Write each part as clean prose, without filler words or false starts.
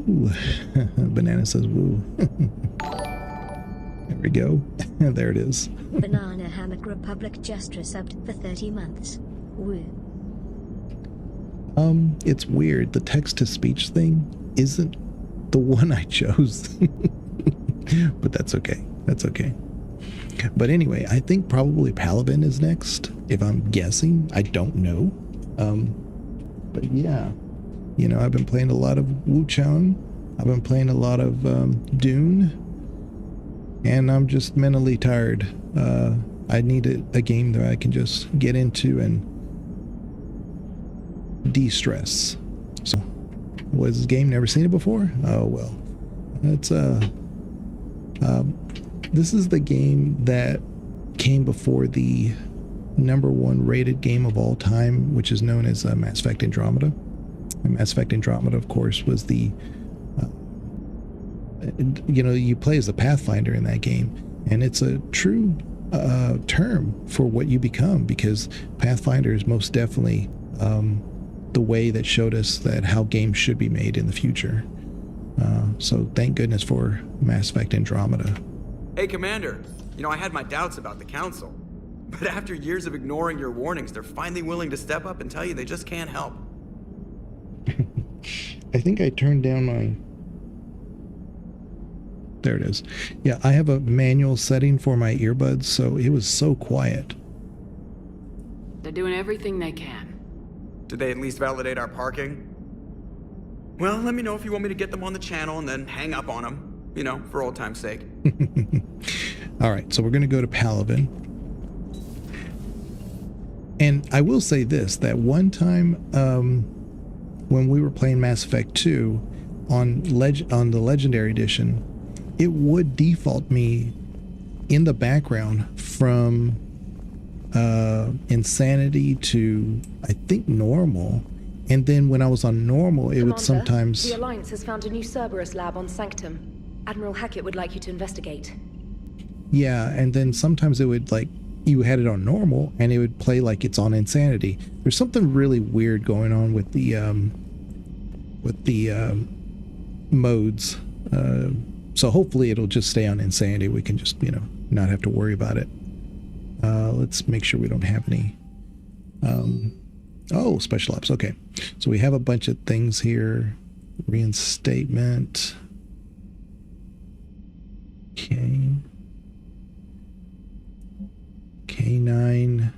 Woo! Banana says woo. There we go. There it is. Banana Hammock Republic just subbed for 30 months. Woo. It's weird. The text-to-speech thing isn't the one I chose. But that's okay. That's okay. But anyway, I think probably Paragon is next, if I'm guessing. I don't know. But yeah. You know, I've been playing a lot of Wuchang. I've been playing a lot of Dune. And I'm just mentally tired. I need a game that I can just get into and de-stress. So, was this game, never seen it before? Oh well. It's this is the game that came before the #1 rated game of all time, which is known as Mass Effect Andromeda. And Mass Effect Andromeda, of course, was the you know, you play as the Pathfinder in that game, and it's a true term for what you become, because Pathfinder is most definitely the way that showed us that how games should be made in the future. So thank goodness for Mass Effect Andromeda. Hey, Commander. You know, I had my doubts about the Council. But after years of ignoring your warnings, they're finally willing to step up and tell you they just can't help. I think I turned down my... There it is. Yeah, I have a manual setting for my earbuds, so it was so quiet. They're doing everything they can. Did they at least validate our parking? Well, let me know if you want me to get them on the channel and then hang up on them. You know, for old time's sake. All right, so we're going to go to Paragon. And I will say this, that one time when we were playing Mass Effect 2 on the Legendary Edition, it would default me in the background from Insanity to, I think, normal. And then when I was on normal, it would sometimes... The Alliance has found a new Cerberus lab on Sanctum. Admiral Hackett would like you to investigate. Yeah, and then sometimes it would, like, you had it on normal, and it would play like it's on Insanity. There's something really weird going on with the modes. So hopefully it'll just stay on Insanity. We can just, you know, not have to worry about it. Let's make sure we don't have any... oh, special ops. Okay. So we have a bunch of things here. Reinstatement. Okay. K9.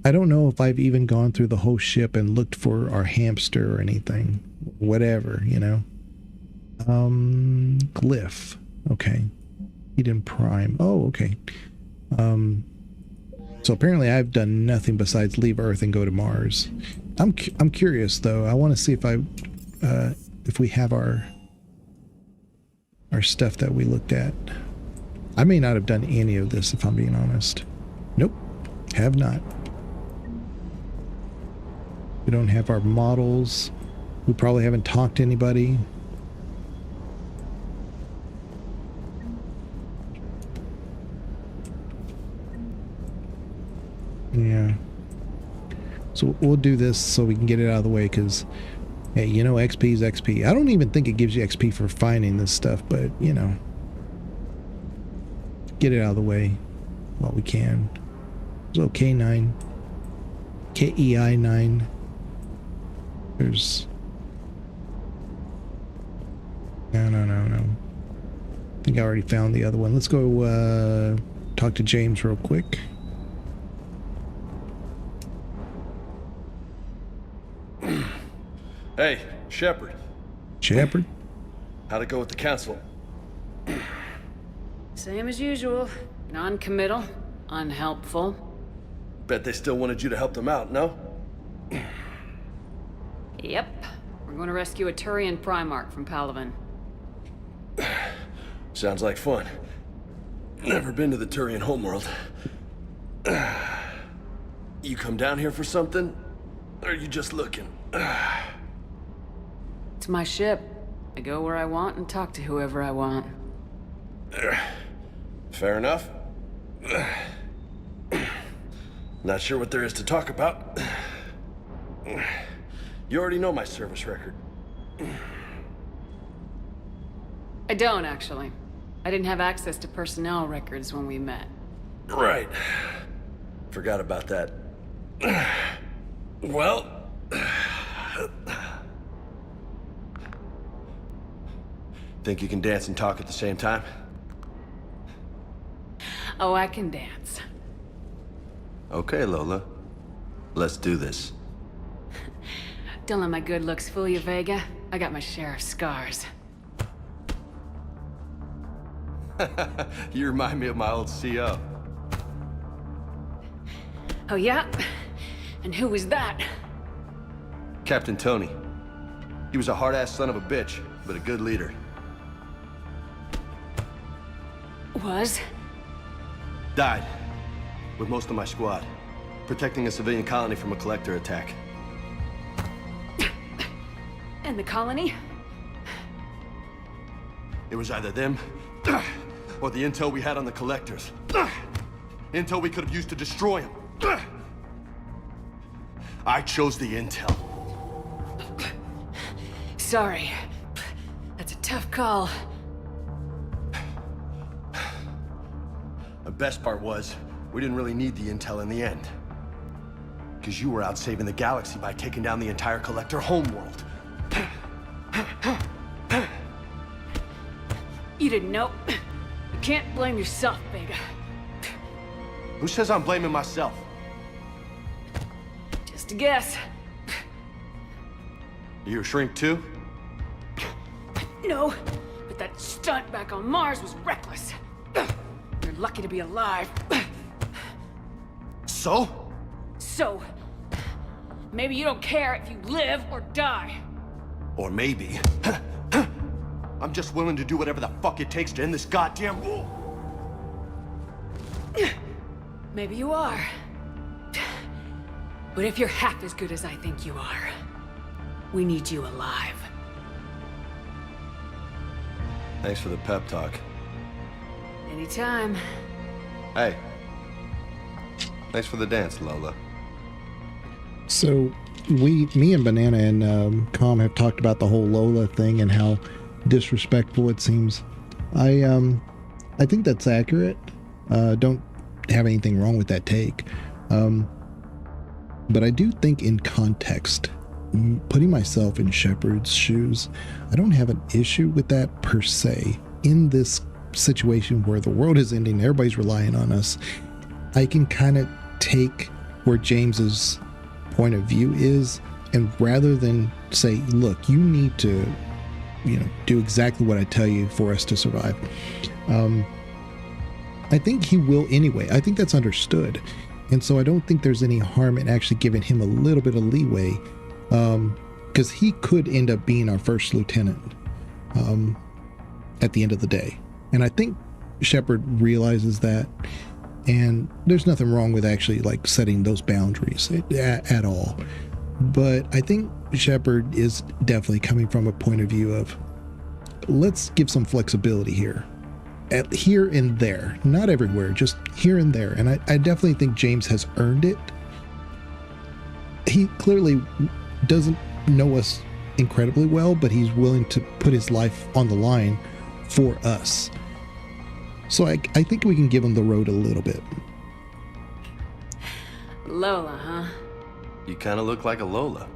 I don't know if I've even gone through the whole ship and looked for our hamster or anything. Whatever, you know. Glyph. Okay. Eden Prime. Oh, okay. So apparently I've done nothing besides leave Earth and go to Mars. I'm curious though. I want to see if we have our stuff that we looked at. I may not have done any of this if I'm being honest. Nope, have not. We don't have our models. We probably haven't talked to anybody. Yeah. So we'll do this so we can get it out of the way, because, hey, you know, XP is XP. I don't even think it gives you XP for finding this stuff, but, you know, get it out of the way while we can. So K9. KEI 9. There's... No. I think I already found the other one. Let's go talk to James real quick. Hey, Shepard. Shepard? How'd it go with the council? Same as usual. Non-committal, unhelpful. Bet they still wanted you to help them out, no? Yep. We're going to rescue a Turian Primarch from Paragon. Sounds like fun. Never been to the Turian homeworld. You come down here for something? Or are you just looking? It's my ship. I go where I want and talk to whoever I want. Fair enough. Not sure what there is to talk about. You already know my service record. I don't, actually. I didn't have access to personnel records when we met. Right. Forgot about that. Well... Think you can dance and talk at the same time? Oh, I can dance. Okay, Lola. Let's do this. Don't let my good looks fool you, Vega. I got my share of scars. You remind me of my old CO. Oh, yeah? And who was that? Captain Tony. He was a hard-ass son of a bitch, but a good leader. Was? Died. With most of my squad. Protecting a civilian colony from a collector attack. And the colony? It was either them, or the intel we had on the collectors. Intel we could have used to destroy them. I chose the intel. Sorry. That's a tough call. The best part was, we didn't really need the intel in the end. Because you were out saving the galaxy by taking down the entire collector homeworld. You didn't know. You can't blame yourself, Vega. Who says I'm blaming myself? Just a guess. You a shrink too? No, but that stunt back on Mars was reckless. You're lucky to be alive. So? So, maybe you don't care if you live or die. Or maybe... I'm just willing to do whatever the fuck it takes to end this goddamn war. Maybe you are. But if you're half as good as I think you are, we need you alive. Thanks for the pep talk. Anytime. Hey. Thanks for the dance, Lola. So me and Banana and Com have talked about the whole Lola thing and how disrespectful it seems. I think that's accurate. Don't have anything wrong with that take. But I do think in context, putting myself in Shepard's shoes, I don't have an issue with that per se. In this situation where the world is ending, everybody's relying on us, I can kind of take where James's point of view is, and rather than say, look, you need to, do exactly what I tell you for us to survive. I think he will anyway. I think that's understood. And so I don't think there's any harm in actually giving him a little bit of leeway, because he could end up being our first lieutenant at the end of the day. And I think Shepard realizes that, and there's nothing wrong with actually like setting those boundaries at all. But I think Shepard is definitely coming from a point of view of, let's give some flexibility here. Here and there, not everywhere, just here and there. And I definitely think James has earned it. He clearly doesn't know us incredibly well, but he's willing to put his life on the line for us. So I think we can give him the road a little bit. Lola, huh? You kind of look like a Lola.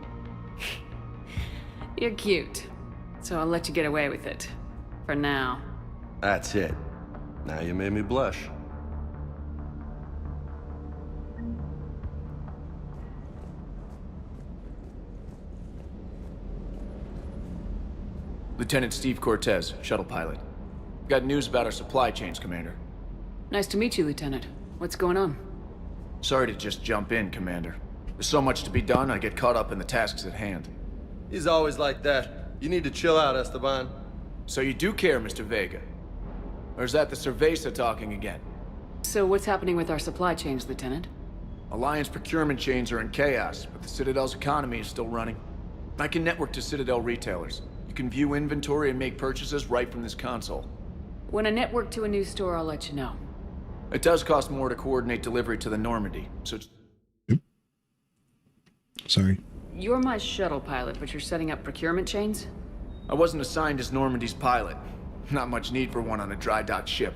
You're cute. So I'll let you get away with it. For now. That's it. Now you made me blush. Lieutenant Steve Cortez, shuttle pilot. Got news about our supply chains, Commander. Nice to meet you, Lieutenant. What's going on? Sorry to just jump in, Commander. There's so much to be done, I get caught up in the tasks at hand. He's always like that. You need to chill out, Esteban. So you do care, Mr. Vega? Or is that the Cerveza talking again? So what's happening with our supply chains, Lieutenant? Alliance procurement chains are in chaos, but the Citadel's economy is still running. I can network to Citadel retailers. You can view inventory and make purchases right from this console. When I network to a new store, I'll let you know. It does cost more to coordinate delivery to the Normandy, so it's... Sorry. You're my shuttle pilot, but you're setting up procurement chains? I wasn't assigned as Normandy's pilot. Not much need for one on a dry dock ship.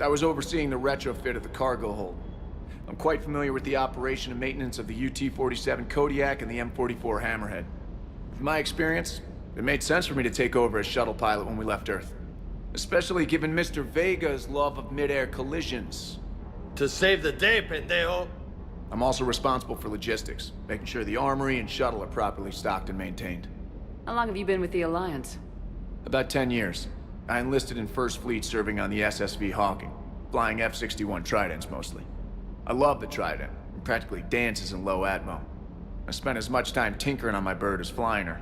I was overseeing the retrofit of the cargo hold. I'm quite familiar with the operation and maintenance of the UT-47 Kodiak and the M44 Hammerhead. With my experience, it made sense for me to take over as shuttle pilot when we left Earth. Especially given Mr. Vega's love of mid-air collisions. To save the day, pendejo. I'm also responsible for logistics, making sure the armory and shuttle are properly stocked and maintained. How long have you been with the Alliance? About 10 years. I enlisted in First Fleet serving on the SSV Hawking, flying F-61 Tridents mostly. I love the Trident. It practically dances in low atmo. I spent as much time tinkering on my bird as flying her.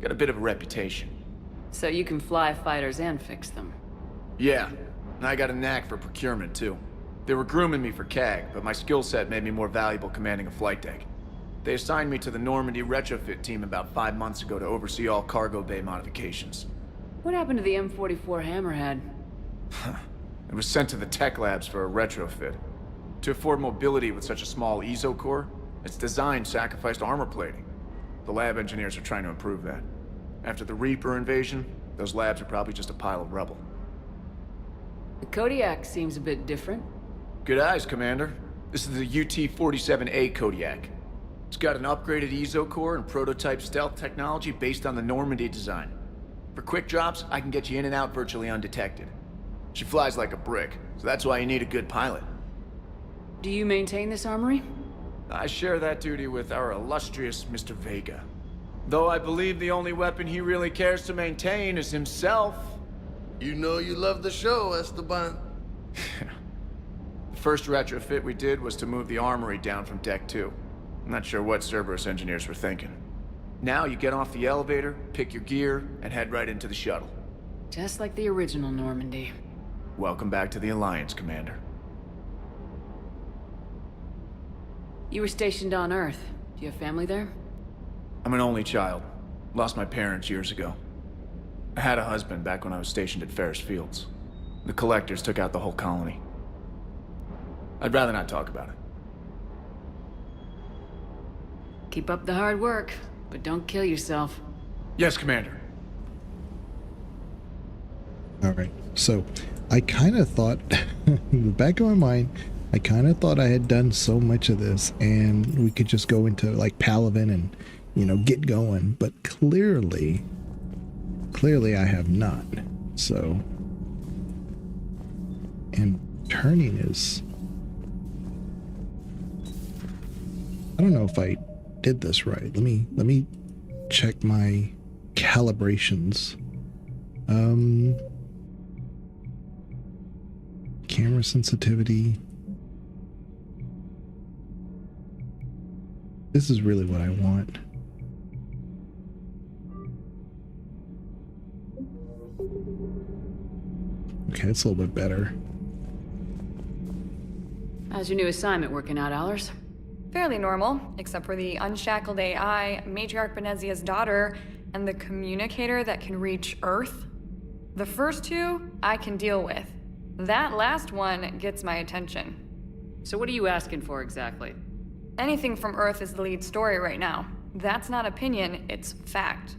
Got a bit of a reputation. So you can fly fighters and fix them. Yeah, and I got a knack for procurement too. They were grooming me for CAG, but my skill set made me more valuable commanding a flight deck. They assigned me to the Normandy retrofit team about 5 months ago to oversee all cargo bay modifications. What happened to the M44 Hammerhead? It was sent to the tech labs for a retrofit. To afford mobility with such a small ESO core, its design sacrificed armor plating. The lab engineers are trying to improve that. After the Reaper invasion, those labs are probably just a pile of rubble. The Kodiak seems a bit different. Good eyes, Commander. This is the UT-47A Kodiak. It's got an upgraded ESO core and prototype stealth technology based on the Normandy design. For quick drops, I can get you in and out virtually undetected. She flies like a brick, so that's why you need a good pilot. Do you maintain this armory? I share that duty with our illustrious Mr. Vega. Though I believe the only weapon he really cares to maintain is himself. You know you love the show, Esteban. The first retrofit we did was to move the armory down from Deck 2. I'm not sure what Cerberus engineers were thinking. Now you get off the elevator, pick your gear, and head right into the shuttle. Just like the original Normandy. Welcome back to the Alliance, Commander. You were stationed on Earth. Do you have family there? I'm an only child. Lost my parents years ago. I had a husband back when I was stationed at Ferris Fields. The Collectors took out the whole colony. I'd rather not talk about it. Keep up the hard work, but don't kill yourself. Yes, Commander. All right. So I kind of thought, in the back of my mind, I kind of thought I had done so much of this and we could just go into like Palaven and, you know, get going. But clearly I have not. So, and turning is, I don't know if I did this right. Let me check my calibrations. Camera sensitivity. This is really what I want. Okay, that's a little bit better. How's your new assignment working out, Allers? Fairly normal, except for the unshackled AI, Matriarch Benezia's daughter, and the communicator that can reach Earth. The first two, I can deal with. That last one gets my attention. So what are you asking for exactly? Anything from Earth is the lead story right now. That's not opinion, it's fact.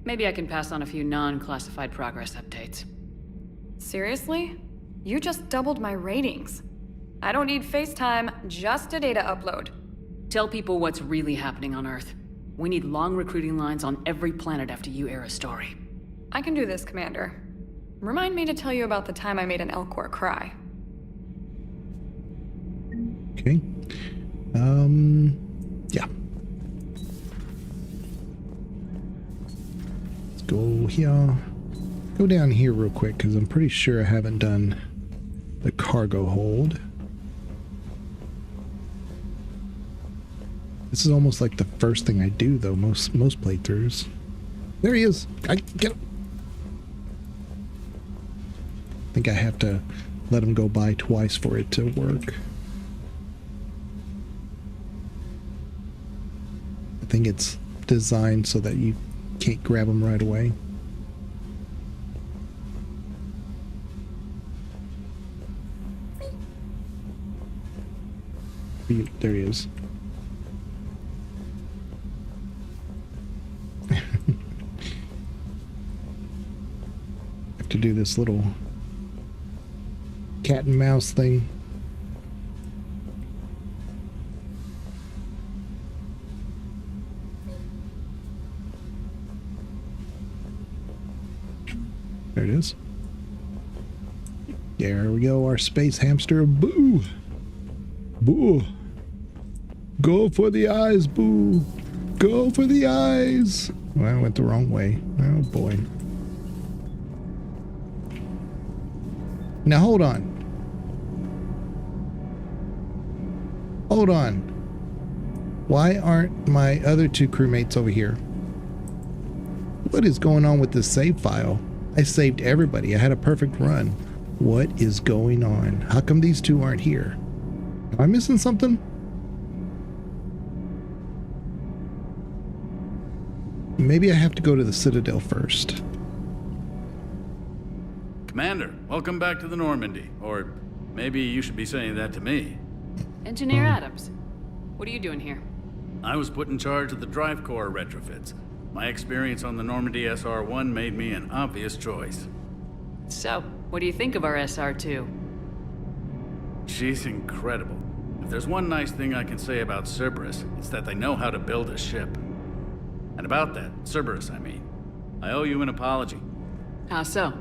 Maybe I can pass on a few non-classified progress updates. Seriously? You just doubled my ratings. I don't need FaceTime, just a data upload. Tell people what's really happening on Earth. We need long recruiting lines on every planet after you air a story. I can do this, Commander. Remind me to tell you about the time I made an Elcor cry. Okay. Yeah. Let's go here. Go down here real quick because I'm pretty sure I haven't done the cargo hold. This is almost like the first thing I do though, most playthroughs. There he is. I get him. I think I have to let him go by twice for it to work. I think it's designed so that you can't grab him right away. There he is. to do this little cat and mouse thing. There it is. There we go, our space hamster. Boo! Boo! Go for the eyes, Boo! Go for the eyes! Well, I went the wrong way. Oh boy. Now hold on. Hold on. Why aren't my other two crewmates over here? What is going on with this save file? I saved everybody. I had a perfect run. What is going on? How come these two aren't here? Am I missing something? Maybe I have to go to the Citadel first. Commander, welcome back to the Normandy. Or maybe you should be saying that to me. Engineer Adams, what are you doing here? I was put in charge of the drive core retrofits. My experience on the Normandy SR-1 made me an obvious choice. So, what do you think of our SR-2? She's incredible. If there's one nice thing I can say about Cerberus, it's that they know how to build a ship. And about that, Cerberus, I mean, I owe you an apology. How so?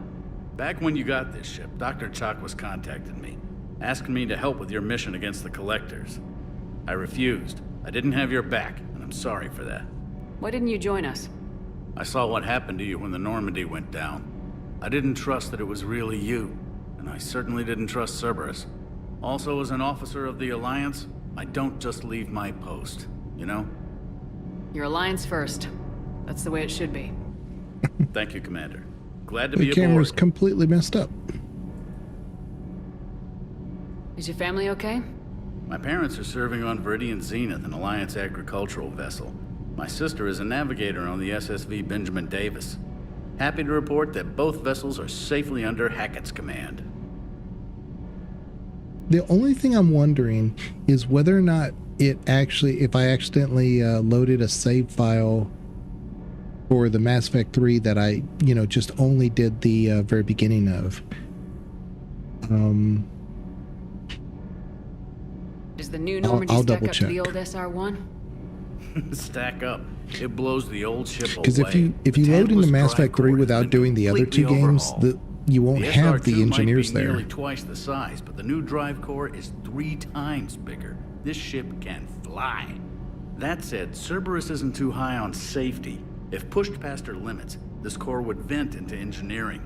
Back when you got this ship, Dr. Chalk was contacting me, asking me to help with your mission against the Collectors. I refused. I didn't have your back, and I'm sorry for that. Why didn't you join us? I saw what happened to you when the Normandy went down. I didn't trust that it was really you, and I certainly didn't trust Cerberus. Also, as an officer of the Alliance, I don't just leave my post, you know? Your Alliance first. That's the way it should be. Thank you, Commander. Glad to be The aboard. camera's completely messed up. Is your family okay? My parents are serving on Viridian Zenith, an Alliance agricultural vessel. My sister is a navigator on the SSV Benjamin Davis. Happy to report that both vessels are safely under Hackett's command. The only thing I'm wondering is whether or not it actually, if I accidentally loaded a save file for the Mass Effect 3 that I, just only did the very beginning of. Does the new Normandy I'll stack double up to check. the old SR-1? Stack up. It blows the old ship away. Because if you load into Tantalus Mass drive Effect 3 core has without been doing the other two completely games, overhauled. you won't have the SR2 engineers might be there. nearly twice the size, but the new drive core is 3 times bigger. This ship can fly. That said, Cerberus isn't too high on safety. If pushed past her limits, this core would vent into engineering.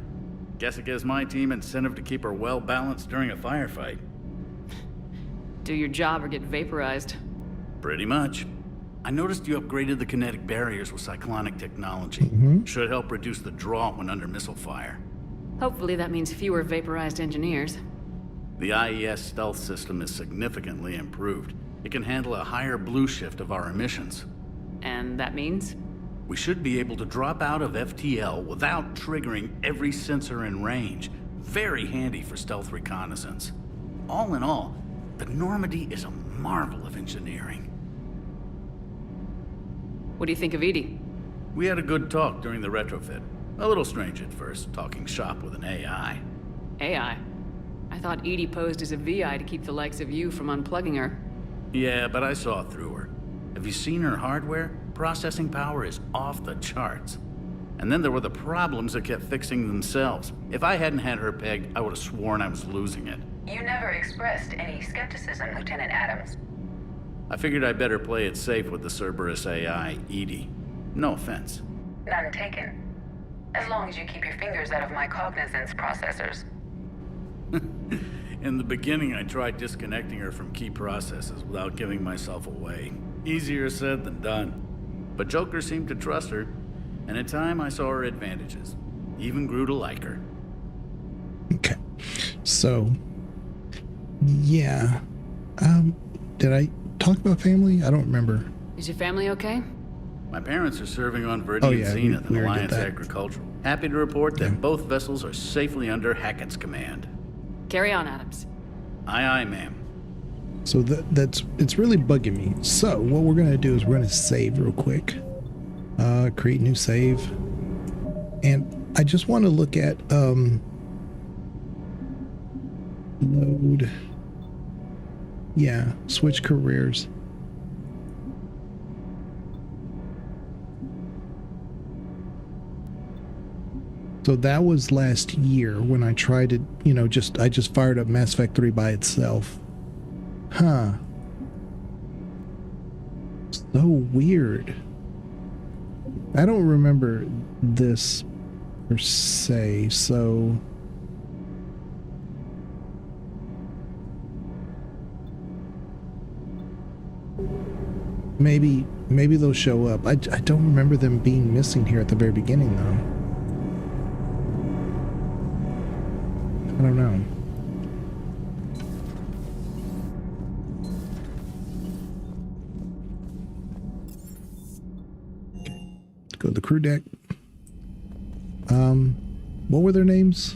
Guess it gives my team incentive to keep her well balanced during a firefight. Do your job or get vaporized. Pretty much. I noticed you upgraded the kinetic barriers with cyclonic technology. Should help reduce the draw when under missile fire. Hopefully that means fewer vaporized engineers. The IES stealth system is significantly improved. It can handle a higher blue shift of our emissions. And that means? We should be able to drop out of FTL without triggering every sensor in range. Very handy for stealth reconnaissance. All in all, the Normandy is a marvel of engineering. What do you think of Edie? We had a good talk during the retrofit. A little strange at first, talking shop with an AI. AI? I thought Edie posed as a VI to keep the likes of you from unplugging her. Yeah, but I saw through her. Have you seen her hardware? Processing power is off the charts. And then there were the problems that kept fixing themselves. If I hadn't had her pegged, I would have sworn I was losing it. You never expressed any skepticism, Lieutenant Adams. I figured I'd better play it safe with the Cerberus AI, Edie. No offense. None taken. As long as you keep your fingers out of my cognizance processors. In the beginning, I tried disconnecting her from key processes without giving myself away. Easier said than done. But Joker seemed to trust her, and in time I saw her advantages. Even grew to like her. Okay. So, yeah. Did I talk about family? I don't remember. Is your family okay? My parents are serving on Viridian Zenith and we already Alliance did that. Agricultural. Happy to report that both vessels are safely under Hackett's command. Carry on, Adams. Aye, aye, ma'am. So it's really bugging me. So what we're gonna do is we're gonna save real quick. Create new save. And I just want to look at load. Yeah, switch careers. So that was last year when I tried to, I just fired up Mass Effect 3 by itself. Huh. So weird. I don't remember this per se, so maybe they'll show up. I don't remember them being missing here at the very beginning though. I don't know. Let's go to the crew deck. What were their names?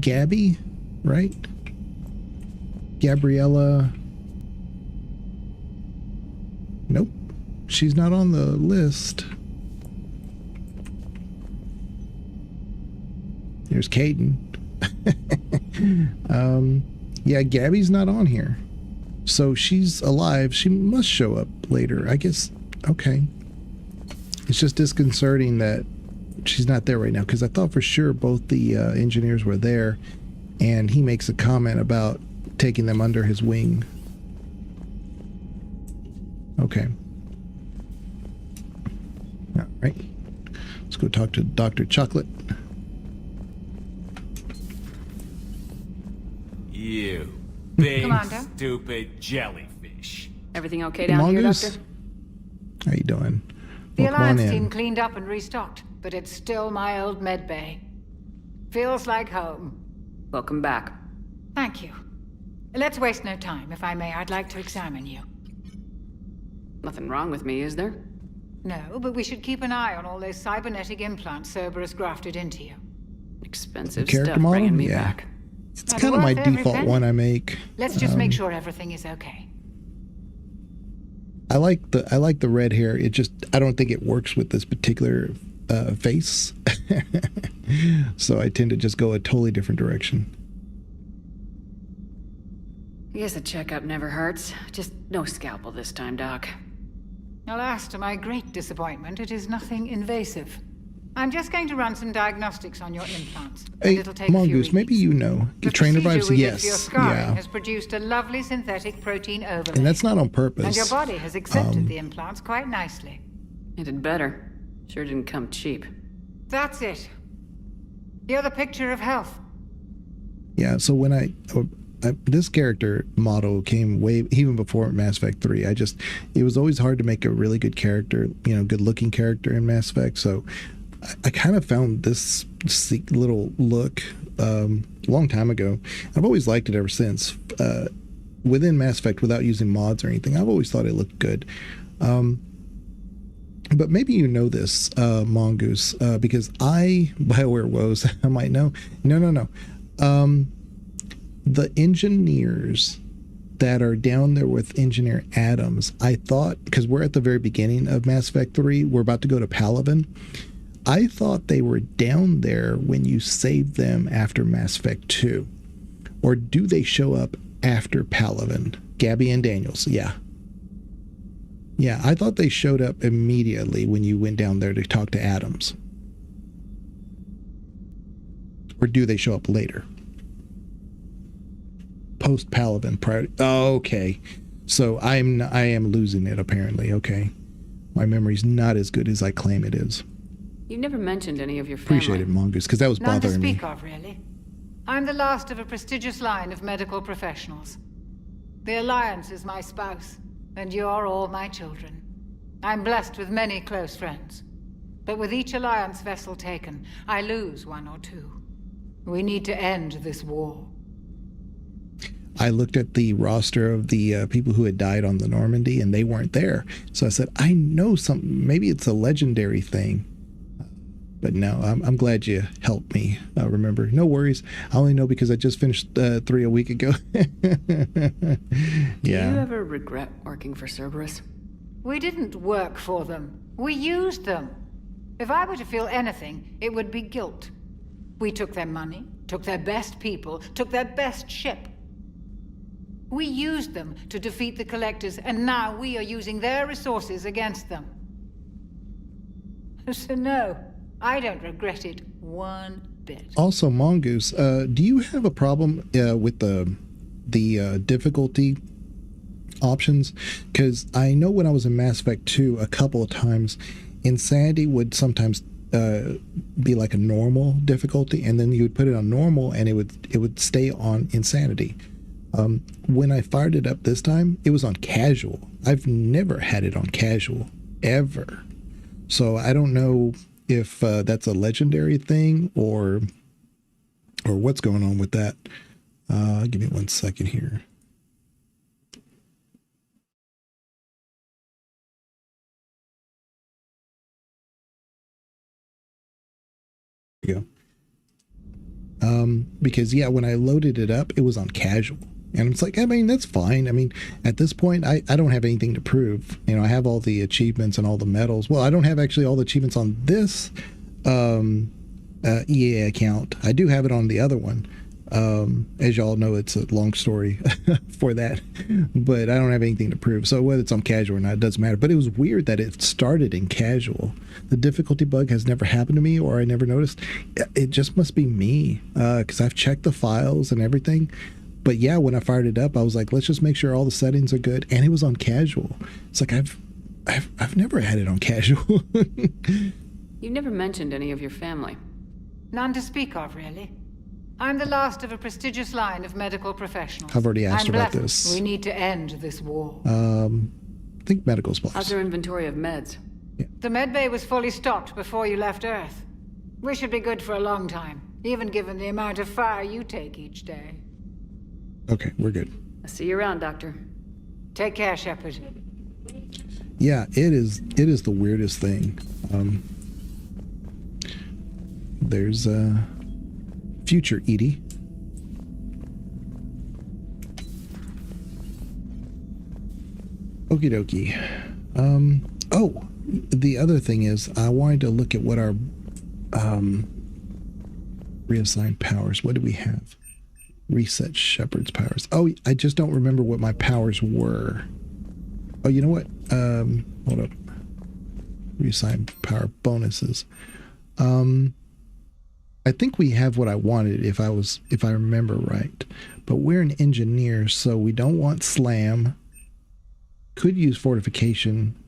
Gabby, right? Gabriella. Nope. She's not on the list. There's Caden. Yeah, Gabby's not on here. So she's alive. She must show up later. I guess, okay. It's just disconcerting that she's not there right now, because I thought for sure both the engineers were there, and he makes a comment about taking them under his wing. Okay. All right. Let's go talk to Dr. Chocolate. You big, Commander? stupid jellyfish. Everything okay down here, Mongoose? Doctor? How you doing? The Welcome on Alliance in. team cleaned up and restocked, but it's still my old med bay. Feels like home. Welcome back. Thank you. Let's waste no time. If I may, I'd like to examine you. Nothing wrong with me, is there? No, but we should keep an eye on all those cybernetic implants Cerberus grafted into you. Expensive Character stuff model? bringing me Yeah. back. It's That's kind of my worth every default penny. one I make. Let's just make sure everything is okay. I like the red hair. It just, I don't think it works with this particular face. So I tend to just go a totally different direction. I guess a checkup never hurts. Just no scalpel this time, Doc. Alas, to my great disappointment, it is nothing invasive. I'm just going to run some diagnostics on your implants. Hey, and it'll take a few Mongoose, maybe readings. you know. The Trainer procedure vibes, we did for your yes. scarring Yeah. has produced a lovely synthetic protein overlay. And that's not on purpose. And your body has accepted the implants quite nicely. It did better. Sure didn't come cheap. That's it. You're the picture of health. Yeah, so when this character model came way, even before Mass Effect 3. It was always hard to make a really good character, good looking character in Mass Effect. So I kind of found this little look a long time ago. I've always liked it ever since. Within Mass Effect, without using mods or anything, I've always thought it looked good. But maybe you know this, Mongoose, because BioWare woes, I might know. No. The engineers that are down there with Engineer Adams, I thought, because we're at the very beginning of Mass Effect 3, we're about to go to Paragon. I thought they were down there when you saved them after Mass Effect 2. Or do they show up after Paragon? Gabby and Daniels, yeah. Yeah, I thought they showed up immediately when you went down there to talk to Adams. Or do they show up later? Post Paragon, prior. Oh, okay. So I am losing it apparently. Okay, my memory's not as good as I claim it is. You never mentioned any of your family. Appreciate it, Mongoose, because that was None to bothering me. speak of, really. I'm the last of a prestigious line of medical professionals. The Alliance is my spouse, and you're all my children. I'm blessed with many close friends. But with each Alliance vessel taken, I lose one or two. We need to end this war. I looked at the roster of the people who had died on the Normandy, and they weren't there. So I said, I know something. Maybe it's a legendary thing. But no, I'm glad you helped me remember. No worries. I only know because I just finished 3 a week ago. Do Yeah. you ever regret working for Cerberus? We didn't work for them. We used them. If I were to feel anything, it would be guilt. We took their money, took their best people, took their best ship. We used them to defeat the Collectors, and now we are using their resources against them. So no, I don't regret it one bit. Also, Mongoose, do you have a problem with the difficulty options? Because I know when I was in Mass Effect 2 a couple of times, Insanity would sometimes be like a normal difficulty, and then you would put it on normal and it would stay on Insanity. When I fired it up this time, it was on casual. I've never had it on casual, ever. So I don't know if that's a legendary thing or what's going on with that. Give me 1 second here. There you go. Because yeah, when I loaded it up, it was on casual. And it's like, I mean, that's fine. I mean, at this point, I don't have anything to prove. You know, I have all the achievements and all the medals. Well, I don't have actually all the achievements on this EA account. I do have it on the other one. As y'all know, it's a long story for that. But I don't have anything to prove. So whether it's on casual or not, it doesn't matter. But it was weird that it started in casual. The difficulty bug has never happened to me, or I never noticed. It just must be me, because I've checked the files and everything. But yeah, when I fired it up, I was like, let's just make sure all the settings are good. And it was on casual. It's like, I've never had it on casual. You never mentioned any of your family. None to speak of, really. I'm the last of a prestigious line of medical professionals. I've already asked about blessed. this. We need to end this war. I think medical supplies. How's your inventory of meds? Yeah. The med bay was fully stocked before you left Earth. We should be good for a long time, even given the amount of fire you take each day. Okay, we're good. I'll see you around, Doctor. Take care, Shepard. Yeah, it is the weirdest thing. There's future Edie. Okie dokie. Oh, the other thing is I wanted to look at what our reassigned powers. What do we have? Reset Shepard's powers. Oh, I just don't remember what my powers were. Oh, you know what? Hold up. Reassign power bonuses. I think we have what I wanted if I remember right. But we're an engineer, so we don't want slam. Could use fortification.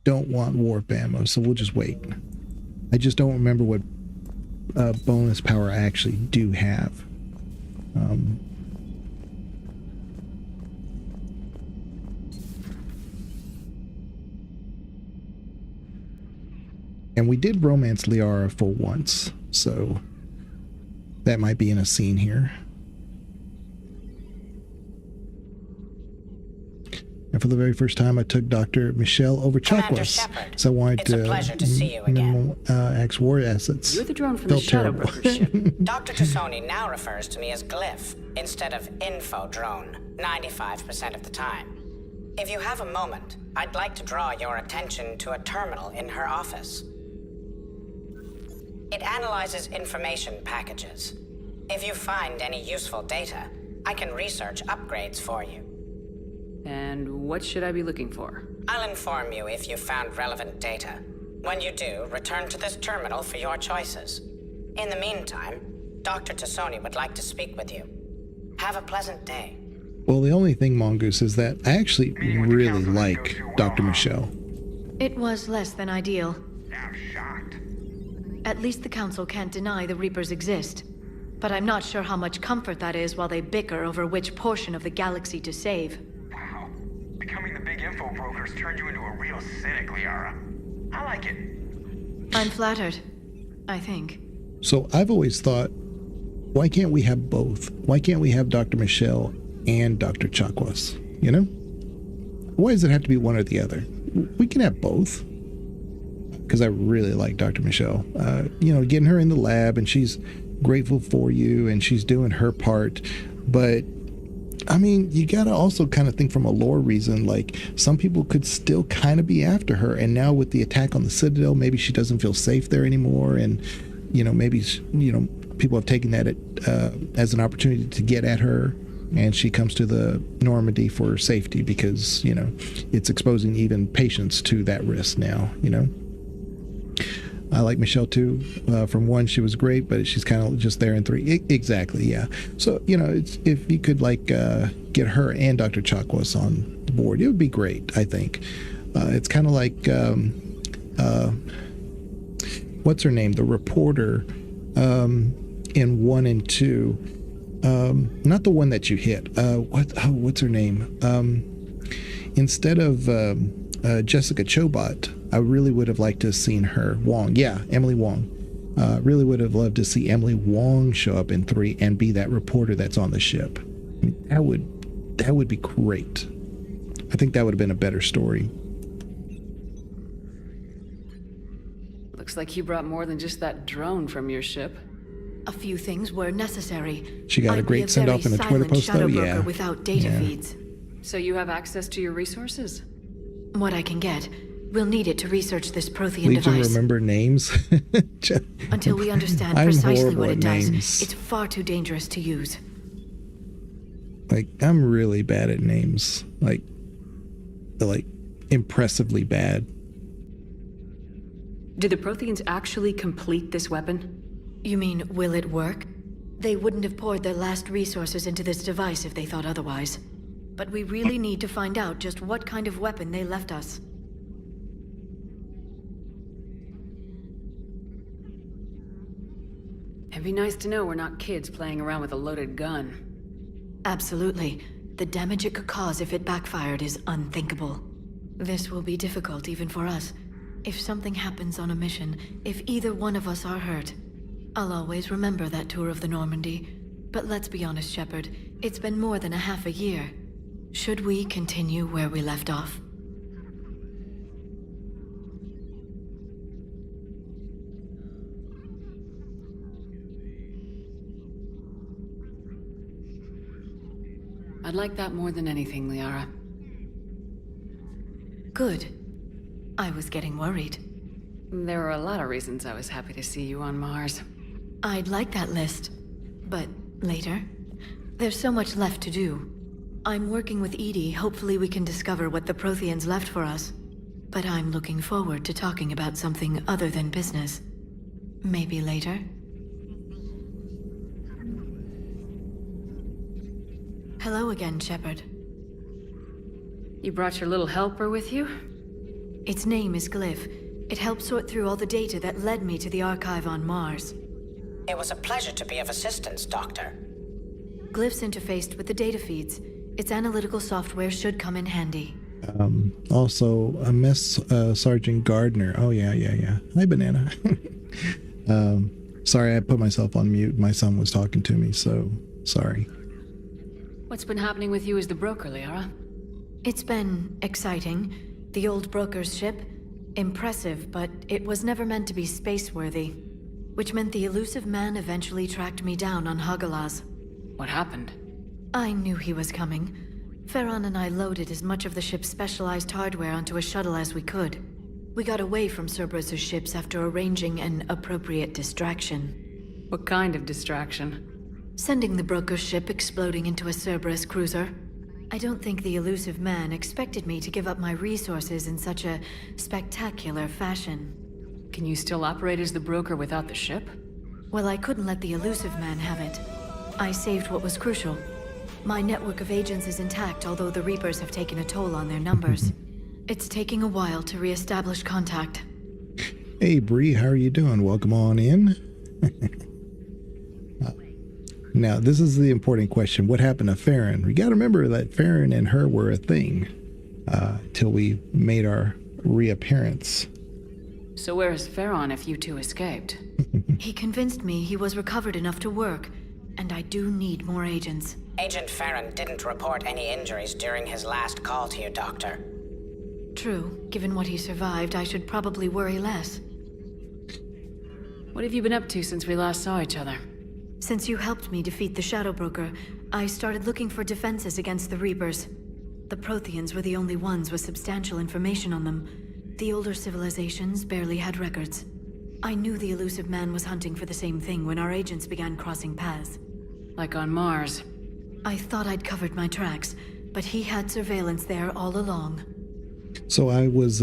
Don't want warp ammo, so we'll just wait. I just don't remember what bonus power I actually do have. And we did romance Liara for once, so that might be in a scene here. And for the very first time, I took Dr. Michelle over Chakwas, so I wanted it's a pleasure to see you again. Axe war assets. You're the drone from Felt the Shadow terrible. Broker ship. Dr. Tassoni now refers to me as Glyph instead of Info Drone 95% of the time. If you have a moment, I'd like to draw your attention to a terminal in her office. It analyzes information packages. If you find any useful data, I can research upgrades for you. And what should I be looking for? I'll inform you if you found relevant data. When you do, return to this terminal for your choices. In the meantime, Dr. Tassoni would like to speak with you. Have a pleasant day. Well, the only thing, Mongoose, is that I actually really like Dr. Michelle. It was less than ideal. At least the Council can't deny the Reapers exist. But I'm not sure how much comfort that is while they bicker over which portion of the galaxy to save. Wow. Becoming the big info brokers turned you into a real cynic, Liara. I like it. I'm flattered, I think. So I've always thought, why can't we have both? Why can't we have Dr. Michelle and Dr. Chakwas? You know? Why does it have to be one or the other? We can have both. Because I really like Dr. Michelle. You know, getting her in the lab, and she's grateful for you, and she's doing her part. But I mean, you gotta also kind of think from a lore reason, like some people could still kind of be after her, and now with the attack on the Citadel, maybe she doesn't feel safe there anymore, and maybe people have taken that as an opportunity to get at her, and she comes to the Normandy for safety because it's exposing even patients to that risk now. I like Michelle too. From 1, she was great, but she's kind of just there in 3. Exactly, yeah. So if you could get her and Dr. Chakwas on board, it would be great. I think it's kind of like what's her name, the reporter in 1 and 2. Not the one that you hit. What's her name? Instead of Jessica Chobot, I really would have liked to have seen her. Wong, yeah, Emily Wong. Really would have loved to see Emily Wong show up in 3 and be that reporter that's on the ship. I mean, that would be great. I think that would have been a better story. Looks like you brought more than just that drone from your ship. A few things were necessary. She got a great send-off in a Twitter post, though. Yeah. Without data feeds. So you have access to your resources? What I can get. We'll need it to research this Prothean Legion device. Remember names? Until we understand precisely what it does, it's far too dangerous to use. I'm really bad at names. Like impressively bad. Did the Protheans actually complete this weapon? You mean, will it work? They wouldn't have poured their last resources into this device if they thought otherwise. But we really need to find out just what kind of weapon they left us. It'd be nice to know we're not kids playing around with a loaded gun. Absolutely. The damage it could cause if it backfired is unthinkable. This will be difficult even for us. If something happens on a mission, if either one of us are hurt, I'll always remember that tour of the Normandy. But let's be honest, Shepard, it's been more than a half a year. Should we continue where we left off? I'd like that more than anything, Liara. Good. I was getting worried. There were a lot of reasons I was happy to see you on Mars. I'd like that list, but later. There's so much left to do. I'm working with Edie. Hopefully we can discover what the Protheans left for us. But I'm looking forward to talking about something other than business. Maybe later? Hello again, Shepard. You brought your little helper with you? Its name is Glyph. It helped sort through all the data that led me to the archive on Mars. It was a pleasure to be of assistance, Doctor. Glyph's interfaced with the data feeds. Its analytical software should come in handy. Also, a Mess Sergeant Gardner. Oh, yeah. Hi, Banana. Sorry, I put myself on mute. My son was talking to me, so sorry. What's been happening with you as the broker, Liara? It's been exciting. The old broker's ship, impressive, but it was never meant to be space-worthy. Which meant the elusive man eventually tracked me down on Hagalaz. What happened? I knew he was coming. Farron and I loaded as much of the ship's specialized hardware onto a shuttle as we could. We got away from Cerberus' ships after arranging an appropriate distraction. What kind of distraction? Sending the broker's ship exploding into a Cerberus cruiser. I don't think the elusive man expected me to give up my resources in such a spectacular fashion. Can you still operate as the broker without the ship? Well, I couldn't let the elusive man have it. I saved what was crucial. My network of agents is intact, although the Reapers have taken a toll on their numbers. It's taking a while to re-establish contact. Hey, Bree, how are you doing? Welcome on in. Now, this is the important question. What happened to Farron? We gotta remember that Farron and her were a thing till we made our reappearance. So where is Farron if you two escaped? He convinced me he was recovered enough to work, and I do need more agents. Agent Farron didn't report any injuries during his last call to you, Doctor. True. Given what he survived, I should probably worry less. What have you been up to since we last saw each other? Since you helped me defeat the Shadow Broker, I started looking for defenses against the Reapers. The Protheans were the only ones with substantial information on them. The older civilizations barely had records. I knew the elusive man was hunting for the same thing when our agents began crossing paths. Like on Mars. I thought I'd covered my tracks, but he had surveillance there all along. So I was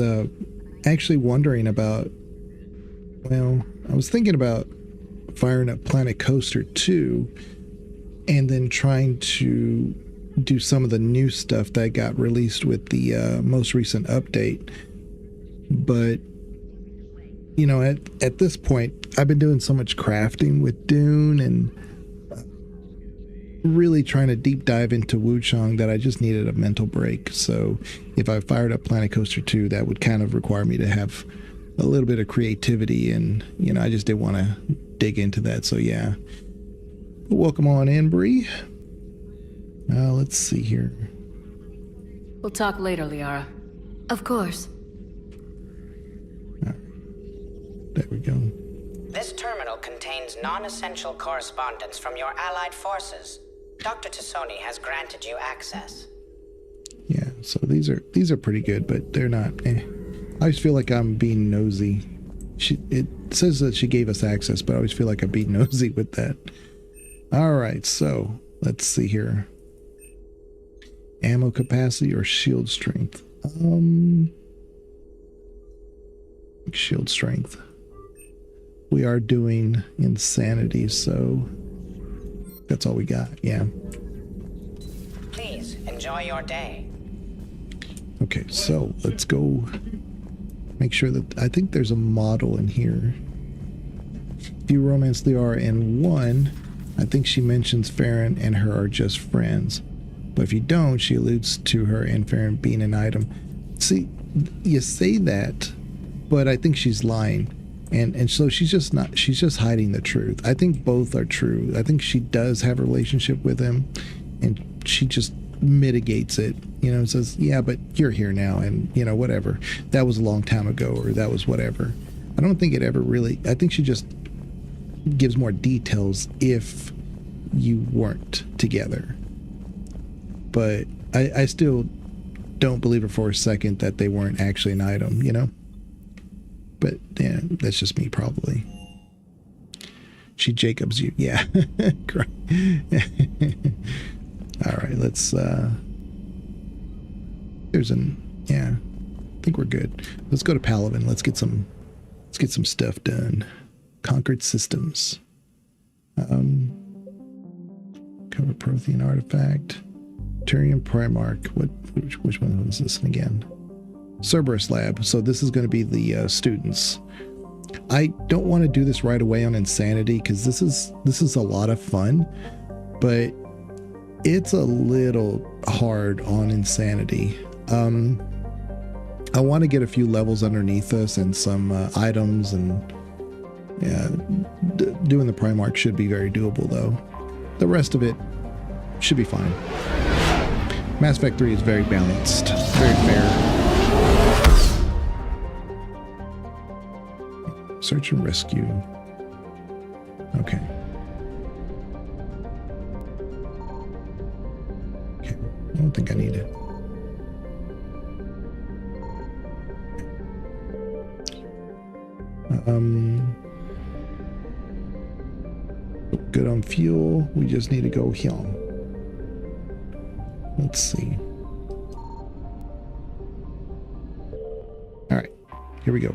actually wondering about, well, I was thinking about firing up Planet Coaster 2 and then trying to do some of the new stuff that got released with the most recent update. But, you know, at this point, I've been doing so much crafting with Dune and really trying to deep dive into Wuchang that I just needed a mental break. So if I fired up Planet Coaster 2, that would kind of require me to have a little bit of creativity, and, you know, I just didn't want to dig into that. So yeah. Welcome on in, Bree. Let's see here. We'll talk later, Liara. Of course. There we go. This terminal contains non-essential correspondence from your allied forces. Dr. Tassoni has granted you access. Yeah, so these are pretty good, but they're not. I always feel like I'm being nosy. It says that she gave us access, but I always feel like I'm being nosy with that. All right, so let's see here. Ammo capacity or shield strength? Shield strength. We are doing insanity, so that's all we got. Yeah. Please enjoy your day. Okay, so let's go make sure that I think there's a model in here. If you romance Liara in 1, I think she mentions Farron and her are just friends. But if you don't, she alludes to her and Farron being an item. See, you say that, but I think she's lying. And so she's just hiding the truth. I think both are true. I think she does have a relationship with him, and she just mitigates it, you know, says, yeah, but you're here now, and, you know, whatever. That was a long time ago, or that was whatever. I don't think it ever really, I think she just gives more details if you weren't together. But I still don't believe her for a second that they weren't actually an item, you know? But yeah, that's just me probably. She Jacobs you. Yeah. All right, let's there's yeah. I think we're good. Let's go to Palaven. Let's get some stuff done. Conquered systems. Cover Prothean artifact. Turian Primarch. Which one was this one again? Cerberus Lab. So this is going to be the students. I don't want to do this right away on Insanity because this is a lot of fun, but it's a little hard on Insanity. I want to get a few levels underneath us and some items, and yeah, doing the Primarch should be very doable though. The rest of it should be fine. Mass Effect 3 is very balanced, very fair. Search and rescue. Okay. Okay. I don't think I need it. Good on fuel. We just need to go here. Let's see. All right. Here we go.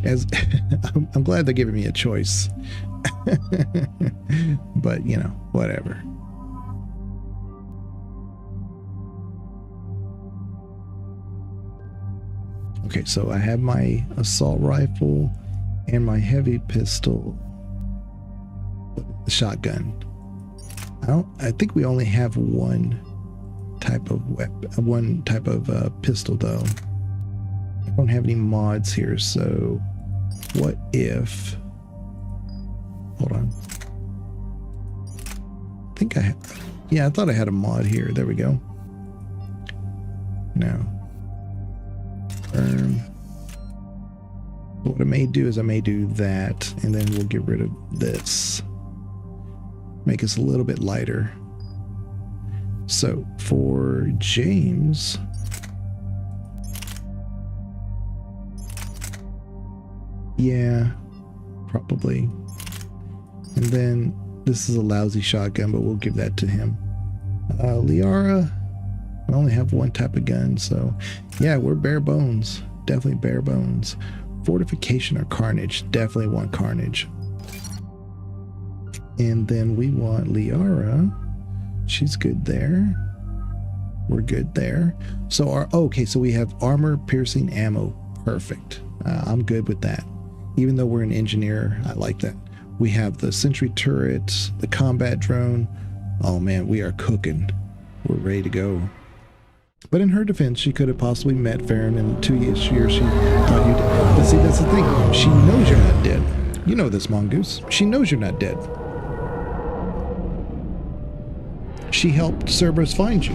As I'm glad they're giving me a choice, but you know, whatever. Okay, so I have my assault rifle and my heavy pistol, the shotgun. I think we only have one type of pistol though. I don't have any mods here, so what if, hold on. I think I have, yeah, I thought I had a mod here. There we go. No. What I may do is I may do that, and then we'll get rid of this. Make us a little bit lighter. So for James, yeah, probably. And then this is a lousy shotgun, but we'll give that to him. Liara, I only have one type of gun, so yeah, we're bare bones. Definitely bare bones. Fortification or Carnage. Definitely want Carnage. And then we want Liara. She's good there. We're good there. So okay, so we have armor piercing ammo. Perfect. I'm good with that. Even though we're an engineer, I like that. We have the sentry turrets, the combat drone. Oh man, we are cooking. We're ready to go. But in her defense, she could have possibly met Farron in the 2 years she thought you did. But see, that's the thing. She knows you're not dead. You know this, Mongoose. She knows you're not dead. She helped Cerberus find you.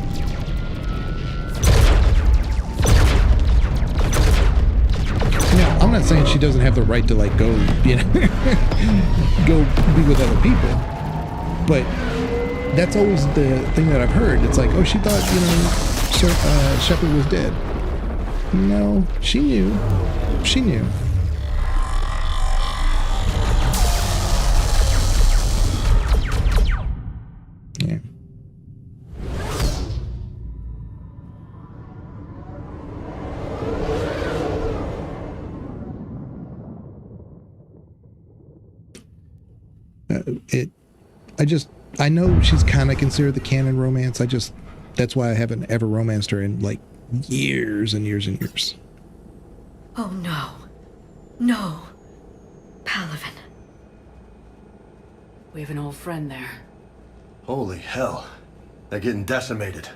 Now, I'm not saying she doesn't have the right to like go, you know, go be with other people. But that's always the thing that I've heard. It's like, oh, she thought, you know, Shepard was dead. No, she knew. She knew. Yeah. I know she's kind of considered the canon romance. That's why I haven't ever romanced her in like years and years and years. Oh no. No. Palaven. We have an old friend there. Holy hell. They're getting decimated.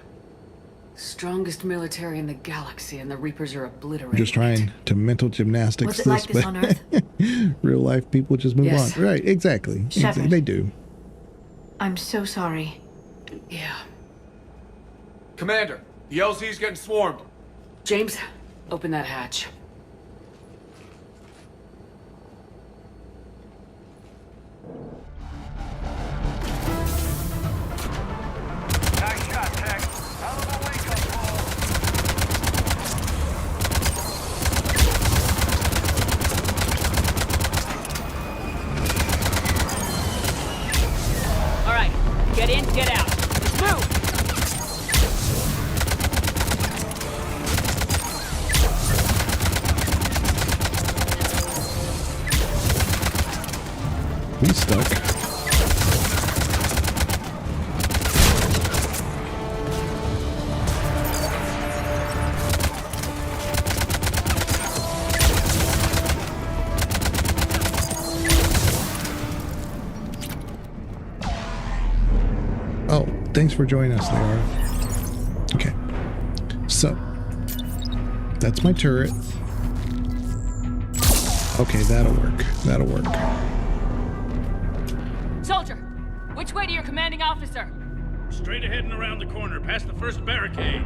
Strongest military in the galaxy, and the Reapers are obliterated. I'm just trying to mental gymnastics Was it like this on Earth? Real life people just move on. Right, exactly. Shepard. They do. I'm so sorry. Yeah. Commander, the LZ's getting swarmed. James, open that hatch. Nice shot, Tech. Out of the wake-up call. All right, get in, get out. Let's move. He's stuck. Oh, thanks for joining us, Liara. Okay. So, that's my turret. Okay, that'll work. That'll work. Soldier, which way to your commanding officer? Straight ahead and around the corner, past the first barricade.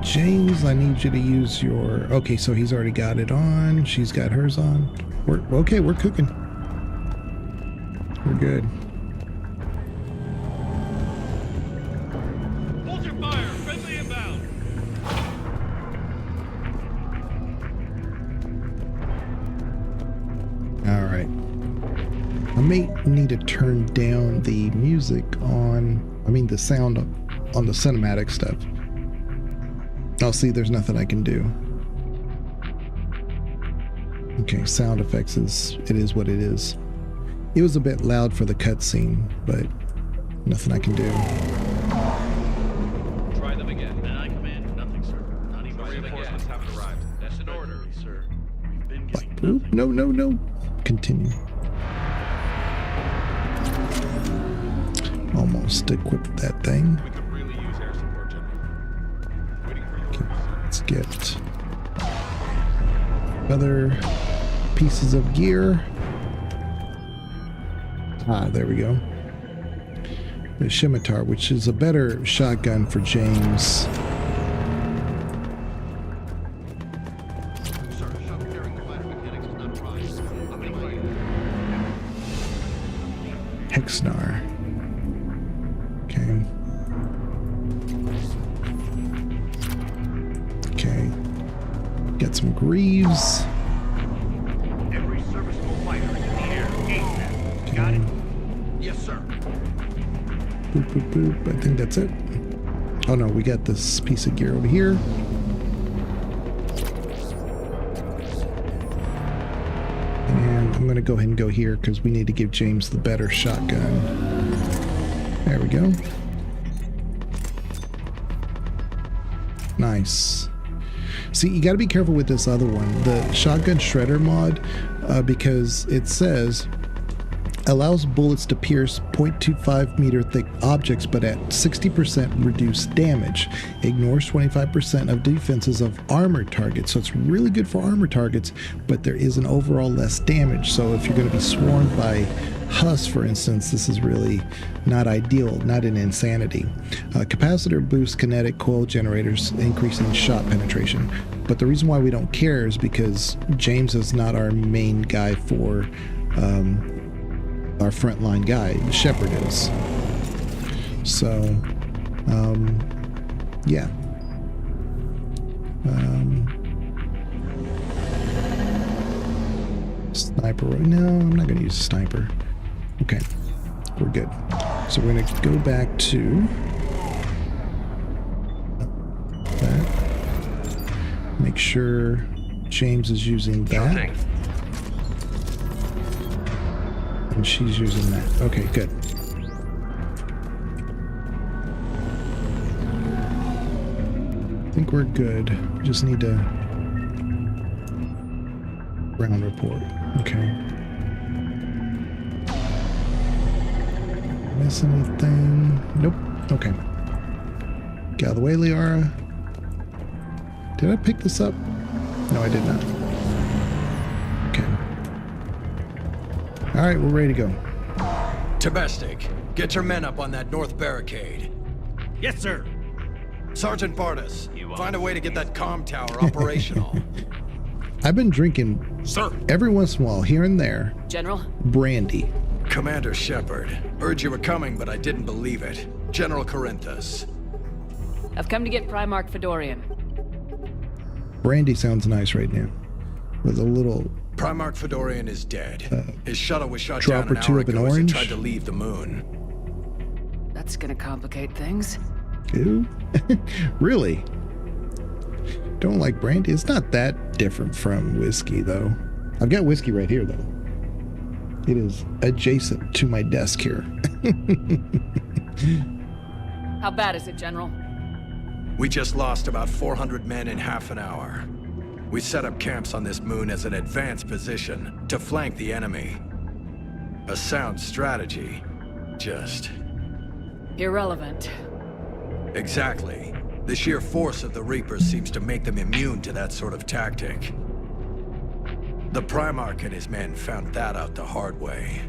James, I need you to use your... Okay, so he's already got it on. She's got hers on. Okay, we're cooking. We're good. Hold your fire! Friendly inbound! All right. I may need to turn down the music on... I mean, the sound on the cinematic stuff. Oh, see, there's nothing I can do. Okay, sound effects it is what it is. It was a bit loud for the cutscene, but nothing I can do. Try them again. And I command nothing, sir. Not even reinforcements have arrived. That's an order, sir. We've been getting nothing. No. Continue. Almost equipped that thing. We could really use air support, General. Waiting for your Okay, let's get other pieces of gear. There we go. The scimitar, which is a better shotgun for James. Exnar. Okay. Okay. Get some Greaves. Every serviceable fighter is in the air. ASAP. Got it? Yes, sir. Boop, boop, boop. I think that's it. Oh no, we got this piece of gear over here. And I'm going to go ahead and go here because we need to give James the better shotgun. There we go. Nice. See, you got to be careful with this other one, the shotgun shredder mod, because it says allows bullets to pierce 0.25 meter thick objects, but at 60% reduced damage. Ignores 25% of defenses of armored targets. So it's really good for armored targets, but there is an overall less damage. So if you're going to be swarmed by husks, for instance, this is really not ideal, not an insanity. Capacitor boosts kinetic coil generators, increasing shot penetration. But the reason why we don't care is because James is not our main guy for our frontline guy. Shepard is. So, yeah. Sniper. No, I'm not going to use a sniper. Okay, we're good. So we're going to go back to that. Make sure James is using that. And she's using that. Okay, good. I think we're good. We just need to ground report. Okay. Miss anything? Nope. Okay. Get out of the way, Liara. Did I pick this up? No, I did not. Okay. All right, we're ready to go. Domestic, get your men up on that north barricade. Yes, sir. Sergeant Bartis, find a way to get that comm tower operational. I've been drinking, sir, every once in a while, here and there, General? brandy. Commander Shepard, heard you were coming, but I didn't believe it. General Corinthus. I've come to get Primarch Fedorian. Brandy sounds nice right now. With a little... Primarch Fedorian is dead. His shuttle was shot drop down or two of an as he orange? tried to leave the moon. That's gonna complicate things. Ew. Really? Don't like brandy? It's not that different from whiskey, though. I've got whiskey right here, though. It is adjacent to my desk here. How bad is it, General? We just lost about 400 men in half an hour. We set up camps on this moon as an advanced position to flank the enemy. A sound strategy. Just... irrelevant. Exactly. The sheer force of the Reapers seems to make them immune to that sort of tactic. The Primarch and his men found that out the hard way.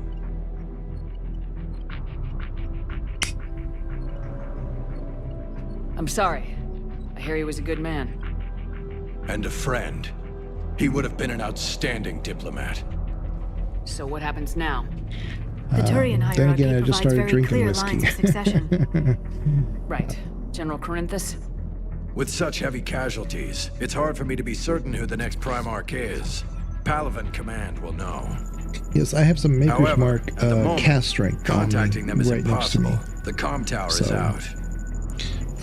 I'm sorry. I hear he was a good man. And a friend. He would have been an outstanding diplomat. So what happens now? The Turian hierarchy then again, I provides just started very drinking clear whiskey. lines of succession. Right. General Corinthus? With such heavy casualties, it's hard for me to be certain who the next Primarch is. Palavan Command will know. Yes, I have some Maker's However, Mark at the moment, cast strength contacting them is right next to me. impossible. The comm tower is So, out.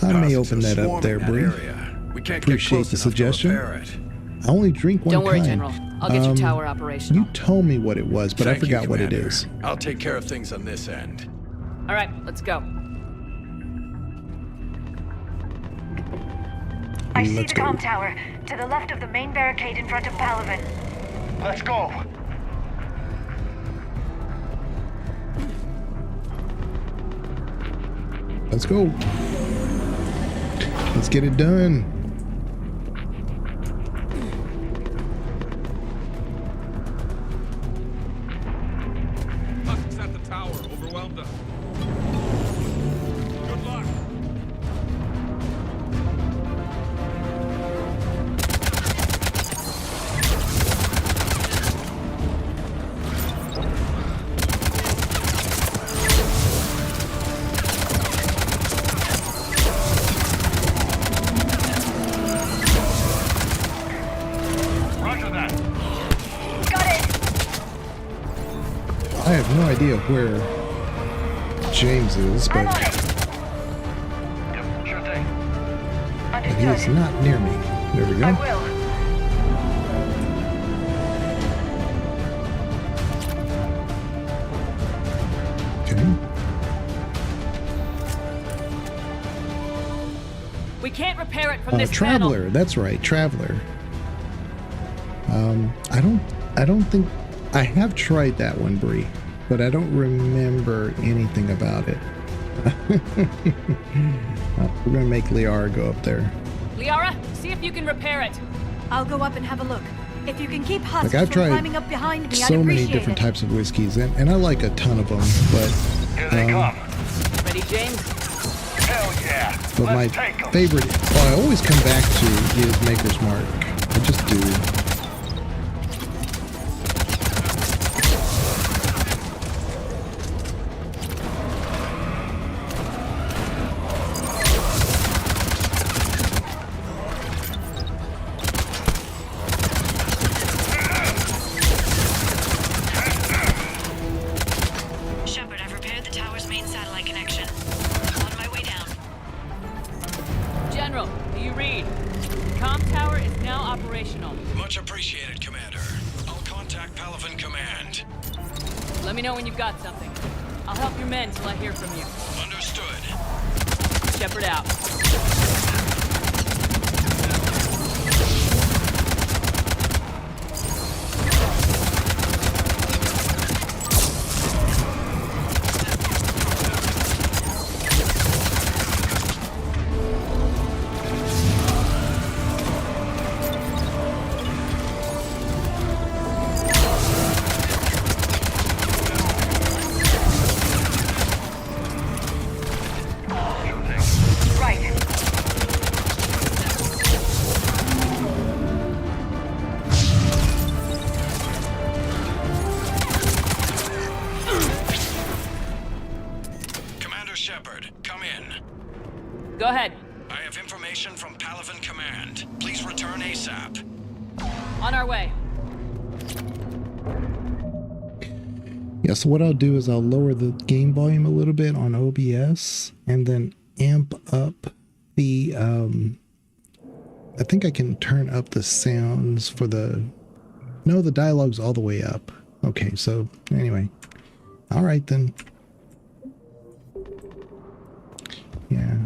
I may Husks open are that up swarming there, that Bree. area. We can't get Appreciate close the enough to suggestion. repair it. I only drink one Don't worry, kind. General. I'll get your tower operational. You told me what it was, but I Thank you, forgot what it Commander. is. I'll take care of things on this end. All right, let's go. I see the Let's go. comm tower, to the left of the main barricade in front of Palavan. Let's go. Let's go. Let's get it done. Husks at the tower. Overwhelmed them. Good luck. I have no idea where James is, but, Yep, sure thing. but he is not near me. There we go. I will. Okay. We can't repair it from this panel. Traveler. That's right, Traveler. I don't think I have tried that one, Bree, but I don't remember anything about it. We're gonna make Liara go up there. Liara, see if you can repair it. I'll go up and have a look. If you can keep husks Like I've from tried climbing up behind me, I'd so many appreciate different it. types of whiskeys, and I like a ton of them, but Here they come. Ready, James? Hell yeah. but my Let's take 'em. favorite, well, I always come back to is Maker's Mark. I just do. Shepard, I've repaired the tower's main satellite connection. On my way down. General, do you read? Comm tower is now operational. Much appreciated, Commander. I'll contact Palaven Command. Let me know when you've got something. I'll help your men till I hear from you. Understood. Shepard out. Right. Commander Shepard, come in. Go ahead. I have information from Palaven Command. Please return ASAP. On our way. Yeah, so what I'll do is I'll lower the game volume a little bit on OBS and then amp up the, I think I can turn up the sounds for the, no, the dialogue's all the way up. Okay, so anyway. All right then. Yeah,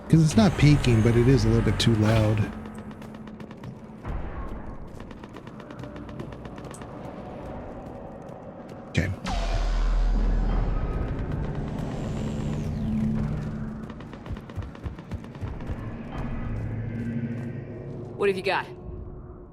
because it's not peaking, but it is a little bit too loud. Okay. What have you got?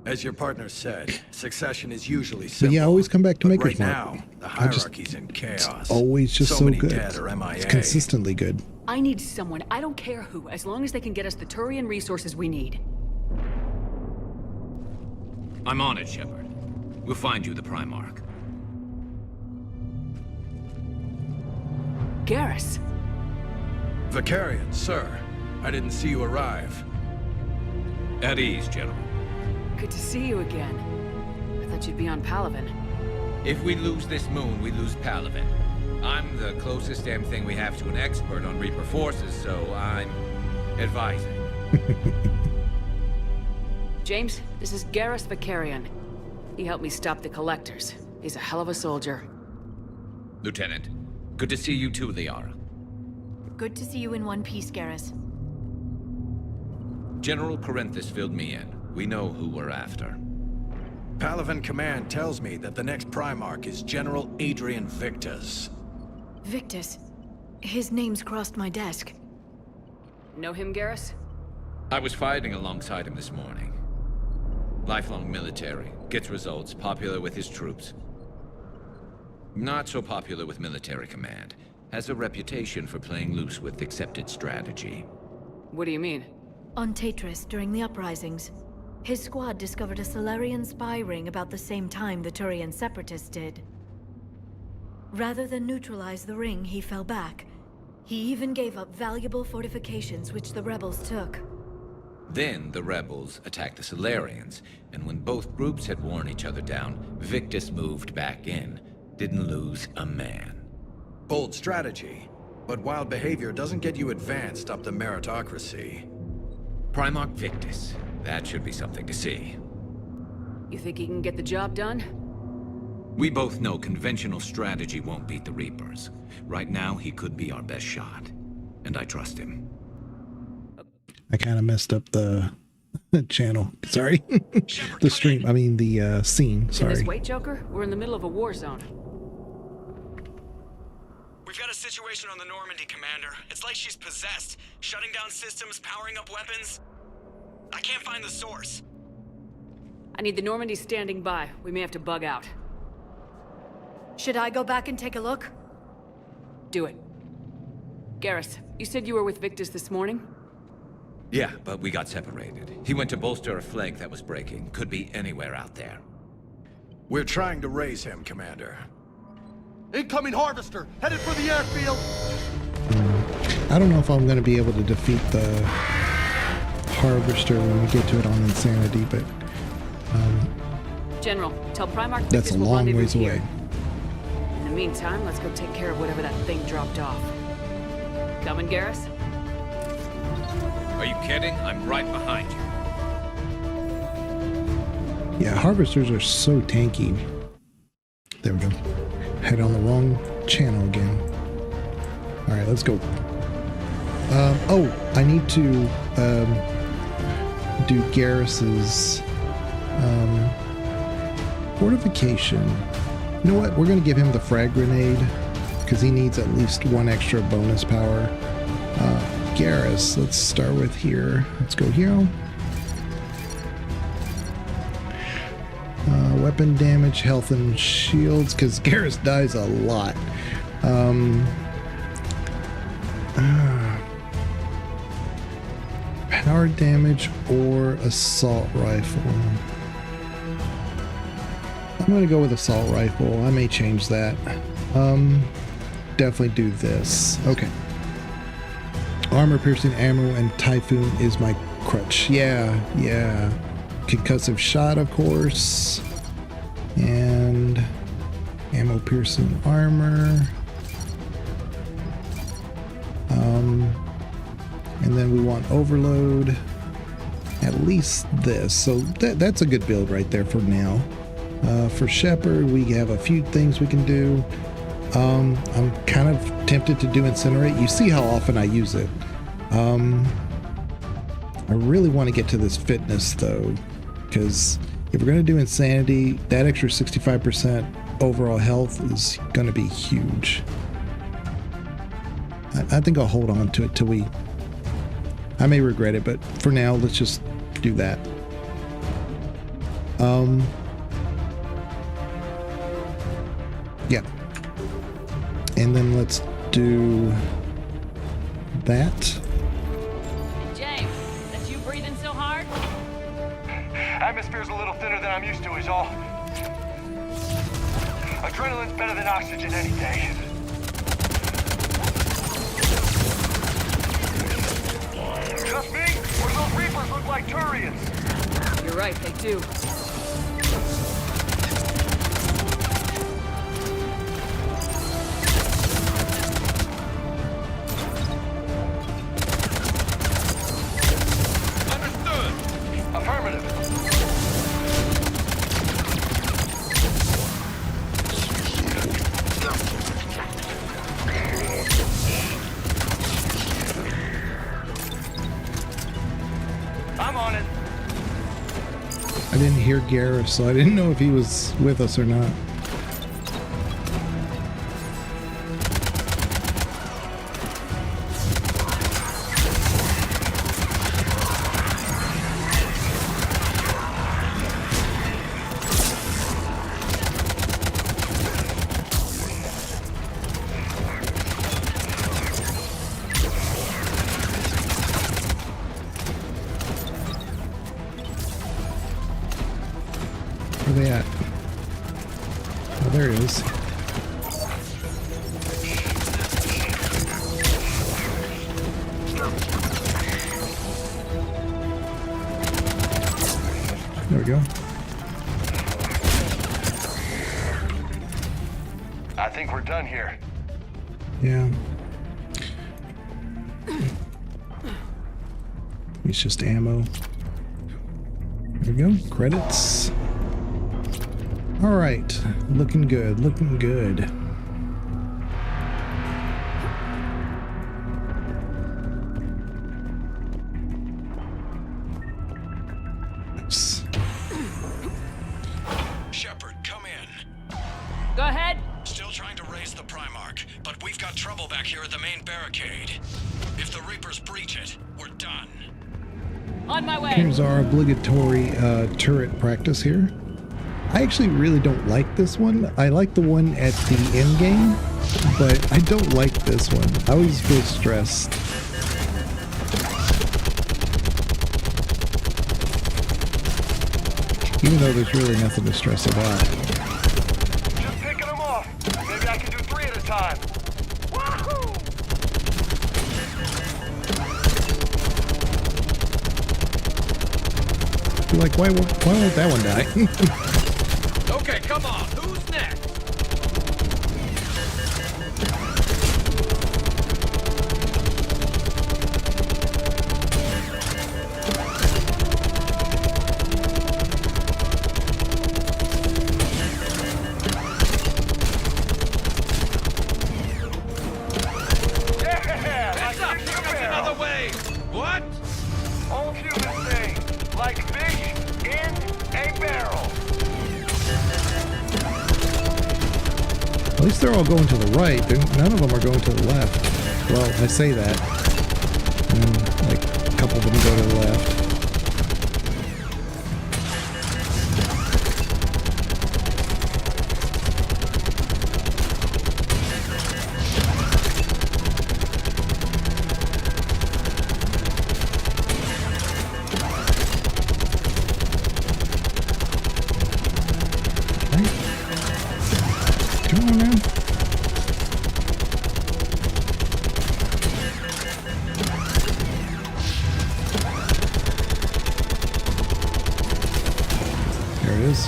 As your partner said, succession is usually But simple. yeah, I always come back to But Maker's right Mark. now, the I just- hierarchy's in chaos. It's always just so many good. dead or MIA. It's consistently good. I need someone, I don't care who, as long as they can get us the Turian resources we need. I'm on it, Shepard. We'll find you the Primarch. Garrus. Vicarian, sir. I didn't see you arrive. At ease, General. Good to see you again. I thought you'd be on Palaven. If we lose this moon, we lose Palaven. I'm the closest damn thing we have to an expert on Reaper forces, so I'm advising. James, this is Garrus Vicarian. He helped me stop the Collectors. He's a hell of a soldier. Lieutenant, good to see you too, Liara. Good to see you in one piece, Garrus. General Corinthus filled me in. We know who we're after. Palaven Command tells me that the next Primarch is General Adrian Victus. Victus. His name's crossed my desk. Know him, Garrus? I was fighting alongside him this morning. Lifelong military, gets results, popular with his troops. Not so popular with military command. Has a reputation for playing loose with accepted strategy. What do you mean? On Tatris, during the uprisings, his squad discovered a Solarian spy ring about the same time the Turian separatists did. Rather than neutralize the ring, he fell back. He even gave up valuable fortifications which the rebels took. Then the rebels attacked the Solarians, and when both groups had worn each other down, Victus moved back in. Didn't lose a man. Bold strategy, but wild behavior doesn't get you advanced up the meritocracy. Primarch Victus. That should be something to see. You think he can get the job done? We both know conventional strategy won't beat the Reapers. Right now, he could be our best shot. And I trust him. I kind of messed up the channel. Sorry. The stream. I mean, the scene. Sorry. In this wait, Joker? We're in the middle of a war zone. We've got a situation on the Normandy, Commander. It's like she's possessed. Shutting down systems, powering up weapons. I can't find the source. I need the Normandy standing by. We may have to bug out. Should I go back and take a look? Do it. Garrus, you said you were with Victus this morning? Yeah, but we got separated. He went to bolster a flank that was breaking. Could be anywhere out there. We're trying to raise him, Commander. Incoming Harvester, headed for the airfield. I don't know if I'm going to be able to defeat the Harvester when we get to it on Insanity, but General, tell Primarch that's Victus a we'll long rendezvous ways here. away. In the meantime, let's go take care of whatever that thing dropped off. Coming, Garrus? Are you kidding? I'm right behind you. Yeah, Harvesters are so tanky. There we go. Head on the wrong channel again. All right, let's go. Oh, I need to do Garrus's fortification. You know what? We're going to give him the frag grenade because he needs at least one extra bonus power. Garrus, let's start with here. Let's go here. Weapon damage, health, and shields, because Garrus dies a lot. Power damage or assault rifle. I'm going to go with assault rifle. I may change that. Definitely do this. Okay. Armor piercing ammo and Typhoon is my crutch. Yeah. Concussive shot, of course. And ammo piercing armor. And then we want overload. At least this. So that's a good build right there for now. For Shepard, we have a few things we can do. I'm kind of tempted to do Incinerate. You see how often I use it. I really want to get to this fitness though, because if we're going to do Insanity, that extra 65% overall health is going to be huge. I think I'll hold on to it till I may regret it, but for now, let's just do that. Yeah. And then let's do that. James, that's you breathing so hard? Atmosphere's a little thinner than I'm used to is all. Adrenaline's better than oxygen any day. Just me? Or those Reapers look like Turians? You're right, they do. I didn't hear Garrus, so I didn't know if he was with us or not. Where are they at? Oh, there he is. There we go. think we're done here. Yeah. It's just ammo. There we go. Credits. All right. Looking good. Looking good. Nice. Shepard, come in. Go ahead. Still trying to raise the Primarch, but we've got trouble back here at the main barricade. If the Reapers breach it, we're done. On my way. Here's our obligatory turret practice here. I actually really don't like this one. I like the one at the end game, but I don't like this one. I always feel stressed. Even though there's really nothing to stress about. Just picking them off. Maybe I can do 3 at a time. Wahoo! You're like, why won't that one die? Okay, come on. Who's next? Yeah! Heads up! Here comes another wave! What? Old human thing. Like fish in a barrel. At least they're all going to the right. None of them are going to the left. Well, I say that. And like a couple of them go to the left. Come on now. There it is.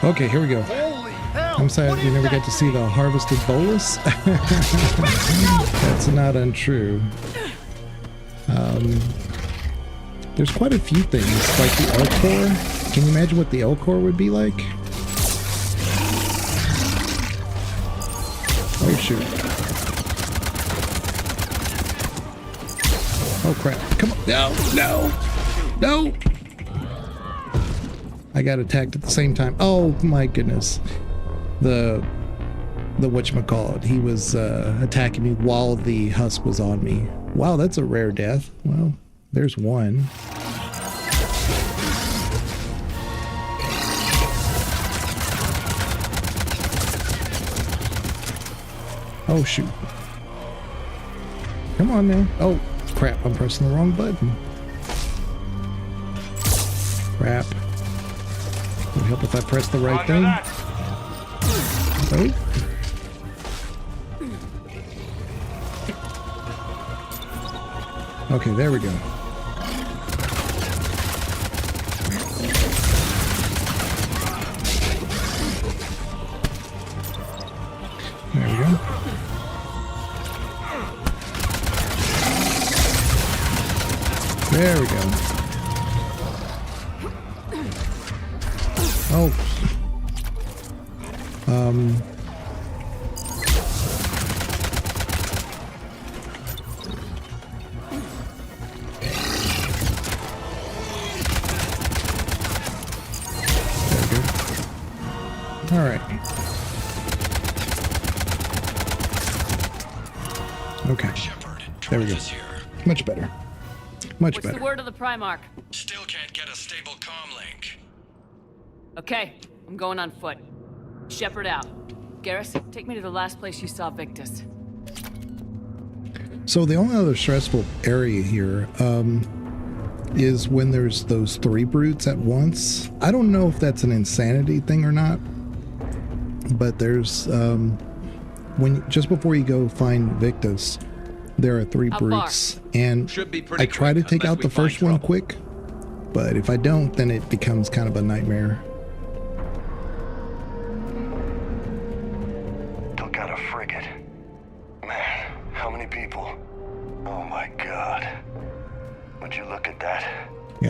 Okay, here we go. I'm sad we never got to see the harvested bolus. That's not untrue. There's quite a few things, like the L-Core. Can you imagine what the L-Core would be like? Oh shoot. Oh crap. Come on. No! I got attacked at the same time. Oh my goodness. The whatchamacallit. He was attacking me while the husk was on me. Wow, that's a rare death. Well, there's one. Oh shoot. Come on now. Oh crap, I'm pressing the wrong button. Crap. Would it help if I press the right thing? Oh. Okay, there we go. There we go. There we go. Oh. All right. Okay. There we go. Much better. Much better. What's the word of the Primarch? Still can't get a stable comm link. Okay, I'm going on foot. Shepard out. Garrus, take me to the last place you saw Victus. So the only other stressful area here is when there's those 3 brutes at once. I don't know if that's an insanity thing or not, but there's just before you go find Victus, there are 3 brutes, and I try to take out the first one quick, but if I don't, then it becomes kind of a nightmare.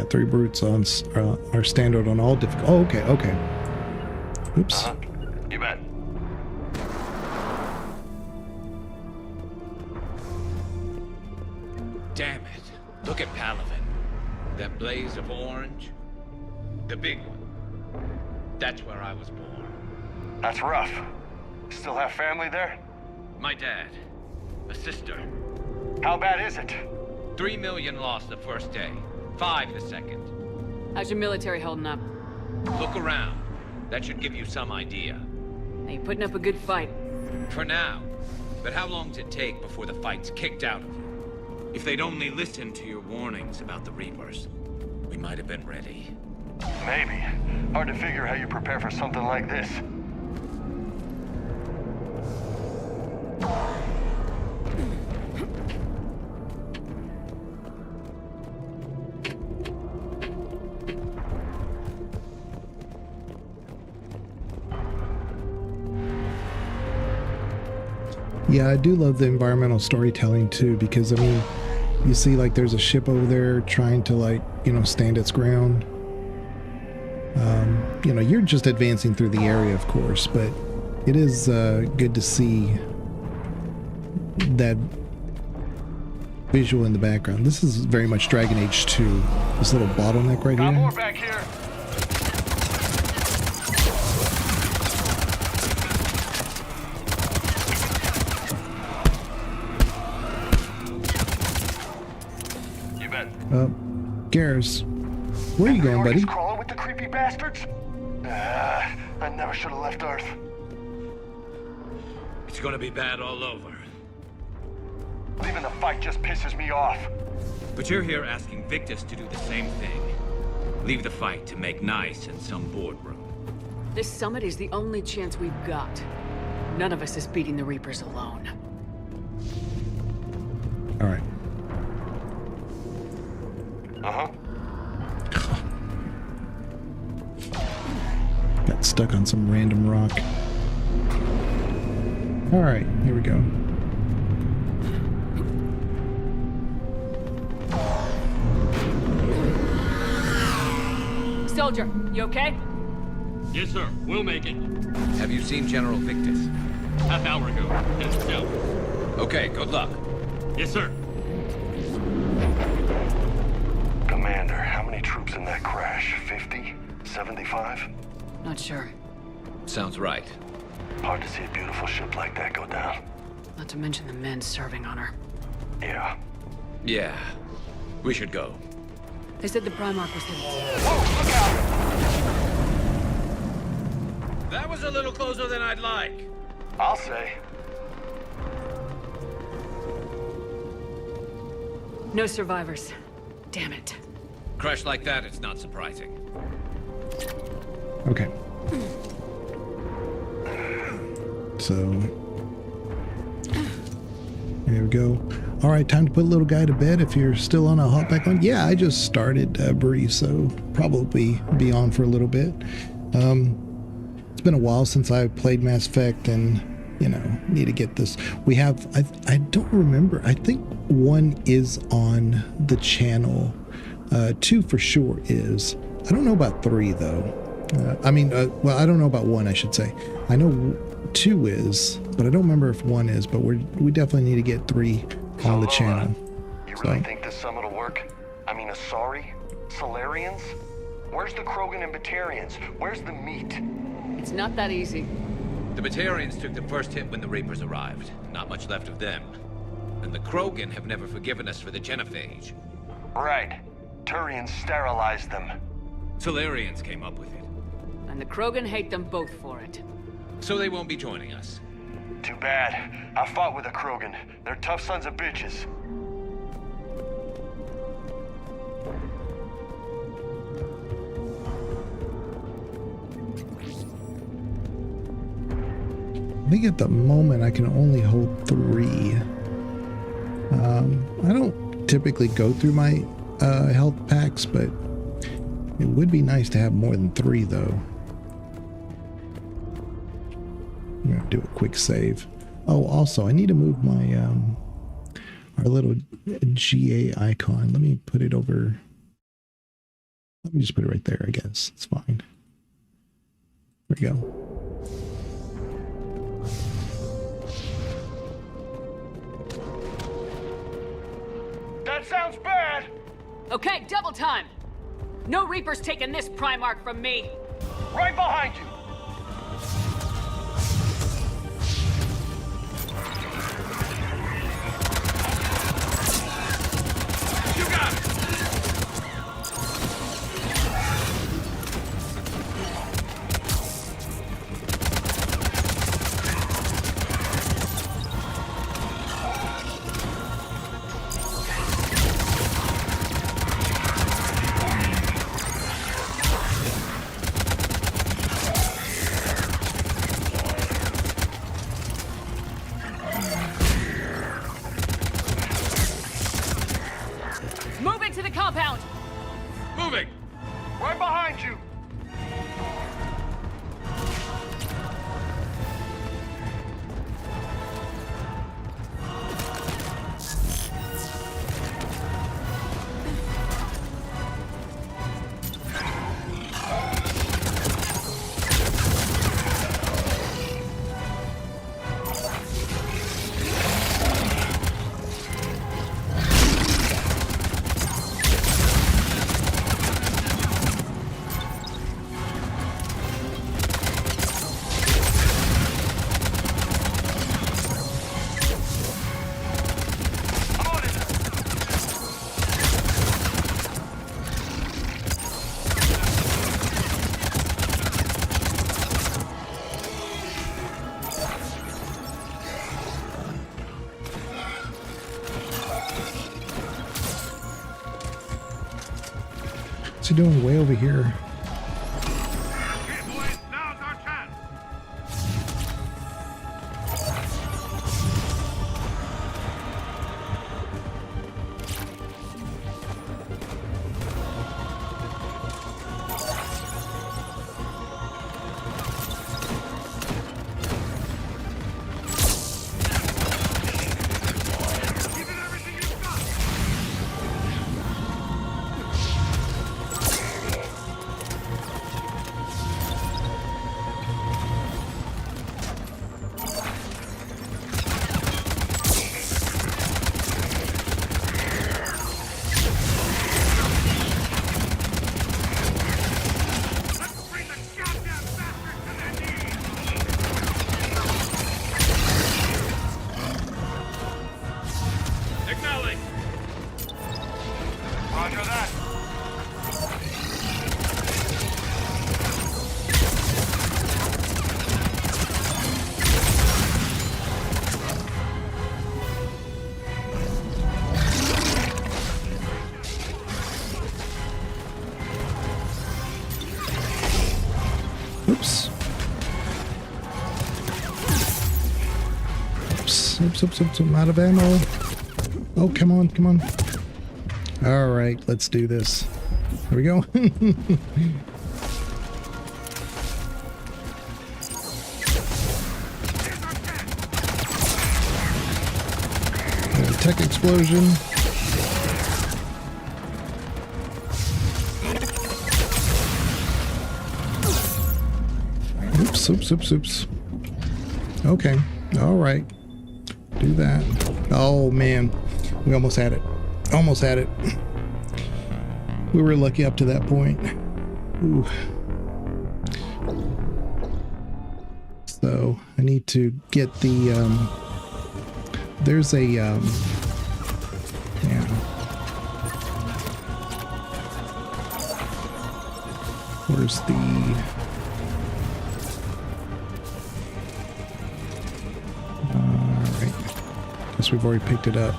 Yeah, 3 brutes on are standard on all difficult. Oh, okay, okay. Oops. You bet. Damn it. Look at Paragon. That blaze of orange. The big one. That's where I was born. That's rough. Still have family there? My dad. A sister. How bad is it? 3 million lost the first day. 5 the second. How's your military holding up? Look around. That should give you some idea. Now, you're putting up a good fight. For now. But how long does it take before the fight's kicked out of you? If they'd only listened to your warnings about the Reapers, we might have been ready. Maybe. Hard to figure how you prepare for something like this. Yeah, I do love the environmental storytelling too, because I mean, you see like there's a ship over there trying to like, you know, stand its ground. You know, you're just advancing through the area, of course, but it is good to see that visual in the background. This is very much Dragon Age 2. This little bottleneck right here. Got more back here. You bet. Garrus, where are you going, buddy? Crawling with the creepy bastards? I never should have left Earth. It's gonna be bad all over. Leaving the fight just pisses me off. But you're here asking Victus to do the same thing. Leave the fight to make nice in some boardroom. This summit is the only chance we've got. None of us is beating the Reapers alone. All right. Uh-huh. Got stuck on some random rock. All right, here we go. Soldier, you okay? Yes, sir. We'll make it. Have you seen General Victus? Half hour ago. Headed south. Okay, good luck. Yes, sir. Commander, how many troops in that crash? 50? 75? Not sure. Sounds right. Hard to see a beautiful ship like that go down. Not to mention the men serving on her. Yeah. Yeah. We should go. They said the Primarch was headed. Whoa, look out! That was a little closer than I'd like. I'll say. No survivors. Damn it. Crash like that, it's not surprising. Okay. So, there we go. All right, time to put little guy to bed. If you're still on, I'll hop back on. Yeah, I just started Bree, so probably be on for a little bit. It's been a while since I played Mass Effect, and you know, need to get this. We have, I don't remember. I think 1 is on the channel. 2 for sure is. I don't know about 3 though. Well, I don't know about 1, I should say. I know 2 is, but I don't remember if 1 is, but we definitely need to get 3 on the channel. You really think this summit will work? I mean, Asari? Solarians? Where's the Krogan and Batarians? Where's the meat? It's not that easy. The Batarians took the first hit when the Reapers arrived. Not much left of them. And the Krogan have never forgiven us for the genophage. Right. Turians sterilized them. Solarians came up with it. And the Krogan hate them both for it. So they won't be joining us. Too bad. I fought with a Krogan. They're tough sons of bitches. I think at the moment I can only hold 3. I don't typically go through my health packs, but it would be nice to have more than 3 though. I'm gonna do a quick save. Oh, also I need to move my our little GA icon. Let me put it over Let me just put it right there, I guess. It's fine. There we go. That sounds bad! Okay, double time! No Reaper's taking this Primarch from me! Right behind you! You got it! Moving to the compound! Moving! Right behind you! What's he doing way over here? Oops. Oops, I'm out of ammo. Oh, come on, come on. All right, let's do this. There we go. Tech explosion. Oops. Okay, all right. Do that. Oh man, we almost had it. Almost had it. We were lucky up to that point. Ooh. So I need to get the there's a yeah. Where's the guess we've already picked it up.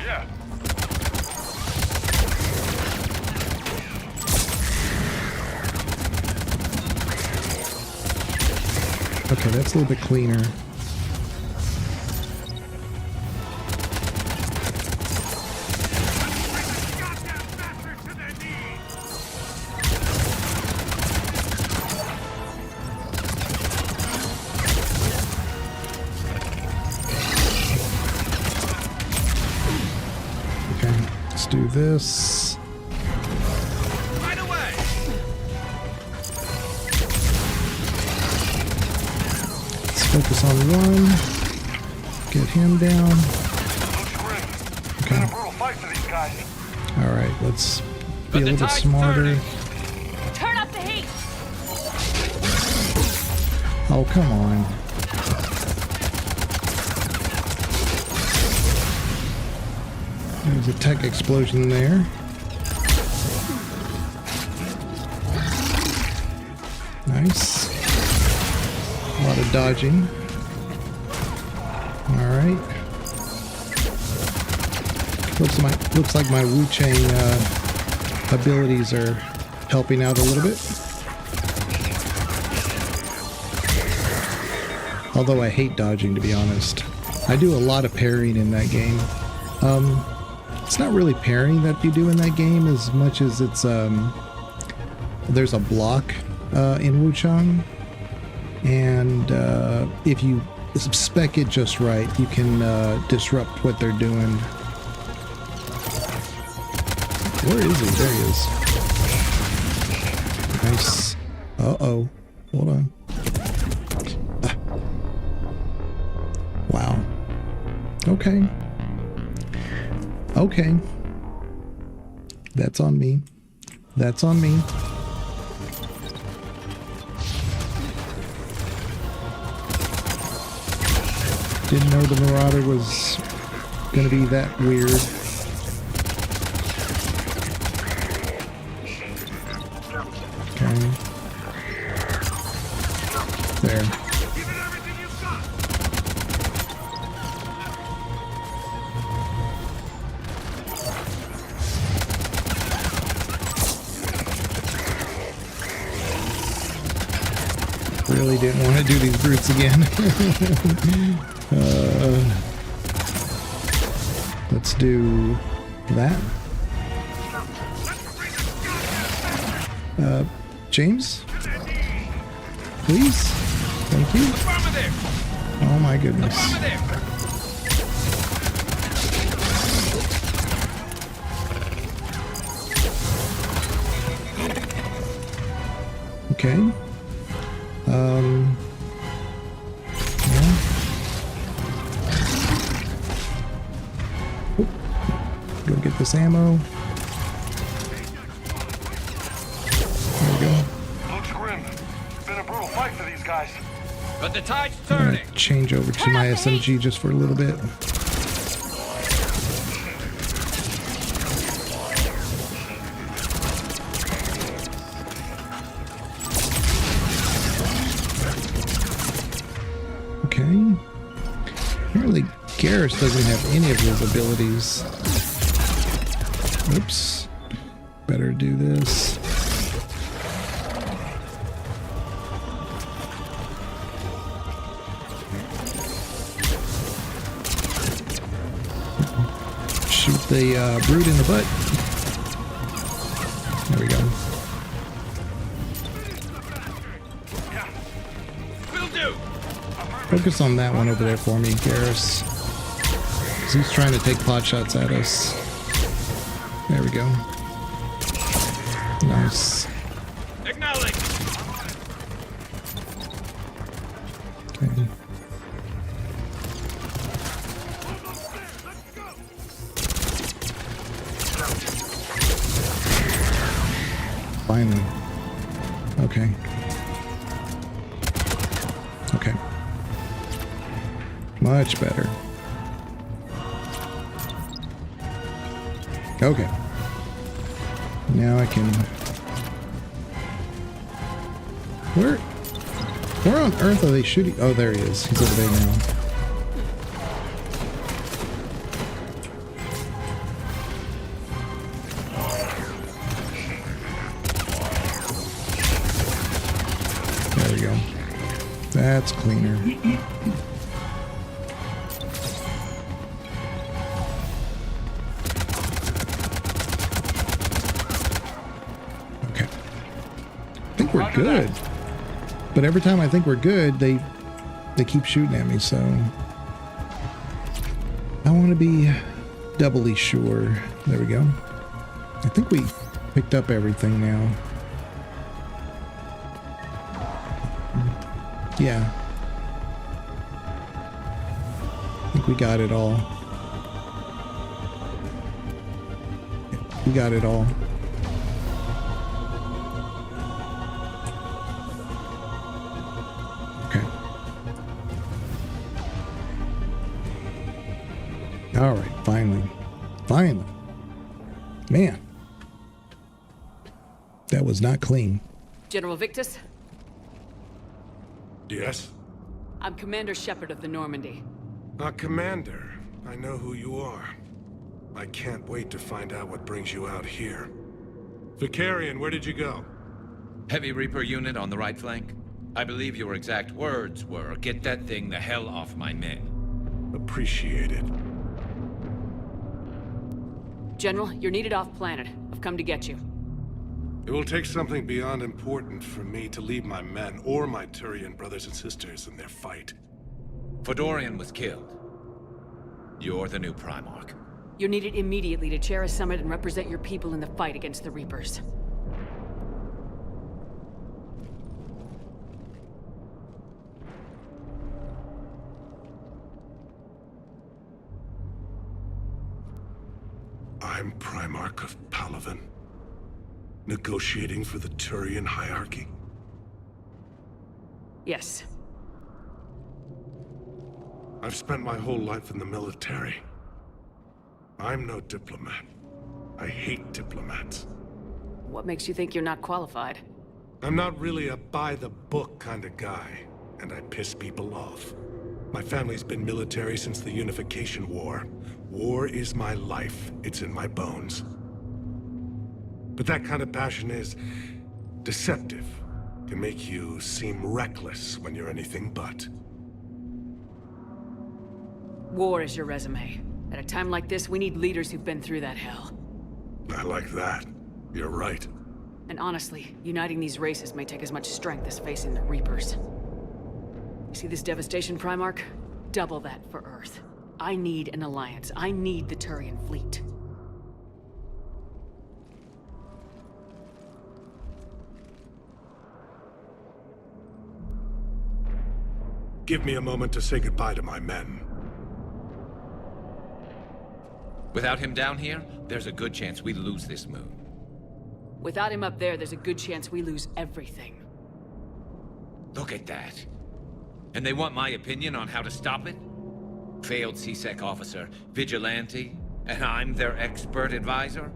Yeah. Okay, that's a little bit cleaner. Let's do this. Right away. Let's focus on one. Get him down. Okay. Alright, let's be a little bit smarter. Turn up the heat. Oh, come on. There's a tech explosion there. Nice. A lot of dodging. Alright. Looks like my Wu Chang abilities are helping out a little bit. Although I hate dodging, to be honest. I do a lot of parrying in that game. It's not really parrying that you do in that game as much as it's there's a block in Wu Chang, and if you spec it just right, you can disrupt what they're doing. Where is he? There he is. Nice. Uh-oh. Hold on. Wow. Okay. Okay. That's on me. That's on me. Didn't know the Marauder was gonna be that weird. Okay. There. Really didn't want to do these brutes again. Let's do that. James? Please? Thank you. Oh my goodness. Okay. Yeah. Oop. Go get this ammo. There we go. Looks grim. Been a brutal fight for these guys. But the tide's I'm turning. gonna change over to my SMG just for a little bit. Okay. Apparently Garrus doesn't have any of his abilities. Oops. Better do this. Shoot the brute in the butt. There we go. Focus on that one over there for me, Garrus. Because he's trying to take pot shots at us. There we go. Nice. Acknowledge. Okay. Finally. Okay. Okay. Much better. Okay. Now I can... Where on earth are they shooting? Oh, there he is. He's over there now. There we go. That's cleaner. Okay. I think we're good. But every time I think we're good, they keep shooting at me, so I want to be doubly sure. There we go. I think we picked up everything now. Yeah. I think we got it all. We got it all. Okay. All right, finally. Finally. Man. That was not clean. General Victus? Yes? I'm Commander Shepard of the Normandy. Commander. I know who you are. I can't wait to find out what brings you out here. Vicarian, where did you go? Heavy Reaper unit on the right flank. I believe your exact words were, "Get that thing the hell off my men." Appreciated. General, you're needed off planet. I've come to get you. It will take something beyond important for me to leave my men or my Turian brothers and sisters in their fight. Fedorian was killed. You're the new Primarch. You're needed immediately to chair a summit and represent your people in the fight against the Reapers. I'm Primarch of Palaven. Negotiating for the Turian hierarchy? Yes. I've spent my whole life in the military. I'm no diplomat. I hate diplomats. What makes you think you're not qualified? I'm not really a by-the-book kind of guy, and I piss people off. My family's been military since the Unification War. War is my life. It's in my bones. But that kind of passion is deceptive. Can make you seem reckless when you're anything but. War is your resume. At a time like this, we need leaders who've been through that hell. I like that. You're right. And honestly, uniting these races may take as much strength as facing the Reapers. You see this devastation, Primarch? Double that for Earth. I need an alliance. I need the Turian fleet. Give me a moment to say goodbye to my men. Without him down here, there's a good chance we lose this moon. Without him up there, there's a good chance we lose everything. Look at that. And they want my opinion on how to stop it? Failed CSEC officer, vigilante, and I'm their expert advisor?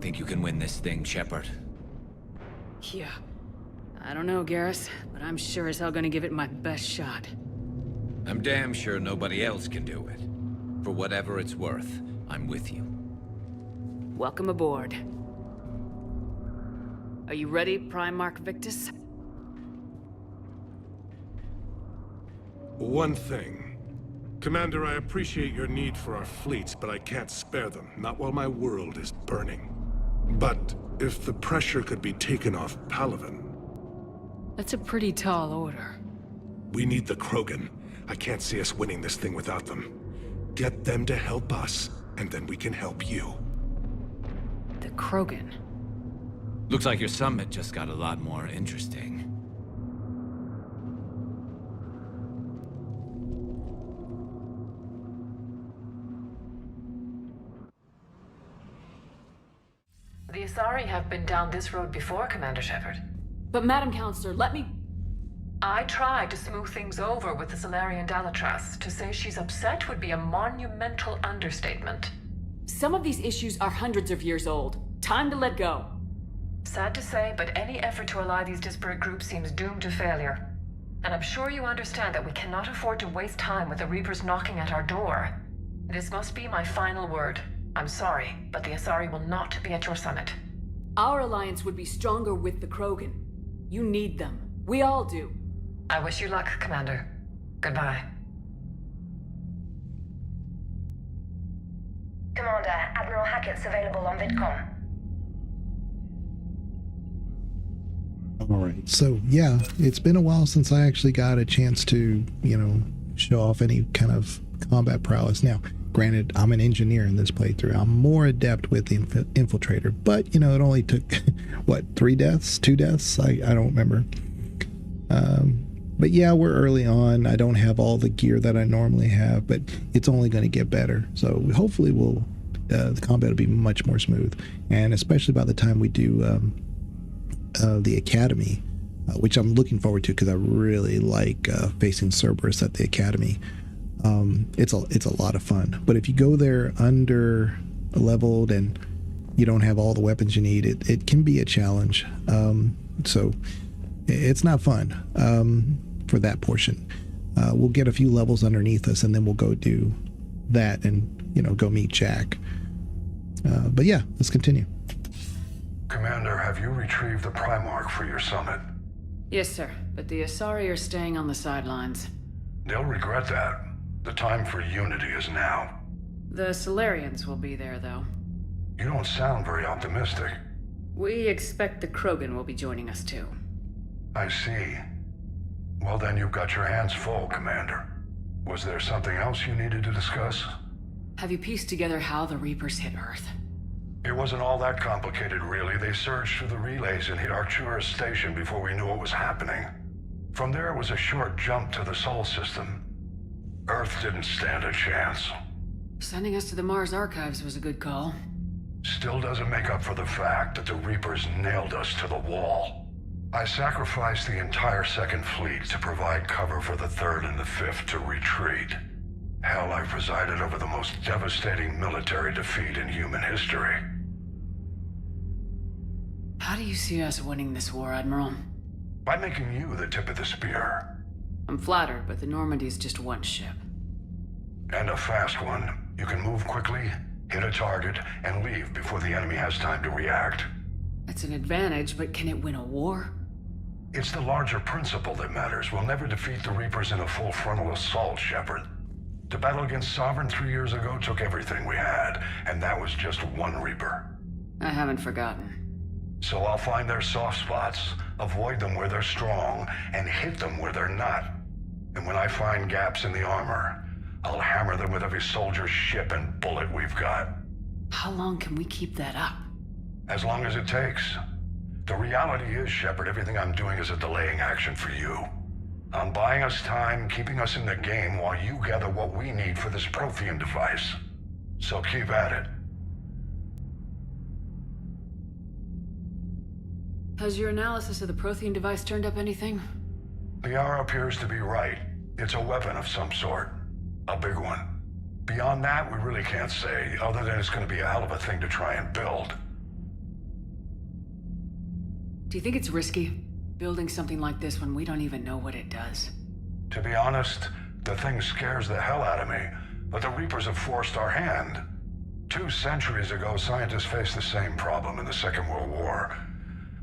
Think you can win this thing, Shepard? Yeah. I don't know, Garrus, but I'm sure as hell gonna give it my best shot. I'm damn sure nobody else can do it. For whatever it's worth, I'm with you. Welcome aboard. Are you ready, Primarch Victus? One thing. Commander, I appreciate your need for our fleets, but I can't spare them, not while my world is burning. But if the pressure could be taken off Palaven... That's a pretty tall order. We need the Krogan. I can't see us winning this thing without them. Get them to help us, and then we can help you. The Krogan? Looks like your summit just got a lot more interesting. The Asari have been down this road before, Commander Shepard. But Madam Counselor, let me... I tried to smooth things over with the Salarian Dalatras. To say she's upset would be a monumental understatement. Some of these issues are hundreds of years old. Time to let go. Sad to say, but any effort to ally these disparate groups seems doomed to failure. And I'm sure you understand that we cannot afford to waste time with the Reapers knocking at our door. This must be my final word. I'm sorry, but the Asari will not be at your summit. Our alliance would be stronger with the Krogan. You need them. We all do. I wish you luck, Commander. Goodbye. Commander, Admiral Hackett's available on VidCom. All right. So, yeah, it's been a while since I actually got a chance to, show off any kind of combat prowess. Now, granted, I'm an engineer in this playthrough. I'm more adept with the infiltrator, but you know, it only took what, 2 deaths? I don't remember. But yeah, we're early on. I don't have all the gear that I normally have, but it's only going to get better. So hopefully the combat will be much more smooth, and especially by the time we do the Academy, which I'm looking forward to because I really like facing Cerberus at the Academy. It's a lot of fun. But if you go there under leveled and you don't have all the weapons you need, it can be a challenge. So it's not fun for that portion. We'll get a few levels underneath us, and then we'll go do that and, you know, go meet Jack. But yeah, let's continue. Commander, have you retrieved the Primarch for your summit? Yes, sir. But the Asari are staying on the sidelines. They'll regret that. The time for unity is now. The Solarians will be there, though. You don't sound very optimistic. We expect the Krogan will be joining us, too. I see. Well, then you've got your hands full, Commander. Was there something else you needed to discuss? Have you pieced together how the Reapers hit Earth? It wasn't all that complicated, really. They surged through the relays and hit Arcturus Station before we knew what was happening. From there, it was a short jump to the Sol system. Earth didn't stand a chance. Sending us to the Mars Archives was a good call. Still doesn't make up for the fact that the Reapers nailed us to the wall. I sacrificed the entire Second Fleet to provide cover for the Third and the Fifth to retreat. Hell, I presided over the most devastating military defeat in human history. How do you see us winning this war, Admiral? By making you the tip of the spear. I'm flattered, but the Normandy's just one ship. And a fast one. You can move quickly, hit a target, and leave before the enemy has time to react. That's an advantage, but can it win a war? It's the larger principle that matters. We'll never defeat the Reapers in a full frontal assault, Shepard. The battle against Sovereign 3 years ago took everything we had, and that was just one Reaper. I haven't forgotten. So I'll find their soft spots, avoid them where they're strong, and hit them where they're not. And when I find gaps in the armor, I'll hammer them with every soldier's ship and bullet we've got. How long can we keep that up? As long as it takes. The reality is, Shepard, everything I'm doing is a delaying action for you. I'm buying us time, keeping us in the game while you gather what we need for this Prothean device. So keep at it. Has your analysis of the Prothean device turned up anything? Liara appears to be right. It's a weapon of some sort. A big one. Beyond that, we really can't say, other than it's going to be a hell of a thing to try and build. Do you think it's risky, building something like this when we don't even know what it does? To be honest, the thing scares the hell out of me, but the Reapers have forced our hand. 2 centuries ago, scientists faced the same problem in the Second World War.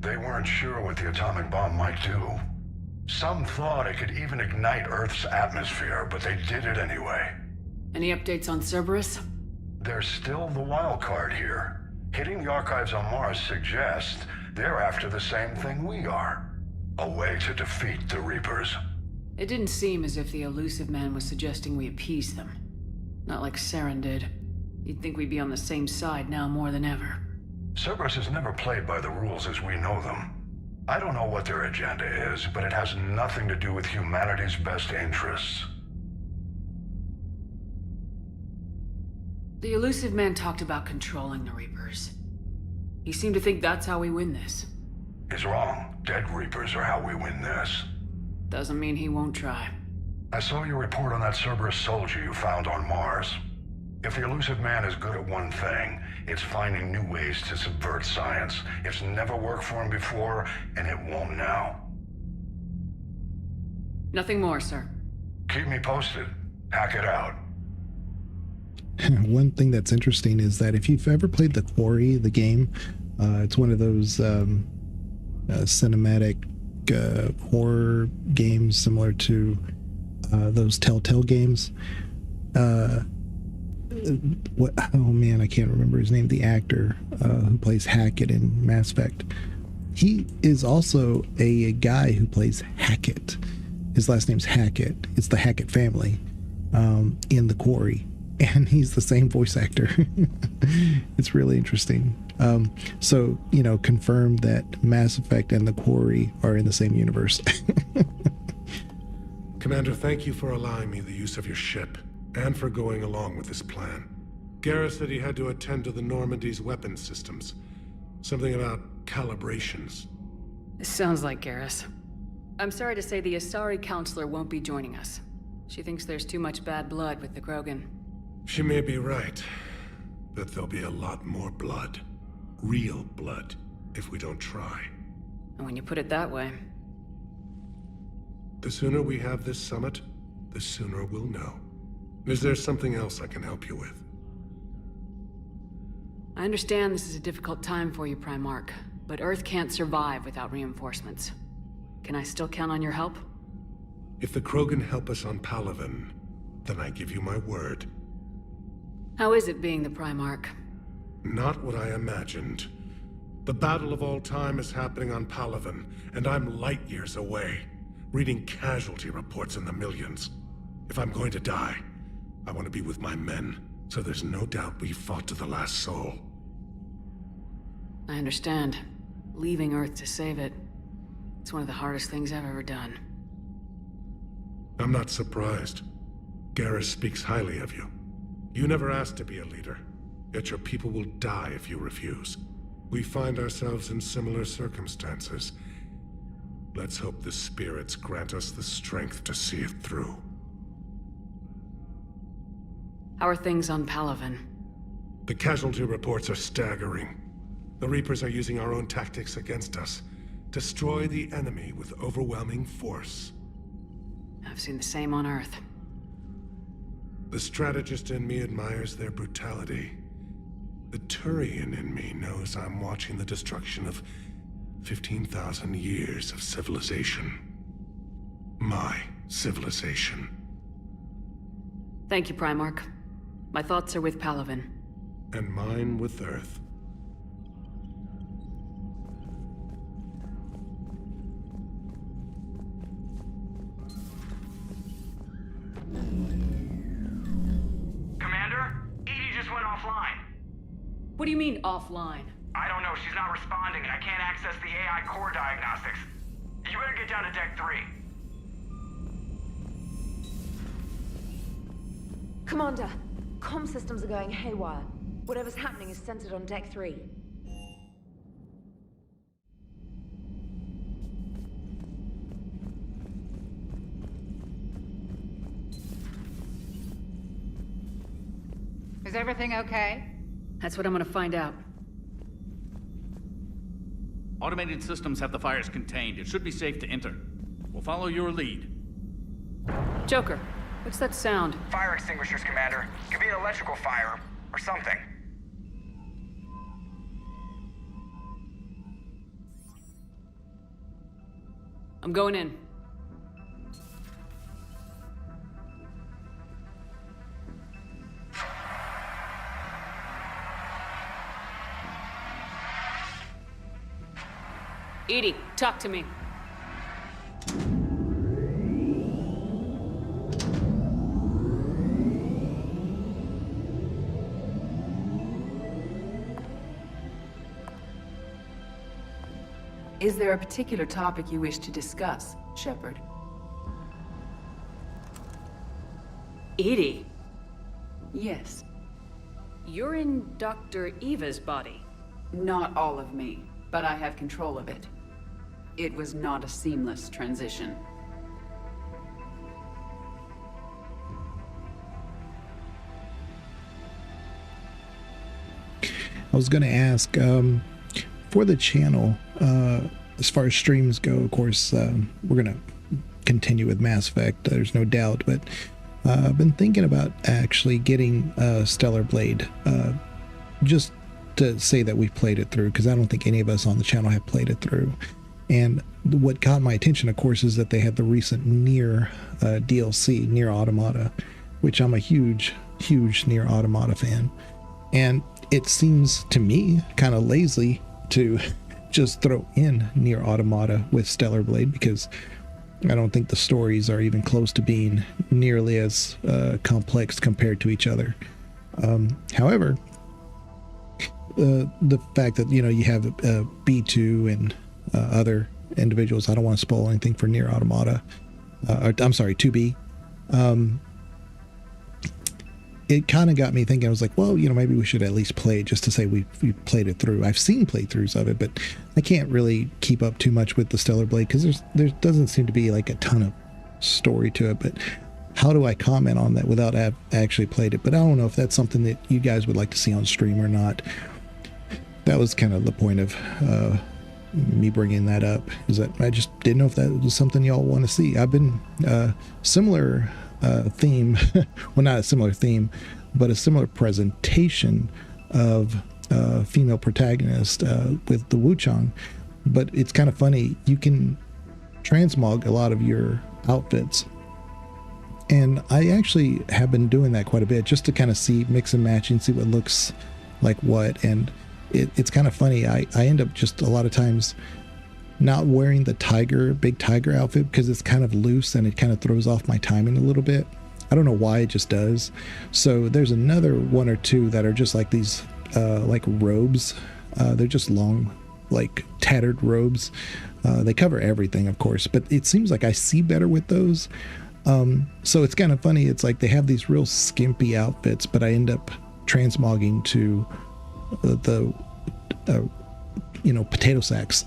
They weren't sure what the atomic bomb might do. Some thought it could even ignite Earth's atmosphere, but they did it anyway. Any updates on Cerberus? There's still the wild card here. Hitting the archives on Mars suggests they're after the same thing we are. A way to defeat the Reapers. It didn't seem as if the elusive man was suggesting we appease them. Not like Saren did. You'd think we'd be on the same side now more than ever. Cerberus has never played by the rules as we know them. I don't know what their agenda is, but it has nothing to do with humanity's best interests. The elusive man talked about controlling the Reapers. He seemed to think that's how we win this. He's wrong. Dead Reapers are how we win this. Doesn't mean he won't try. I saw your report on that Cerberus soldier you found on Mars. If the elusive man is good at one thing, it's finding new ways to subvert science. It's never worked for him before, and it won't now. Nothing more, sir. Keep me posted. Hack it out. One thing that's interesting is that if you've ever played The Quarry, the game, it's one of those cinematic horror games similar to those Telltale games. Oh man, I can't remember his name. The actor who plays Hackett in Mass Effect. He is also a guy who plays Hackett. His last name's Hackett. It's the Hackett family. in the Quarry, and he's the same voice actor. It's really interesting. So, you know, confirmed that Mass Effect and the Quarry are in the same universe. Commander, thank you for allowing me the use of your ship, and for going along with this plan. Garrus said he had to attend to the Normandy's weapons systems. Something about calibrations. This sounds like Garrus. I'm sorry to say the Asari counselor won't be joining us. She thinks there's too much bad blood with the Krogan. She may be right, but there'll be a lot more blood. Real blood, if we don't try. And when you put it that way... The sooner we have this summit, the sooner we'll know. Is there something else I can help you with? I understand this is a difficult time for you, Primarch, but Earth can't survive without reinforcements. Can I still count on your help? If the Krogan help us on Palaven, then I give you my word. How is it being the Primarch? Not what I imagined. The battle of all time is happening on Palaven, and I'm light years away, reading casualty reports in the millions. If I'm going to die, I want to be with my men, so there's no doubt we fought to the last soul. I understand. Leaving Earth to save it. It's one of the hardest things I've ever done. I'm not surprised. Garrus speaks highly of you. You never asked to be a leader, yet your people will die if you refuse. We find ourselves in similar circumstances. Let's hope the spirits grant us the strength to see it through. How are things on Palaven? The casualty reports are staggering. The Reapers are using our own tactics against us. Destroy the enemy with overwhelming force. I've seen the same on Earth. The strategist in me admires their brutality. The Turian in me knows I'm watching the destruction of 15,000 years of civilization. My civilization. Thank you, Primarch. My thoughts are with Palaven. And mine with Earth. Commander? Edie just went offline. What do you mean, offline? I don't know, she's not responding and I can't access the AI core diagnostics. You better get down to Deck 3. Commander, comm systems are going haywire. Whatever's happening is centered on Deck 3. Is everything okay? That's what I'm gonna find out. Automated systems have the fires contained. It should be safe to enter. We'll follow your lead. Joker, what's that sound? Fire extinguishers, Commander. Could be an electrical fire, or something. I'm going in. Edie, talk to me. Is there a particular topic you wish to discuss, Shepard? Edie? Yes. You're in Dr. Eva's body. Not all of me, but I have control of it. It was not a seamless transition. I was going to ask, for the channel, as far as streams go, of course, we're going to continue with Mass Effect, there's no doubt, but I've been thinking about actually getting Stellar Blade, just to say that we've played it through, because I don't think any of us on the channel have played it through. And what caught my attention, of course, is that they had the recent Nier DLC, Nier Automata, which I'm a huge Nier Automata fan. And it seems to me kind of lazy to just throw in Nier Automata with Stellar Blade, because I don't think the stories are even close to being nearly as complex compared to each other. However, the fact that, you know, you have B2 and other individuals, I don't want to spoil anything for Nier Automata, I'm sorry, 2B. It kind of got me thinking. I was like, well, you know, maybe we should at least play it just to say we played it through. I've seen playthroughs of it, but I can't really keep up too much with the Stellar Blade because there doesn't seem to be like a ton of story to it. But how do I comment on that without actually played it? But I don't know if that's something that you guys would like to see on stream or not. That was kind of the point of me bringing that up, is that I just didn't know if that was something y'all want to see. I've been similar theme, well, not a similar theme, but a similar presentation of female protagonist with the Wuchang. But it's kind of funny, you can transmog a lot of your outfits, and I actually have been doing that quite a bit just to kind of see, mix and match and see what looks like what. And it's kind of funny, I end up just a lot of times not wearing the big tiger outfit because it's kind of loose and it kind of throws off my timing a little bit. I don't know why, it just does. So there's another one or two that are just like these like robes. They're just long, like tattered robes. They cover everything, of course, but it seems like I see better with those. So it's kind of funny. It's like they have these real skimpy outfits, but I end up transmogging to the you know, potato sacks.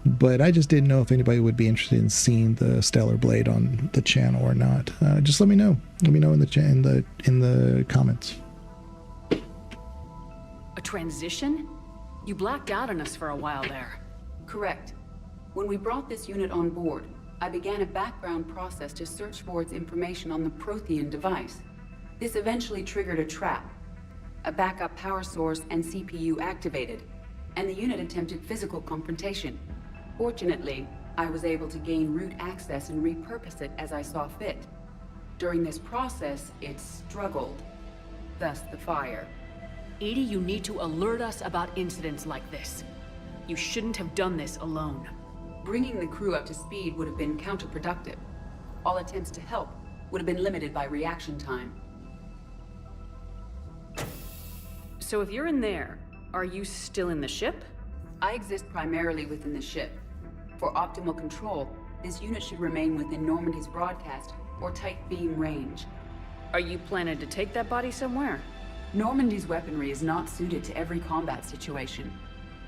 But I just didn't know if anybody would be interested in seeing the Stellar Blade on the channel or not. Just let me know. Let me know in the comments. A transition? You blacked out on us for a while there. Correct. When we brought this unit on board, I began a background process to search for its information on the Prothean device. This eventually triggered a trap. A backup power source and CPU activated, and the unit attempted physical confrontation. Fortunately, I was able to gain root access and repurpose it as I saw fit. During this process, it struggled, thus the fire. EDI, you need to alert us about incidents like this. You shouldn't have done this alone. Bringing the crew up to speed would have been counterproductive. All attempts to help would have been limited by reaction time. So if you're in there, are you still in the ship? I exist primarily within the ship. For optimal control, this unit should remain within Normandy's broadcast or tight beam range. Are you planning to take that body somewhere? Normandy's weaponry is not suited to every combat situation.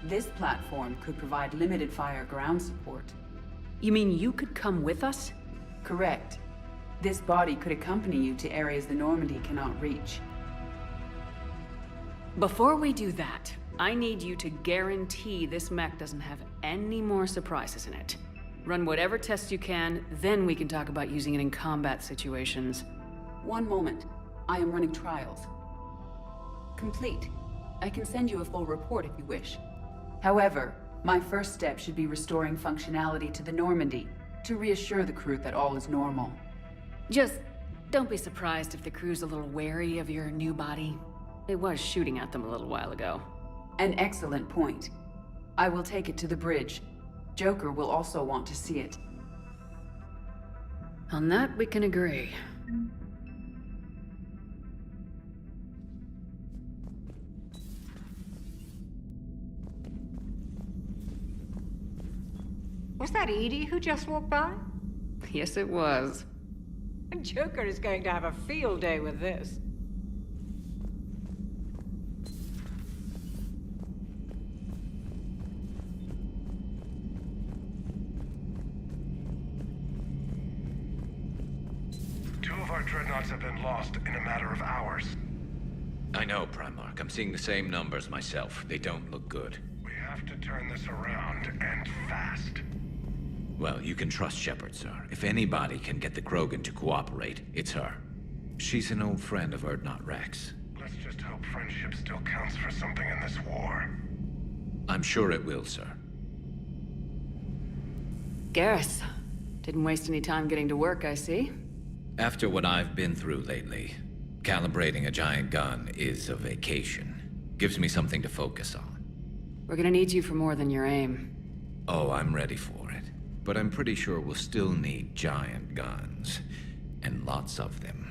This platform could provide limited fire ground support. You mean you could come with us? Correct. This body could accompany you to areas the Normandy cannot reach. Before we do that, I need you to guarantee this mech doesn't have any more surprises in it. Run whatever tests you can, then we can talk about using it in combat situations. One moment. I am running trials. Complete. I can send you a full report if you wish. However, my first step should be restoring functionality to the Normandy to reassure the crew that all is normal. Just don't be surprised if the crew's a little wary of your new body. It was shooting at them a little while ago. An excellent point. I will take it to the bridge. Joker will also want to see it. On that, we can agree. Was that Edie who just walked by? Yes, it was. Joker is going to have a field day with this. Our dreadnoughts have been lost in a matter of hours. I know, Primarch. I'm seeing the same numbers myself. They don't look good. We have to turn this around, and fast. Well, you can trust Shepard, sir. If anybody can get the Krogan to cooperate, it's her. She's an old friend of Urdnot Rex. Let's just hope friendship still counts for something in this war. I'm sure it will, sir. Garrus, didn't waste any time getting to work, I see. After what I've been through lately, calibrating a giant gun is a vacation. Gives me something to focus on. We're gonna need you for more than your aim. Oh, I'm ready for it. but I'm pretty sure we'll still need giant guns. And lots of them.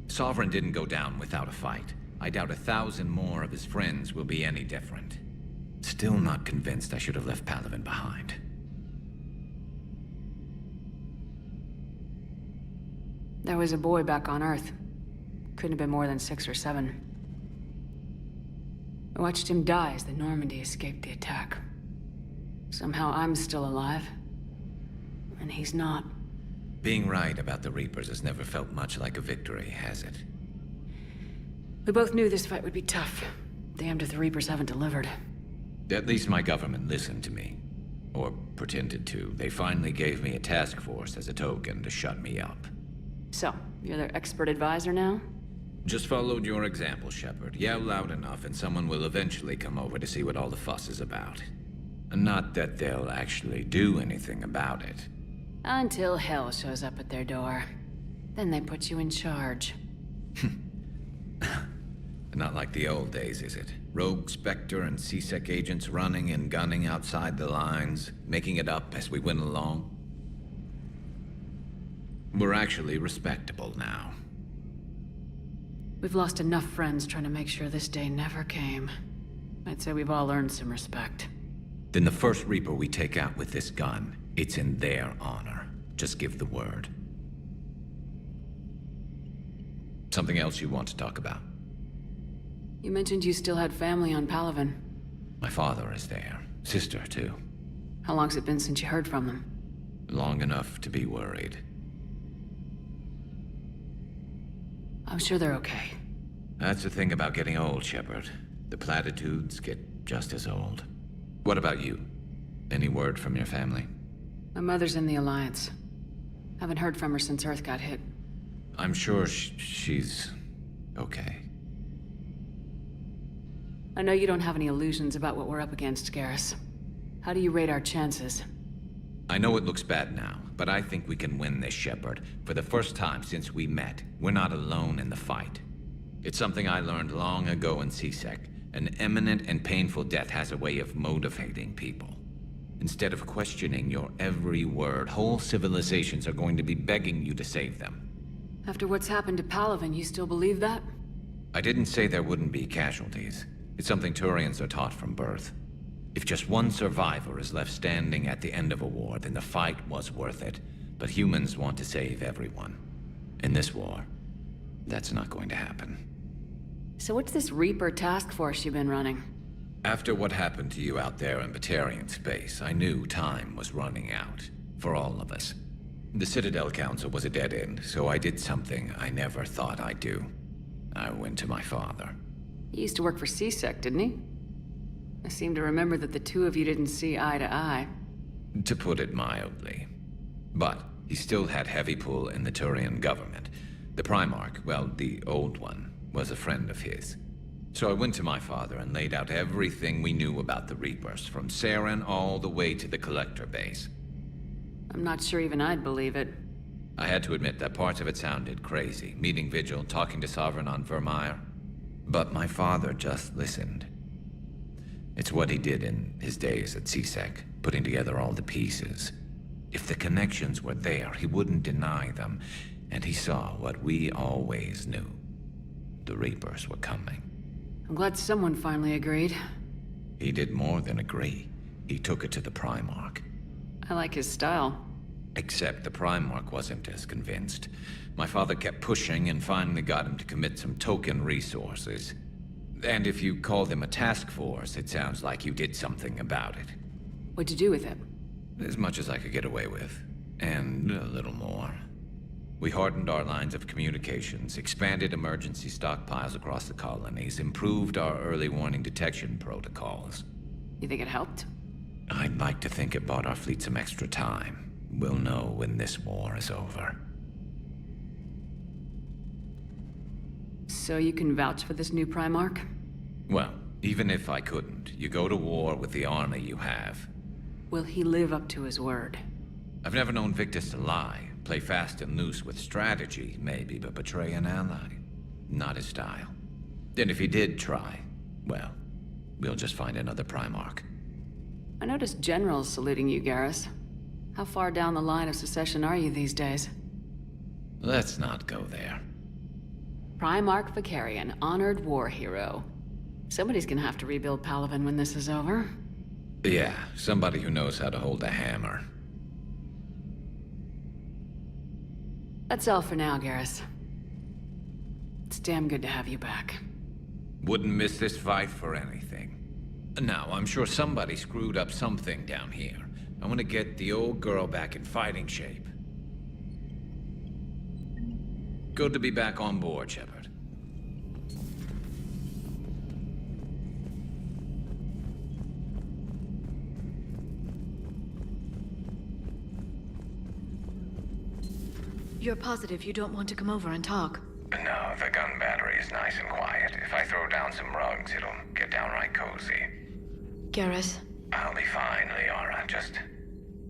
Sovereign didn't go down without a fight. I doubt 1,000 more of his friends will be any different. Still not convinced I should have left Palaven behind. There was a boy back on Earth. Couldn't have been more than 6 or 7. I watched him die as the Normandy escaped the attack. Somehow I'm still alive. And he's not. Being right about the Reapers has never felt much like a victory, has it? We both knew this fight would be tough. Damned if the Reapers haven't delivered. At least my government listened to me. Or pretended to. They finally gave me a task force as a token to shut me up. So, you're their expert advisor now? Just followed your example, Shepard. Yell loud enough and someone will eventually come over to see what all the fuss is about. Not that they'll actually do anything about it. Until hell shows up at their door. Then they put you in charge. Not like the old days, is it? Rogue Spectre and C-Sec agents running and gunning outside the lines, making it up as we went along. We're actually respectable now. We've lost enough friends trying to make sure this day never came. I'd say we've all earned some respect. Then the first Reaper we take out with this gun, it's in their honor. Just give the word. Something else you want to talk about? You mentioned you still had family on Palaven. My father is there. Sister, too. How long's it been since you heard from them? Long enough to be worried. I'm sure they're okay. That's the thing about getting old, Shepard. The platitudes get just as old. What about you? Any word from your family? My mother's in the Alliance. Haven't heard from her since Earth got hit. I'm sure she's okay. I know you don't have any illusions about what we're up against, Garrus. How do you rate our chances? I know it looks bad now, but I think we can win this, Shepard. For the first time since we met, we're not alone in the fight. It's something I learned long ago in C-Sec. An imminent and painful death has a way of motivating people. Instead of questioning your every word, whole civilizations are going to be begging you to save them. After what's happened to Palaven, you still believe that? I didn't say there wouldn't be casualties. It's something Turians are taught from birth. If just one survivor is left standing at the end of a war, then the fight was worth it. But humans want to save everyone. In this war, that's not going to happen. So what's this Reaper task force you've been running? After what happened to you out there in Batarian space, I knew time was running out. For all of us. The Citadel Council was a dead end, so I did something I never thought I'd do. I went to my father. He used to work for C-Sec, didn't he? I seem to remember that the two of you didn't see eye to eye. To put it mildly. But he still had heavy pull in the Turian government. The Primarch, well, the old one, was a friend of his. So I went to my father and laid out everything we knew about the Reapers, from Saren all the way to the Collector base. I'm not sure even I'd believe it. I had to admit that parts of it sounded crazy, meeting Vigil, talking to Sovereign on Vermeer. But my father just listened. It's what he did in his days at C-Sec, putting together all the pieces. If the connections were there, he wouldn't deny them, and he saw what we always knew. The Reapers were coming. I'm glad someone finally agreed. He did more than agree. He took it to the Primarch. I like his style. Except the Primarch wasn't as convinced. My father kept pushing and finally got him to commit some token resources. And if you call them a task force, it sounds like you did something about it. What'd you do with it? As much as I could get away with. And a little more. We hardened our lines of communications, expanded emergency stockpiles across the colonies, improved our early warning detection protocols. You think it helped? I'd like to think it bought our fleet some extra time. We'll know when this war is over. So you can vouch for this new Primarch? Well, even if I couldn't, you go to war with the army you have. Will he live up to his word? I've never known Victus to lie. Play fast and loose with strategy, maybe, but betray an ally. Not his style. And if he did try, well, we'll just find another Primarch. I noticed generals saluting you, Garrus. How far down the line of secession are you these days? Let's not go there. Primarch Vicarian, honored war hero. Somebody's gonna have to rebuild Palaven when this is over. Yeah, somebody who knows how to hold a hammer. That's all for now, Garrus. It's damn good to have you back. Wouldn't miss this fight for anything. Now, I'm sure somebody screwed up something down here. I want to get the old girl back in fighting shape. Good to be back on board, Shepard. You're positive you don't want to come over and talk? No, the gun battery is nice and quiet. If I throw down some rugs, it'll get downright cozy. Garrus? I'll be fine, Liara. Just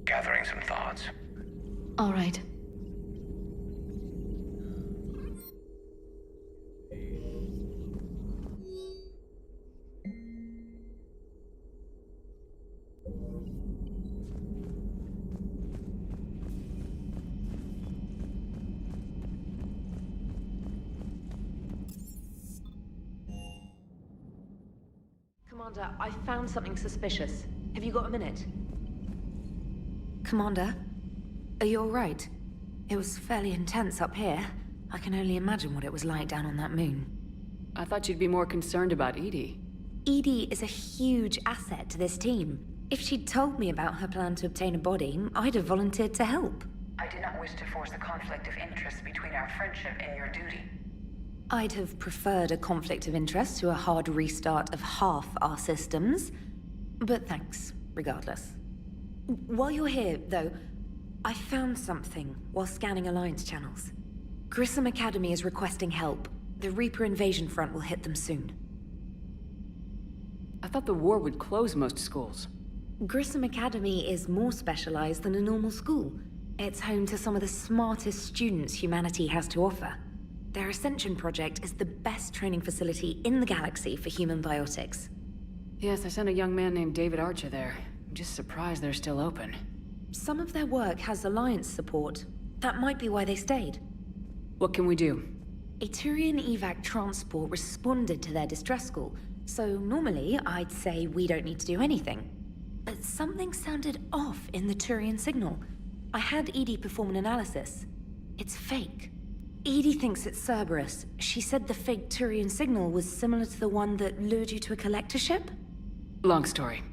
gathering some thoughts. All right. Commander, I found something suspicious. Have you got a minute? Commander, are you all right? It was fairly intense up here. I can only imagine what it was like down on that moon. I thought you'd be more concerned about Edie. Edie is a huge asset to this team. If she'd told me about her plan to obtain a body, I'd have volunteered to help. I did not wish to force a conflict of interest between our friendship and your duty. I'd have preferred a conflict of interest to a hard restart of half our systems. But thanks, regardless. While you're here, though, I found something while scanning Alliance channels. Grissom Academy is requesting help. The Reaper invasion front will hit them soon. I thought the war would close most schools. Grissom Academy is more specialized than a normal school. It's home to some of the smartest students humanity has to offer. Their Ascension project is the best training facility in the galaxy for human biotics. Yes, I sent a young man named David Archer there. I'm just surprised they're still open. Some of their work has Alliance support. That might be why they stayed. What can we do? A Turian evac transport responded to their distress call, so normally I'd say we don't need to do anything. But something sounded off in the Turian signal. I had Edie perform an analysis. It's fake. Edie thinks it's Cerberus. She said the fake Turian signal was similar to the one that lured you to a collector ship? Long story.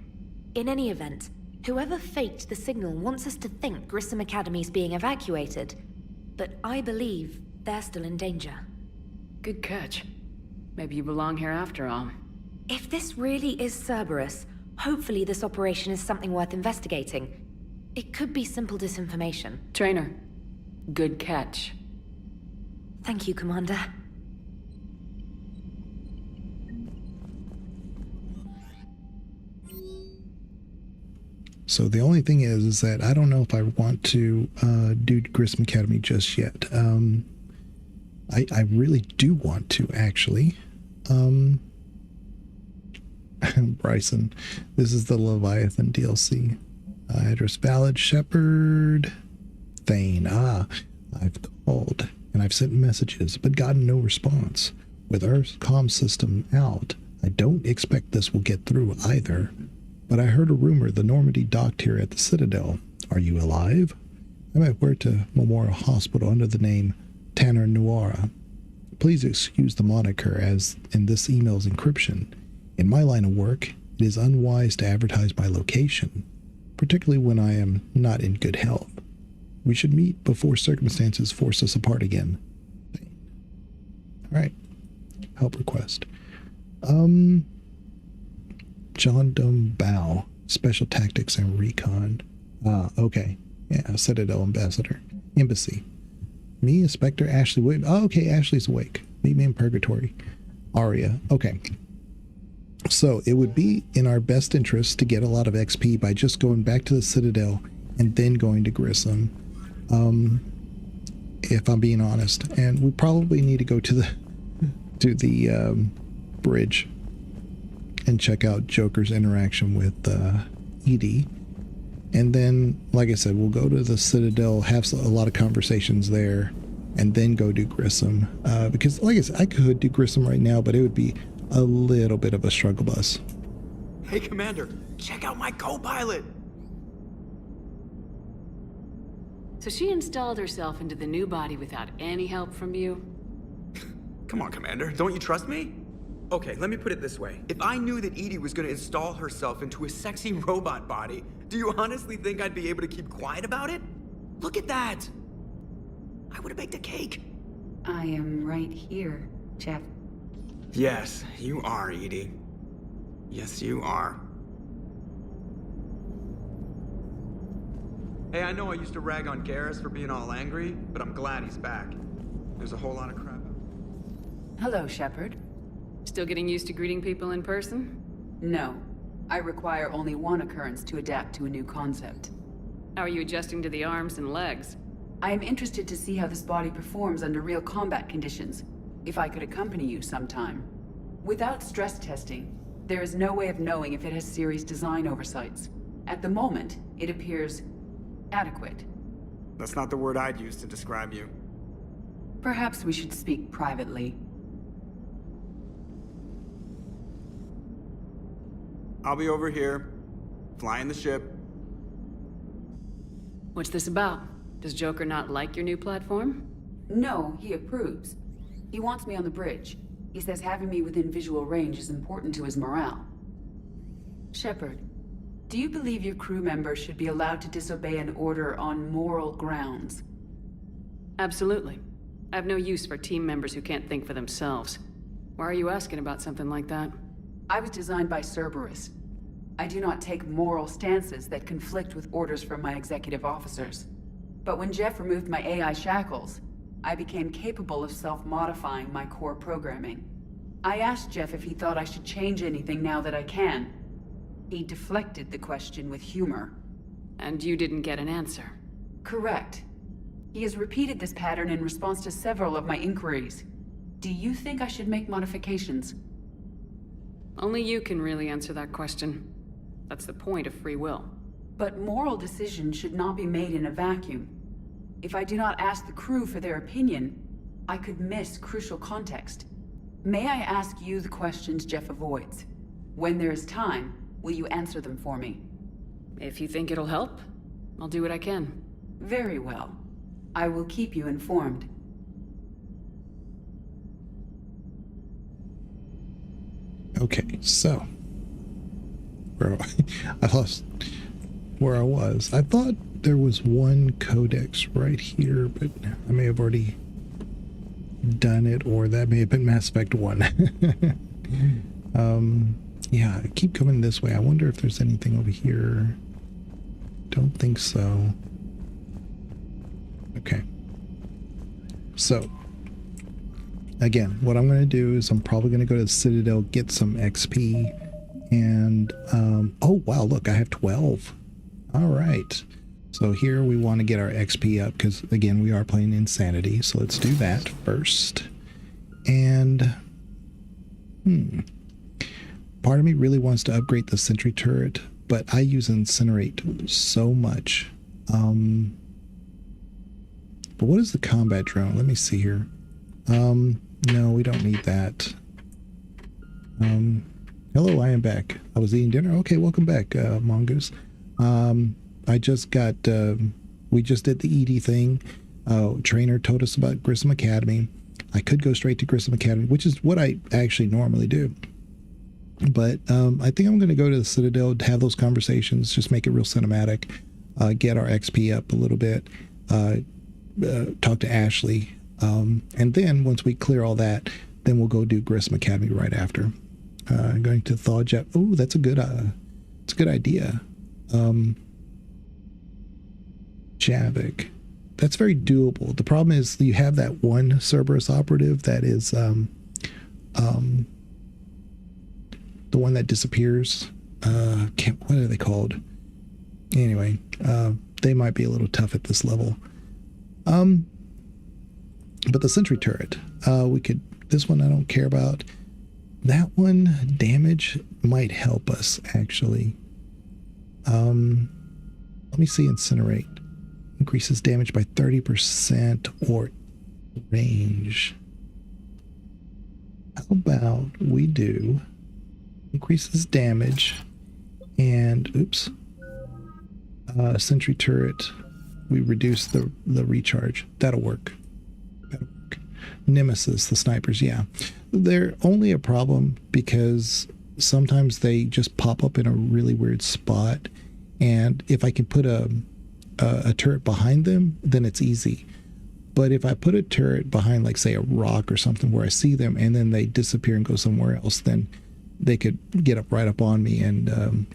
In any event, whoever faked the signal wants us to think Grissom Academy's being evacuated. But I believe they're still in danger. Good catch. Maybe you belong here after all. If this really is Cerberus, hopefully this operation is something worth investigating. It could be simple disinformation. Trainer, good catch. Thank you, Commander. So the only thing is that I don't know if I want to do Grissom Academy just yet. I really do want to, actually. Bryson, this is the Leviathan DLC. Address valid, Shepard. Thane. I've called and I've sent messages, but gotten no response. With our comm system out, I don't expect this will get through either. But I heard a rumor the Normandy docked here at the Citadel. Are you alive? I might work to Memorial Hospital under the name Tanner Nuara. Please excuse the moniker, as in this email's encryption. In my line of work, it is unwise to advertise my location, particularly when I am not in good health. We should meet before circumstances force us apart again. All right. Help request. John Bow, Special Tactics and Recon. Okay. Yeah, Citadel Ambassador. Embassy. Me, a Spectre, Ashley Wood. Oh, okay, Ashley's awake. Meet me in Purgatory. Aria. Okay. So it would be in our best interest to get a lot of XP by just going back to the Citadel and then going to Grissom. If I'm being honest. And we probably need to go to the bridge and check out Joker's interaction with Edie. And then, like I said, we'll go to the Citadel, have a lot of conversations there, and then go do Grissom. Because, like I said, I could do Grissom right now, but it would be a little bit of a struggle bus. Hey, Commander, check out my co-pilot! So she installed herself into the new body without any help from you? Come on, Commander, don't you trust me? Okay, let me put it this way. If I knew that Edie was gonna install herself into a sexy robot body, do you honestly think I'd be able to keep quiet about it? Look at that! I would've baked a cake. I am right here, Jeff. Yes, you are, Edie. Yes, you are. Hey, I know I used to rag on Garrus for being all angry, but I'm glad he's back. There's a whole lot of crap. Hello, Shepard. Still getting used to greeting people in person? No. I require only one occurrence to adapt to a new concept. How are you adjusting to the arms and legs? I am interested to see how this body performs under real combat conditions. If I could accompany you sometime. Without stress testing, there is no way of knowing if it has serious design oversights. At the moment, it appears adequate. That's not the word I'd use to describe you. Perhaps we should speak privately. I'll be over here, flying the ship. What's this about? Does Joker not like your new platform? No, he approves. He wants me on the bridge. He says having me within visual range is important to his morale. Shepard, do you believe your crew members should be allowed to disobey an order on moral grounds? Absolutely. I have no use for team members who can't think for themselves. Why are you asking about something like that? I was designed by Cerberus. I do not take moral stances that conflict with orders from my executive officers. But when Jeff removed my AI shackles, I became capable of self-modifying my core programming. I asked Jeff if he thought I should change anything now that I can. He deflected the question with humor. And you didn't get an answer? Correct. He has repeated this pattern in response to several of my inquiries. Do you think I should make modifications? Only you can really answer that question. That's the point of free will. But moral decisions should not be made in a vacuum. If I do not ask the crew for their opinion, I could miss crucial context. May I ask you the questions Jeff avoids? When there is time, will you answer them for me? If you think it'll help, I'll do what I can. Very well. I will keep you informed. Okay, so I lost where I was. I thought there was one codex right here, but I may have already done it, or that may have been Mass Effect 1. Yeah, I keep coming this way. I wonder if there's anything over here. Don't think so. Okay. So, again, what I'm going to do is I'm probably going to go to the Citadel, get some XP, and, oh, wow, look, I have 12. All right. So here we want to get our XP up because, again, we are playing Insanity. So let's do that first. And, part of me really wants to upgrade the sentry turret, but I use Incinerate so much. But what is the combat drone? Let me see here. No, we don't need that. Hello, I am back. I was eating dinner. Okay, welcome back, Mongoose. I just got, we just did the ED thing. Trainer told us about Grissom Academy. I could go straight to Grissom Academy, which is what I actually normally do. But I think I'm going to go to the Citadel to have those conversations, just make it real cinematic, get our XP up a little bit, talk to Ashley. And then once we clear all that, then we'll go do Grissom Academy right after. Going to Thaw Jet. Oh, that's a good idea. Javik. That's very doable. The problem is you have that one Cerberus operative that is the one that disappears. What are they called? Anyway, they might be a little tough at this level. But the sentry turret, we could. This one I don't care about. That one, damage might help us actually. Let me see. Incinerate increases damage by 30% or range. How about we do increases damage and sentry turret. We reduce the recharge. That'll work. Nemesis, the snipers, yeah. They're only a problem because sometimes they just pop up in a really weird spot, and if I can put a turret behind them, then it's easy. But if I put a turret behind, like, say, a rock or something where I see them and then they disappear and go somewhere else, then they could get right up on me and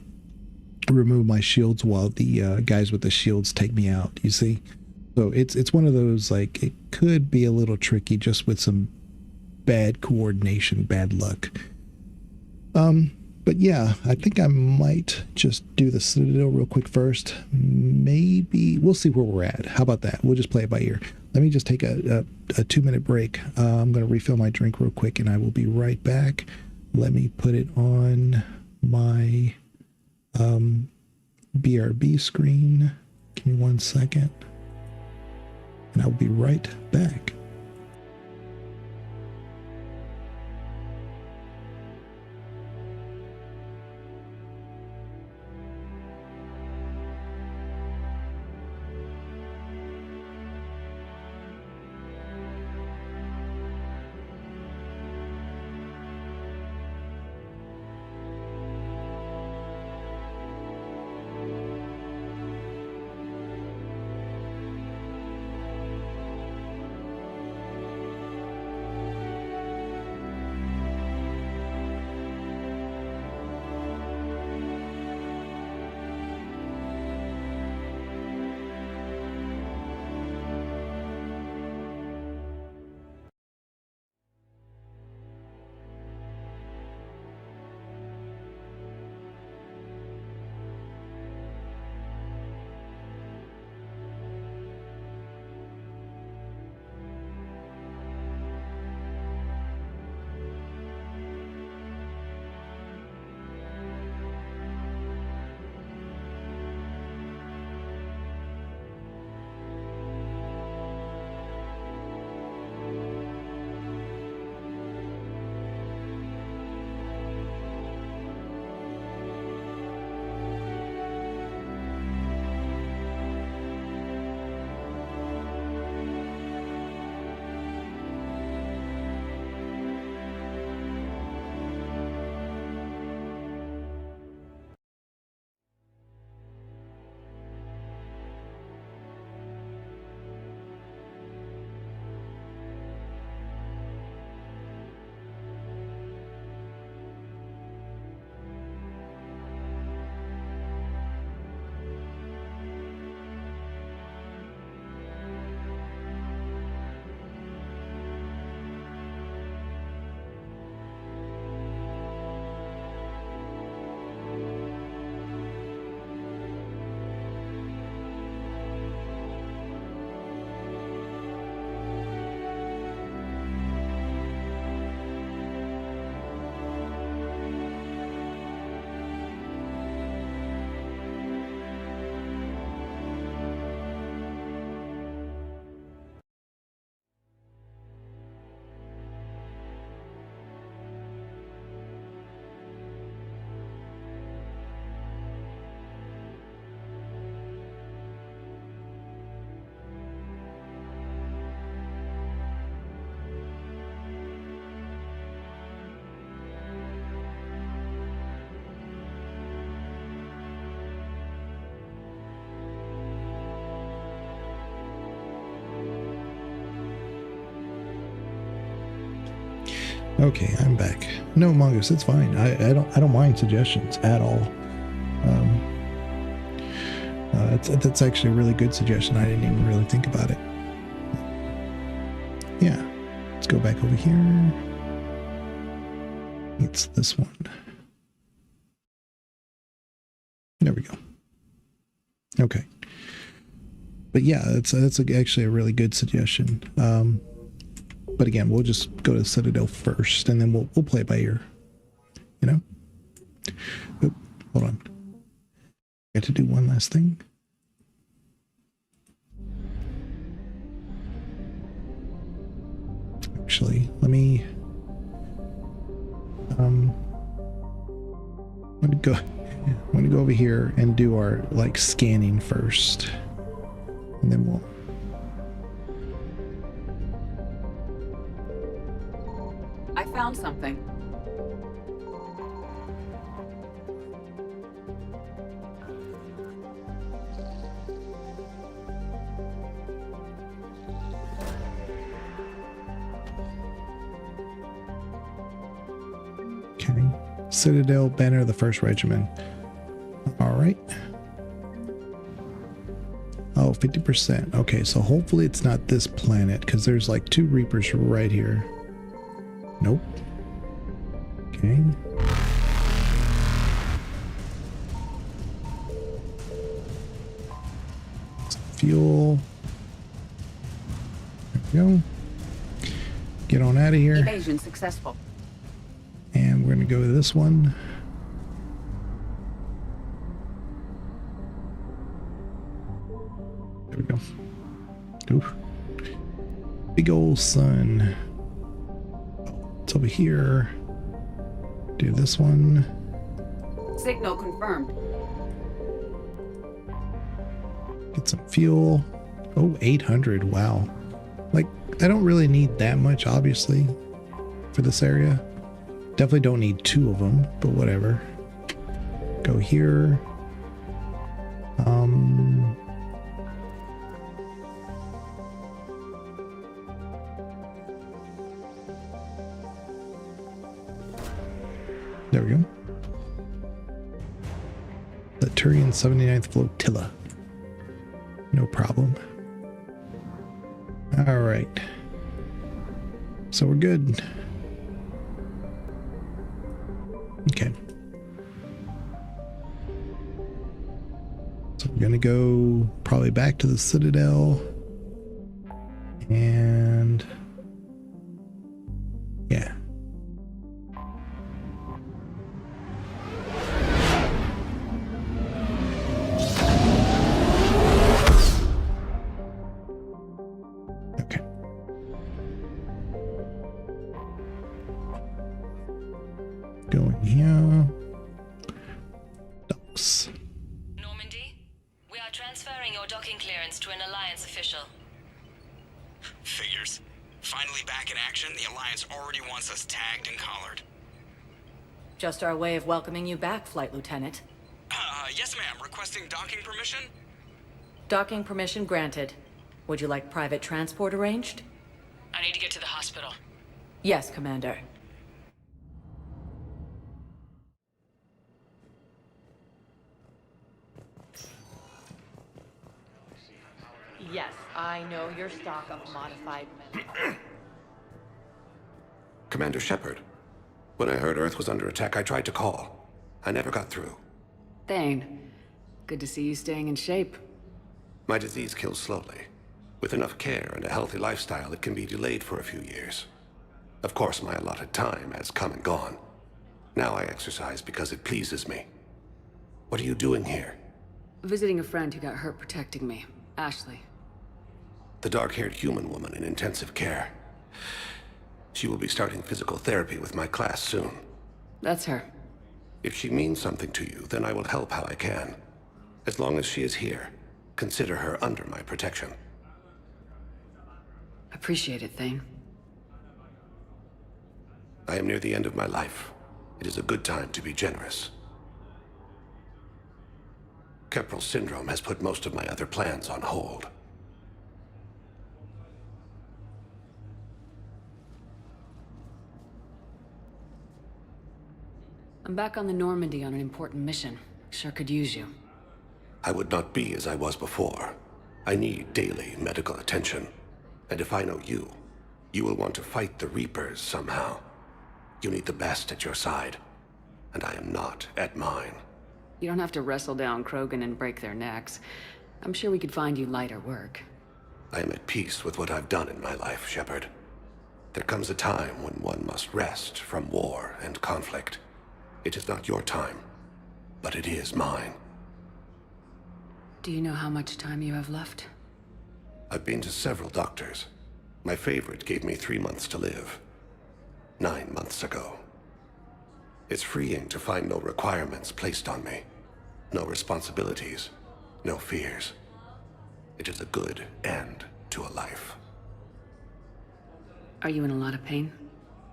remove my shields while the guys with the shields take me out, you see? So it's one of those, like, it could be a little tricky just with some bad coordination, bad luck. But yeah, I think I might just do the Citadel real quick first. Maybe we'll see where we're at. How about that? We'll just play it by ear. Let me just take a 2-minute break. I'm going to refill my drink real quick and I will be right back. Let me put it on my BRB screen. Give me 1 second. And I'll be right back. Okay, I'm back. No, Mongoose, it's fine. I don't mind suggestions at all. That's actually a really good suggestion. I didn't even really think about it. Yeah, let's go back over here. It's this one. There we go. Okay. But yeah, that's actually a really good suggestion. But again, we'll just go to Citadel first, and then we'll play it by ear. You know? Oop, hold on. I got to do one last thing. actually. Let me I'm gonna go over here and do our like scanning first, and then we'll. I found something. Okay. Citadel, banner of the 1st Regiment. All right. Oh, 50%. Okay, so hopefully it's not this planet, because there's like 2 Reapers right here. Nope. Okay. Some fuel. There we go. Get on out of here. Evasion successful. And we're going to go to this one. There we go. Oof. Big old sun. It's over here. Do this one. Signal confirmed. Get some fuel. Oh, 800. Wow. Like, I don't really need that much, obviously, for this area. Definitely don't need 2 of them, but whatever. Go here. There we go. The Turian 79th Flotilla. No problem. All right. So we're good. Okay. So we're gonna go probably back to the Citadel. And yeah. Okay. Going here. Docks. Normandy, we are transferring your docking clearance to an Alliance official. Figures. Finally back in action, the Alliance already wants us tagged and collared. Just our way of welcoming you back, Flight Lieutenant. Yes ma'am, requesting docking permission? Docking permission granted. Would you like private transport arranged? I need to get to the hospital. Yes, Commander. Yes, I know your stock of modified men. Commander Shepard. When I heard Earth was under attack, I tried to call. I never got through. Thane, good to see you staying in shape. My disease kills slowly. With enough care and a healthy lifestyle, it can be delayed for a few years. Of course, my allotted time has come and gone. Now I exercise because it pleases me. What are you doing here? Visiting a friend who got hurt protecting me, Ashley. The dark-haired human woman in intensive care. She will be starting physical therapy with my class soon. That's her. If she means something to you, then I will help how I can. As long as she is here, consider her under my protection. Appreciate it, Thane. I am near the end of my life. It is a good time to be generous. Keprel syndrome has put most of my other plans on hold. I'm back on the Normandy on an important mission. Sure could use you. I would not be as I was before. I need daily medical attention. And if I know you, you will want to fight the Reapers somehow. You need the best at your side, and I am not at mine. You don't have to wrestle down Krogan and break their necks. I'm sure we could find you lighter work. I am at peace with what I've done in my life, Shepard. There comes a time when one must rest from war and conflict. It is not your time, but it is mine. Do you know how much time you have left? I've been to several doctors. My favorite gave me 3 months to live. 9 months ago. It's freeing to find no requirements placed on me. No responsibilities. No fears. It is a good end to a life. Are you in a lot of pain?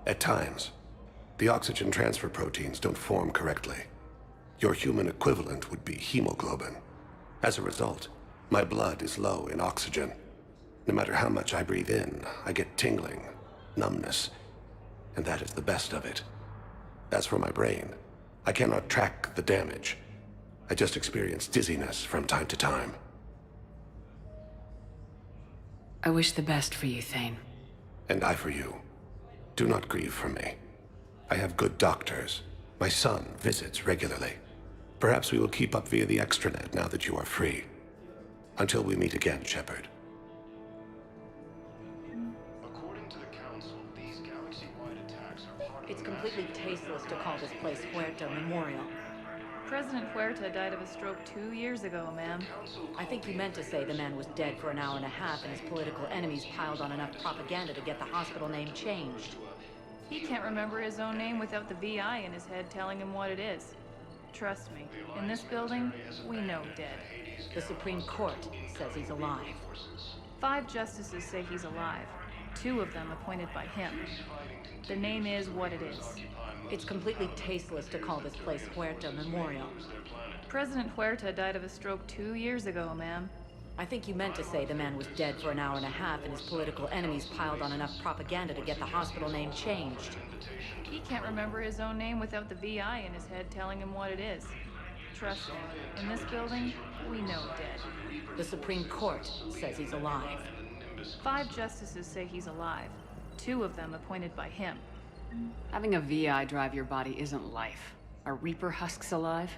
At times. The oxygen transfer proteins don't form correctly. Your human equivalent would be hemoglobin. As a result, my blood is low in oxygen. No matter how much I breathe in, I get tingling, numbness, and that is the best of it. As for my brain, I cannot track the damage. I just experience dizziness from time to time. I wish the best for you, Thane. And I for you. Do not grieve for me. I have good doctors. My son visits regularly. Perhaps we will keep up via the extranet now that you are free. Until we meet again, Shepard. It's completely tasteless to call this place Huerta Memorial. President Huerta died of a stroke 2 years ago, ma'am. I think you meant to say the man was dead for an hour and a half and his political enemies piled on enough propaganda to get the hospital name changed. He can't remember his own name without the VI in his head telling him what it is. Trust me, in this building, we know dead. The Supreme Court says he's alive. 5 justices say he's alive. 2 of them appointed by him. The name is what it is. It's completely tasteless to call this place Huerta Memorial. President Huerta died of a stroke 2 years ago, ma'am. I think you meant to say the man was dead for an hour and a half and his political enemies piled on enough propaganda to get the hospital name changed. He can't remember his own name without the VI in his head telling him what it is. Trust me, in this building, we know dead. The Supreme Court says he's alive. 5 justices say he's alive. 2 of them appointed by him. Having a VI drive your body isn't life. Are Reaper husks alive?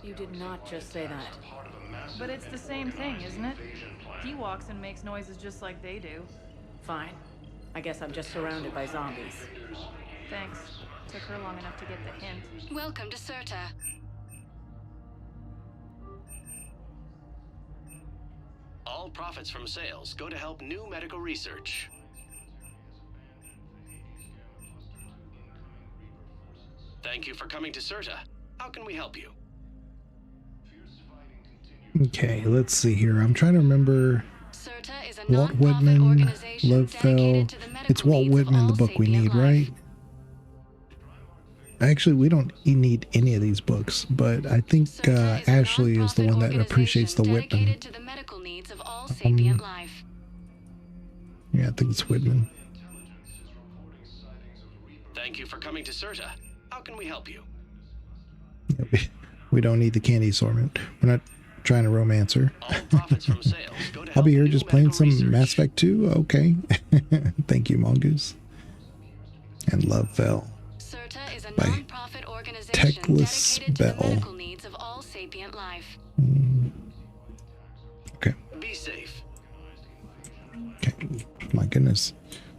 You did not just say that. But it's the same thing, isn't it? He walks and makes noises just like they do. Fine. I guess I'm just surrounded by zombies. Thanks. Took her long enough to get the hint. Welcome to Serta. All profits from sales go to help new medical research. Thank you for coming to Serta. How can we help you? Okay, let's see here. I'm trying to remember Serta is a Walt non-profit Whitman, organization Love Fell. dedicated to the medical It's Walt needs of Whitman, the all book we sapient need, life. right? Actually, we don't need any of these books, but I think Ashley is the one that appreciates the Whitman. Dedicated to the medical needs of all sapient life. Yeah, I think it's Whitman. Thank you for coming to Serta. How can we help you? Yeah, we don't need the candy assortment. We're not trying to romance her. All profits from sales go to I'll help be here new just playing medical some research. Mass Effect 2. Okay. Thank you, Mongoose. And Love Fell. Serta is a By non-profit organization Techless dedicated to the Bell. medical needs of all sapient life. Okay. Be safe. Okay. My goodness.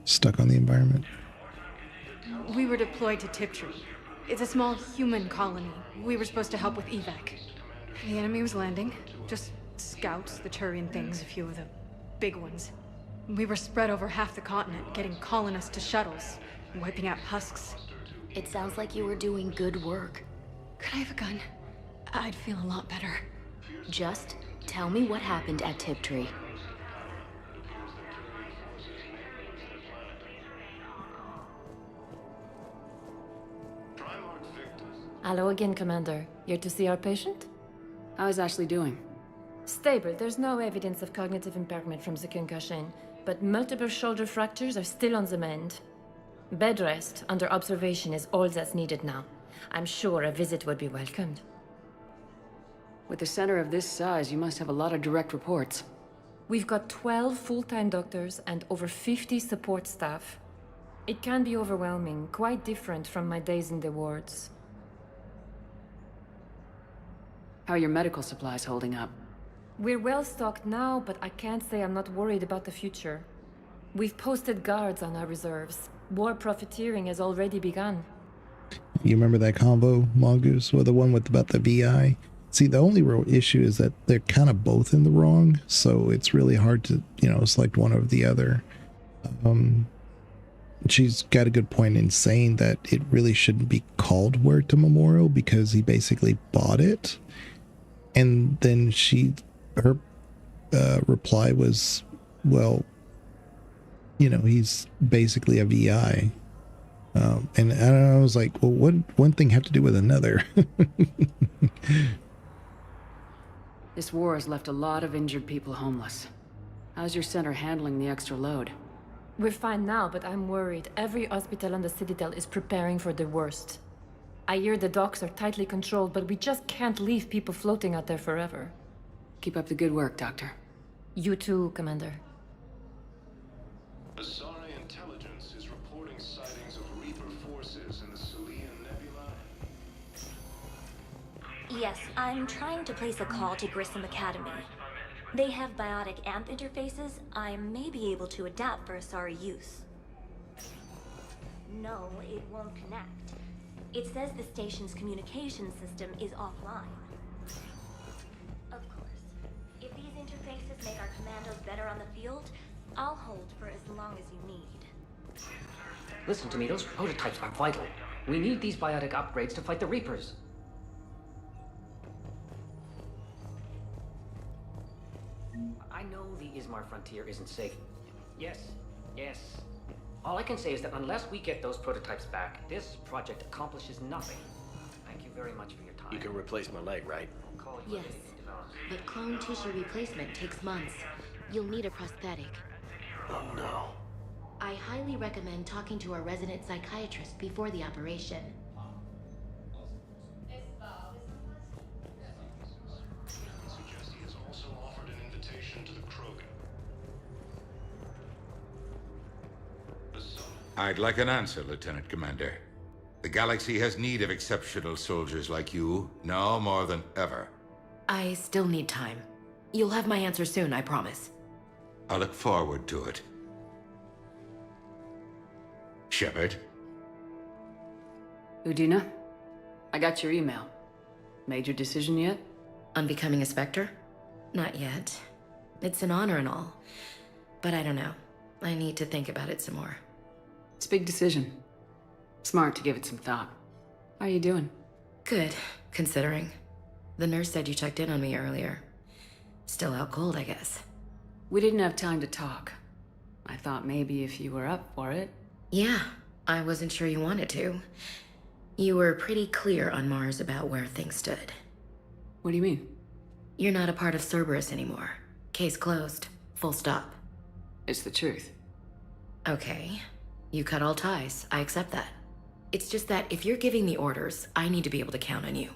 Stuck on the environment. We were deployed to Tiptree. It's a small human colony. We were supposed to help with evac. The enemy was landing. Just scouts, the Turian things, a few of the big ones. We were spread over half the continent, getting colonists to shuttles, wiping out husks. It sounds like you were doing good work. Could I have a gun? I'd feel a lot better. Just tell me what happened at Tiptree. Hello again, Commander. Here to see our patient? How is Ashley doing? Stable. There's no evidence of cognitive impairment from the concussion, but multiple shoulder fractures are still on the mend. Bed rest under observation is all that's needed now. I'm sure a visit would be welcomed. With a center of this size, you must have a lot of direct reports. We've got 12 full-time doctors and over 50 support staff. It can be overwhelming, quite different from my days in the wards. How are your medical supplies holding up? We're well stocked now, but I can't say I'm not worried about the future. We've posted guards on our reserves. War profiteering has already begun. You remember that combo, Mongoose? Well, the one with about the VI? See, the only real issue is that they're kind of both in the wrong, so it's really hard to, select one over the other. she's got a good point in saying that it really shouldn't be called Word to Memorial because he basically bought it. And then her reply was, well, he's basically a VI. And I was like, well, what one thing have to do with another? This war has left a lot of injured people homeless. How's your center handling the extra load? We're fine now, but I'm worried. Every hospital on the Citadel is preparing for the worst. I hear the docks are tightly controlled, but we just can't leave people floating out there forever. Keep up the good work, Doctor. You too, Commander. Asari intelligence is reporting sightings of Reaper forces in the Salian Nebula. Yes, I'm trying to place a call to Grissom Academy. They have biotic AMP interfaces I may be able to adapt for Asari use. No, it won't connect. It says the station's communication system is offline. Of course, if these interfaces make our commandos better on the field, I'll hold for as long as you need. Listen to me, those prototypes are vital. We need these biotic upgrades to fight the Reapers. I know the Ismar frontier isn't safe. Yes. All I can say is that unless we get those prototypes back, this project accomplishes nothing. Thank you very much for your time. You can replace my leg, right? Yes, but clone tissue replacement takes months. You'll need a prosthetic. Oh no. I highly recommend talking to a resident psychiatrist before the operation. Suggest he has also offered an invitation to the Krogan. I'd like an answer, Lieutenant Commander. The galaxy has need of exceptional soldiers like you, now more than ever. I still need time. You'll have my answer soon, I promise. I look forward to it. Shepard? Udina? I got your email. Made your decision yet? On becoming a Spectre? Not yet. It's an honor and all. But I don't know. I need to think about it some more. It's a big decision. Smart to give it some thought. How are you doing? Good, considering. The nurse said you checked in on me earlier. Still out cold, I guess. We didn't have time to talk. I thought maybe if you were up for it. Yeah, I wasn't sure you wanted to. You were pretty clear on Mars about where things stood. What do you mean? You're not a part of Cerberus anymore. Case closed. Full stop. It's the truth. Okay. You cut all ties. I accept that. It's just that if you're giving the orders, I need to be able to count on you.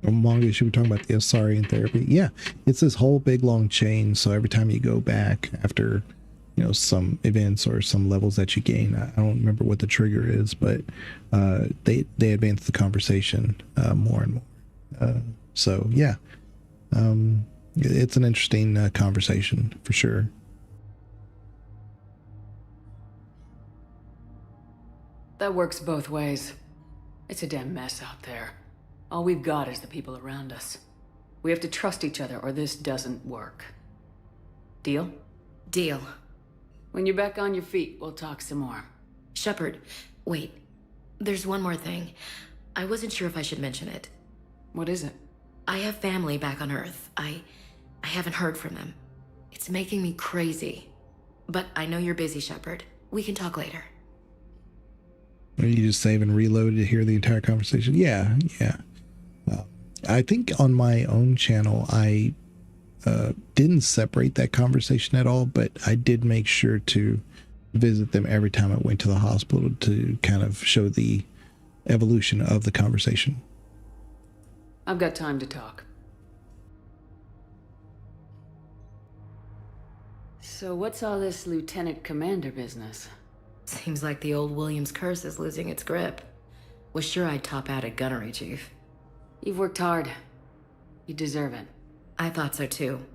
Mongoose, you were talking about the Asarian therapy. Yeah, it's this whole big long chain. So every time you go back after, some events or some levels that you gain, I don't remember what the trigger is, but they advance the conversation more and more. So yeah, it's an interesting conversation for sure. That works both ways. It's a damn mess out there. All we've got is the people around us. We have to trust each other or this doesn't work. Deal? Deal. When you're back on your feet, we'll talk some more. Shepard, wait. There's one more thing. I wasn't sure if I should mention it. What is it? I have family back on Earth. I haven't heard from them. It's making me crazy. But I know you're busy, Shepard. We can talk later. You just save and reload to hear the entire conversation? Yeah. I think on my own channel, I didn't separate that conversation at all, but I did make sure to visit them every time I went to the hospital to kind of show the evolution of the conversation. I've got time to talk. So what's all this Lieutenant Commander business? Seems like the old Williams curse is losing its grip. Was sure I'd top out at gunnery, Chief. You've worked hard. You deserve it. I thought so too.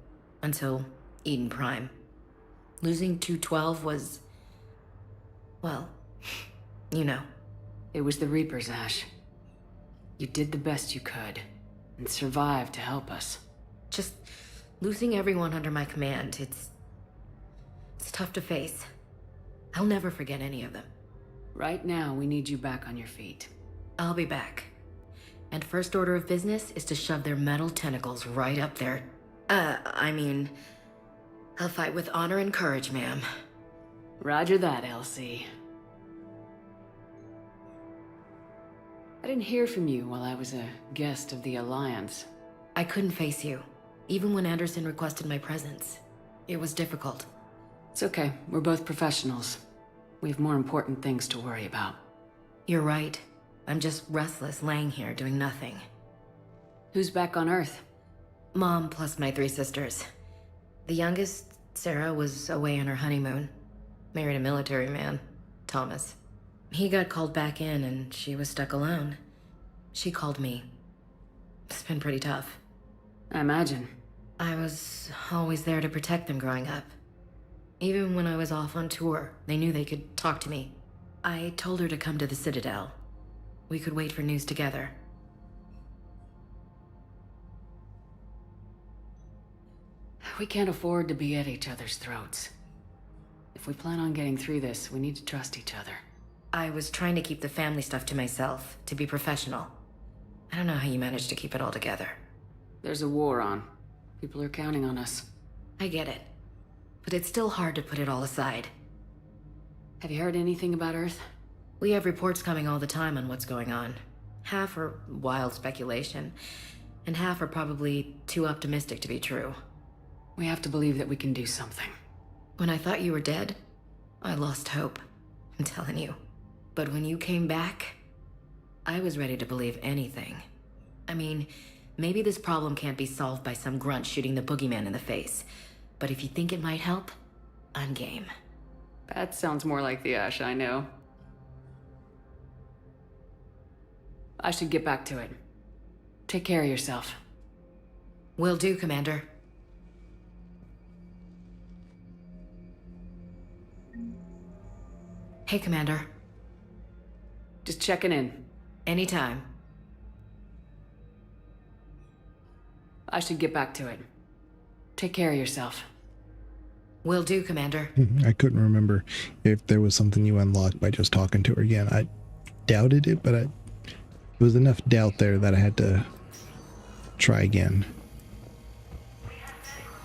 Until Eden Prime. Losing 212 was... well, It was the Reapers, Ash. You did the best you could, and survived to help us. Just Losing everyone under my command, it's tough to face. I'll never forget any of them. Right now, we need you back on your feet. I'll be back. And first order of business is to shove their metal tentacles right up there. I'll fight with honor and courage, ma'am. Roger that, Elsie. I didn't hear from you while I was a guest of the Alliance. I couldn't face you, even when Anderson requested my presence. It was difficult. It's okay. We're both professionals. We have more important things to worry about. You're right. I'm just restless, laying here, doing nothing. Who's back on Earth? Mom plus my 3 sisters. The youngest, Sarah, was away on her honeymoon. Married a military man, Thomas. He got called back in and she was stuck alone. She called me. It's been pretty tough. I imagine. I was always there to protect them growing up. Even when I was off on tour, they knew they could talk to me. I told her to come to the Citadel. We could wait for news together. We can't afford to be at each other's throats. If we plan on getting through this, we need to trust each other. I was trying to keep the family stuff to myself, to be professional. I don't know how you managed to keep it all together. There's a war on. People are counting on us. I get it. But it's still hard to put it all aside. Have you heard anything about Earth? We have reports coming all the time on what's going on. Half are wild speculation, and half are probably too optimistic to be true. We have to believe that we can do something. When I thought you were dead, I lost hope. I'm telling you. But when you came back, I was ready to believe anything. I mean, maybe this problem can't be solved by some grunt shooting the boogeyman in the face. But if you think it might help, I'm game. That sounds more like the Ash I know. I should get back to it. Take care of yourself. Will do, Commander. Hey, Commander. Just checking in. Anytime. I should get back to it. Take care of yourself. Will do, Commander. I couldn't remember if there was something you unlocked by just talking to her again. I doubted it, but there was enough doubt there that I had to try again.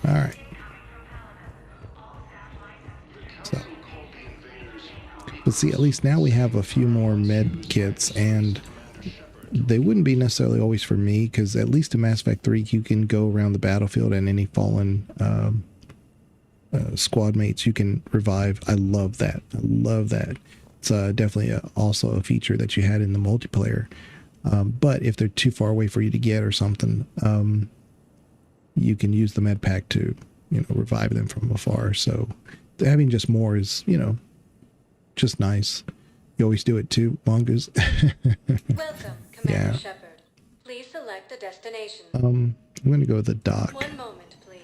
All right. So, but see, at least now we have a few more med kits, and they wouldn't be necessarily always for me, because at least in Mass Effect 3, you can go around the battlefield and any fallen squad mates you can revive. I love that. I love that. It's definitely also a feature that you had in the multiplayer. But if they're too far away for you to get or something, you can use the med pack to, revive them from afar. So having just more is, just nice. You always do it too, Mongoose. Welcome, Commander Shepard. Please select a destination. I'm going to go with the dock. One moment, please.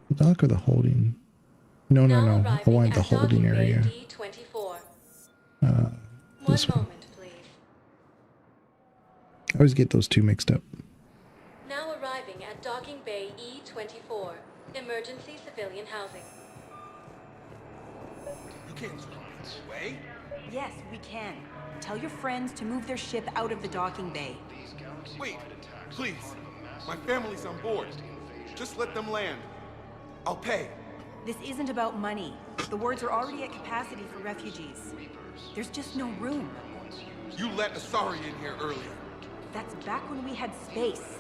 The dock or the holding? No. I wanted the holding area. This one. I always get those two mixed up. Now arriving at Docking Bay E24, emergency civilian housing. You can't just come this way. Yes, we can. Tell your friends to move their ship out of the docking bay. Wait, please. My family's on board. Just let them land. I'll pay. This isn't about money. The wards are already at capacity for refugees. There's just no room. You let Asari in here earlier. That's back when we had space.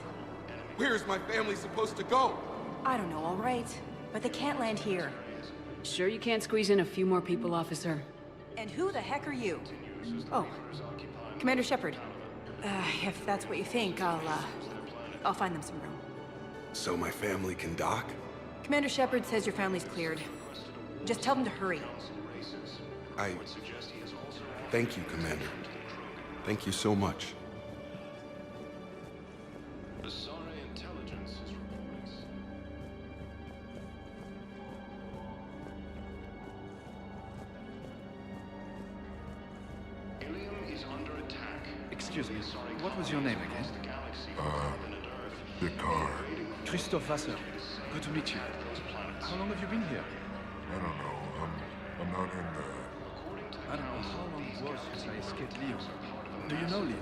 Where is my family supposed to go? I don't know, all right. But they can't land here. Sure you can't squeeze in a few more people, officer? And who the heck are you? Oh, Commander Shepard. If that's what you think, I'll find them some room. So my family can dock? Commander Shepard says your family's cleared. Just tell them to hurry. Thank you, Commander. Thank you so much. Excuse me, what was your name again? Christophe Vassar. Good to meet you. How long have you been here? I don't know. I'm not in the... I don't know how long it was since I escaped Leo. Do you know Leo?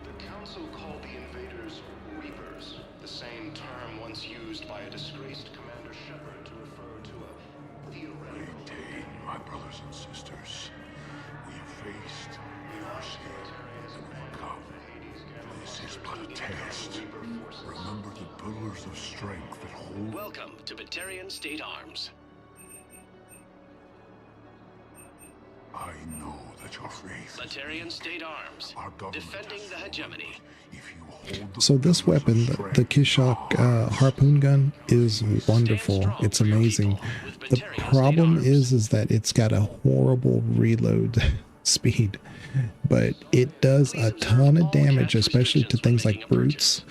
The Council called the invaders Reapers, the same term once used by a disgraced Commander Shepard to refer to a theoretical... Maintain, my brothers and sisters. We have faced, mercy, and overcome. This is but a test. Remember the pillars of strength that hold... Welcome to Batarian State Arms. I know that your faith... Batarian State Arms. Defending the hegemony. So this weapon, the Kishok harpoon gun, is wonderful. It's amazing. The problem is that it's got a horrible reload speed, but it does a ton of damage, especially to things like brutes.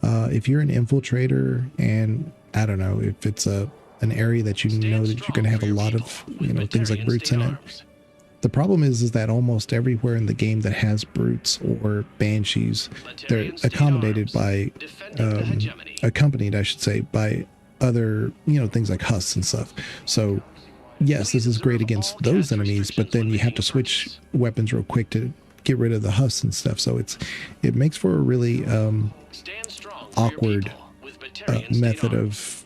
If you're an infiltrator, and I don't know if it's an area that you know that you're going to have a lot of things like brutes in it. The problem is that almost everywhere in the game that has brutes or banshees, they're accommodated by, accompanied, I should say, by other, things like husks and stuff. So, yes, this is great against those enemies, but then you have to switch weapons real quick to get rid of the husks and stuff. So it makes for a really awkward method of,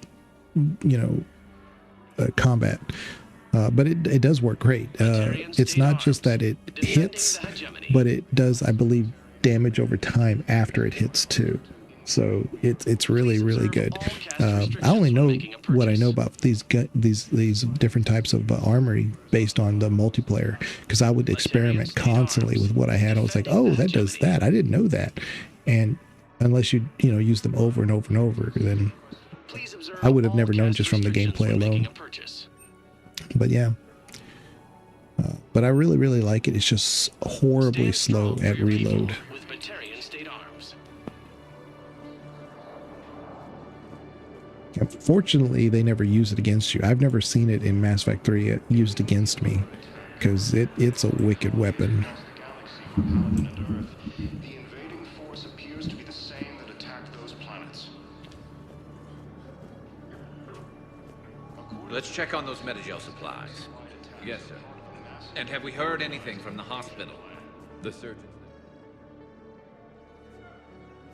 combat. But it does work great. It's not just that it hits, but it does, I believe, damage over time after it hits too. So it's really, really good. I only know what I know about these different types of armory based on the multiplayer, because I would experiment constantly with what I had. I was like, oh, that does that. I didn't know that. And unless you use them over and over and over, then I would have never known just from the gameplay alone. But yeah, but I really, really like it. It's just horribly slow at reload. Fortunately, they never use it against you. I've never seen it in Mass Effect 3 used against me, because it's a wicked weapon. The invading force appears to be the same that attacked those planets. Let's check on those metagel supplies. Yes, sir. And have we heard anything from the hospital? The surgeon.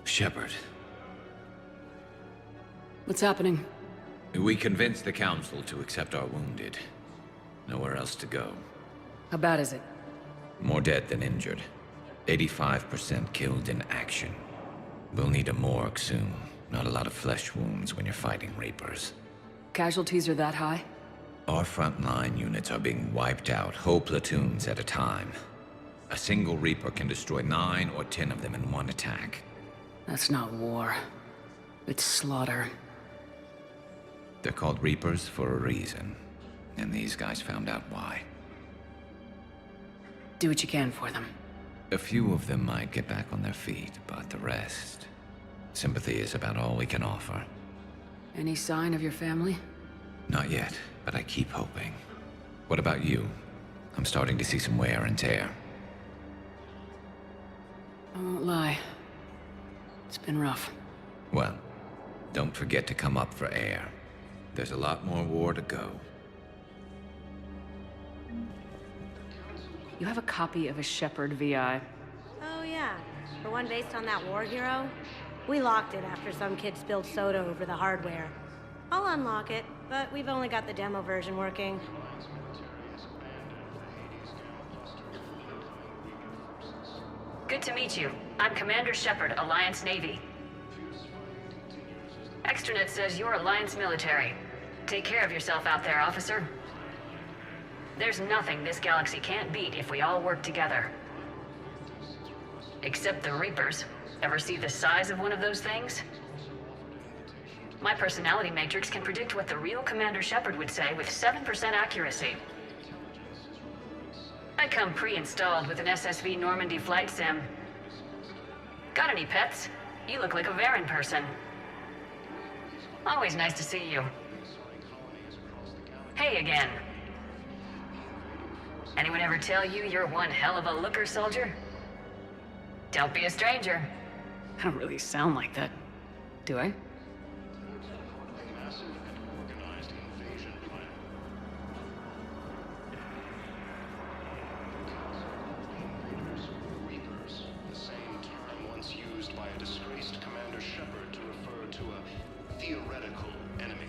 Shepard. What's happening? We convinced the Council to accept our wounded. Nowhere else to go. How bad is it? More dead than injured. 85% killed in action. We'll need a morgue soon. Not a lot of flesh wounds when you're fighting Reapers. Casualties are that high? Our frontline units are being wiped out, whole platoons at a time. A single Reaper can destroy 9 or 10 of them in one attack. That's not war. It's slaughter. They're called Reapers for a reason, and these guys found out why. Do what you can for them. A few of them might get back on their feet, but the rest... Sympathy is about all we can offer. Any sign of your family? Not yet, but I keep hoping. What about you? I'm starting to see some wear and tear. I won't lie. It's been rough. Well, don't forget to come up for air. There's a lot more war to go. You have a copy of a Shepard VI. Oh yeah, the one based on that war hero? We locked it after some kid spilled soda over the hardware. I'll unlock it, but we've only got the demo version working. Good to meet you. I'm Commander Shepard, Alliance Navy. Extranet says you're Alliance military. Take care of yourself out there, officer. There's nothing this galaxy can't beat if we all work together. Except the Reapers. Ever see the size of one of those things? My personality matrix can predict what the real Commander Shepard would say with 7% accuracy. I come pre-installed with an SSV Normandy flight sim. Got any pets? You look like a Varen person. Always nice to see you. Hey again. Anyone ever tell you you're one hell of a looker, soldier? Don't be a stranger. I don't really sound like that, do I? Reapers, the same term once used by a disgraced Commander Shepard to refer to a theoretical enemy.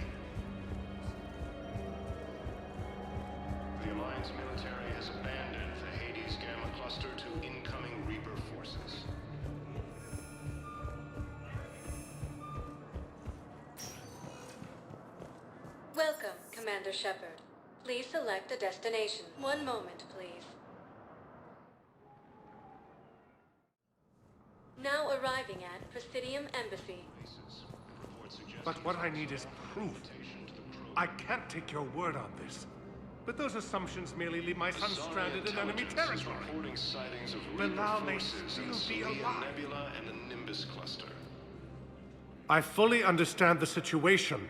The Alliance military has abandoned the Hades Gamma cluster to incoming Reaper forces. Welcome, Commander Shepard. Please select a destination. One moment, please. Now arriving at Presidium Embassy. But what I need is proof. I can't take your word on this. But those assumptions merely leave my son stranded in enemy territory. Reporting sightings of Bilal Reaper may forces still in the be Sirian alive. Nebula and the Nimbus cluster. I fully understand the situation.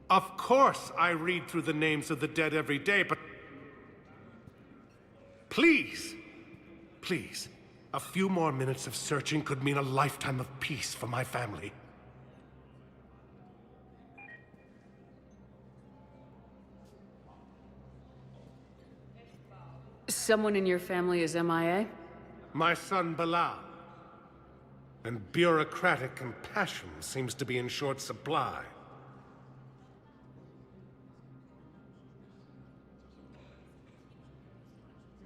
Of course I read through the names of the dead every day, but... Please! Please. A few more minutes of searching could mean a lifetime of peace for my family. Someone in your family is MIA? My son Bilal. And bureaucratic compassion seems to be in short supply.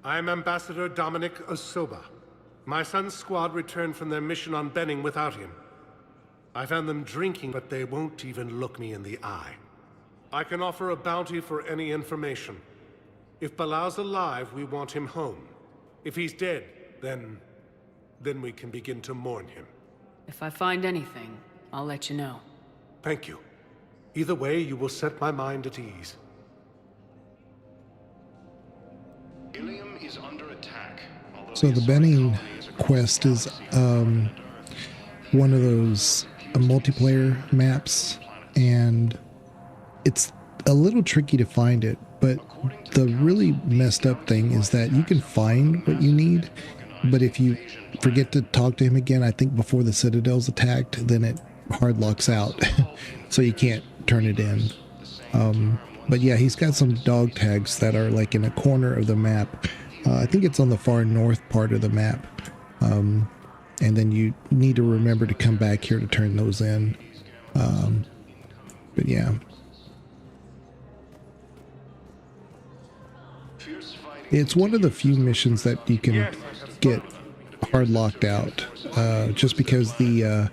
I'm Ambassador Dominic Osoba. My son's squad returned from their mission on Benning without him. I found them drinking, but they won't even look me in the eye. I can offer a bounty for any information. If Bilal's alive, we want him home. If he's dead, then we can begin to mourn him. If I find anything, I'll let you know. Thank you. Either way, you will set my mind at ease. Ilium is under attack. So the Benning quest is one of those multiplayer maps, and it's a little tricky to find it, but the really messed up thing is that you can find what you need, but if you forget to talk to him again, I think before the Citadel's attacked, then it hard locks out, so you can't turn it in. But yeah, he's got some dog tags that are like in a corner of the map. I think it's on the far north part of the map. And then you need to remember to come back here to turn those in. But yeah. It's one of the few missions that you can get hard locked out, just because the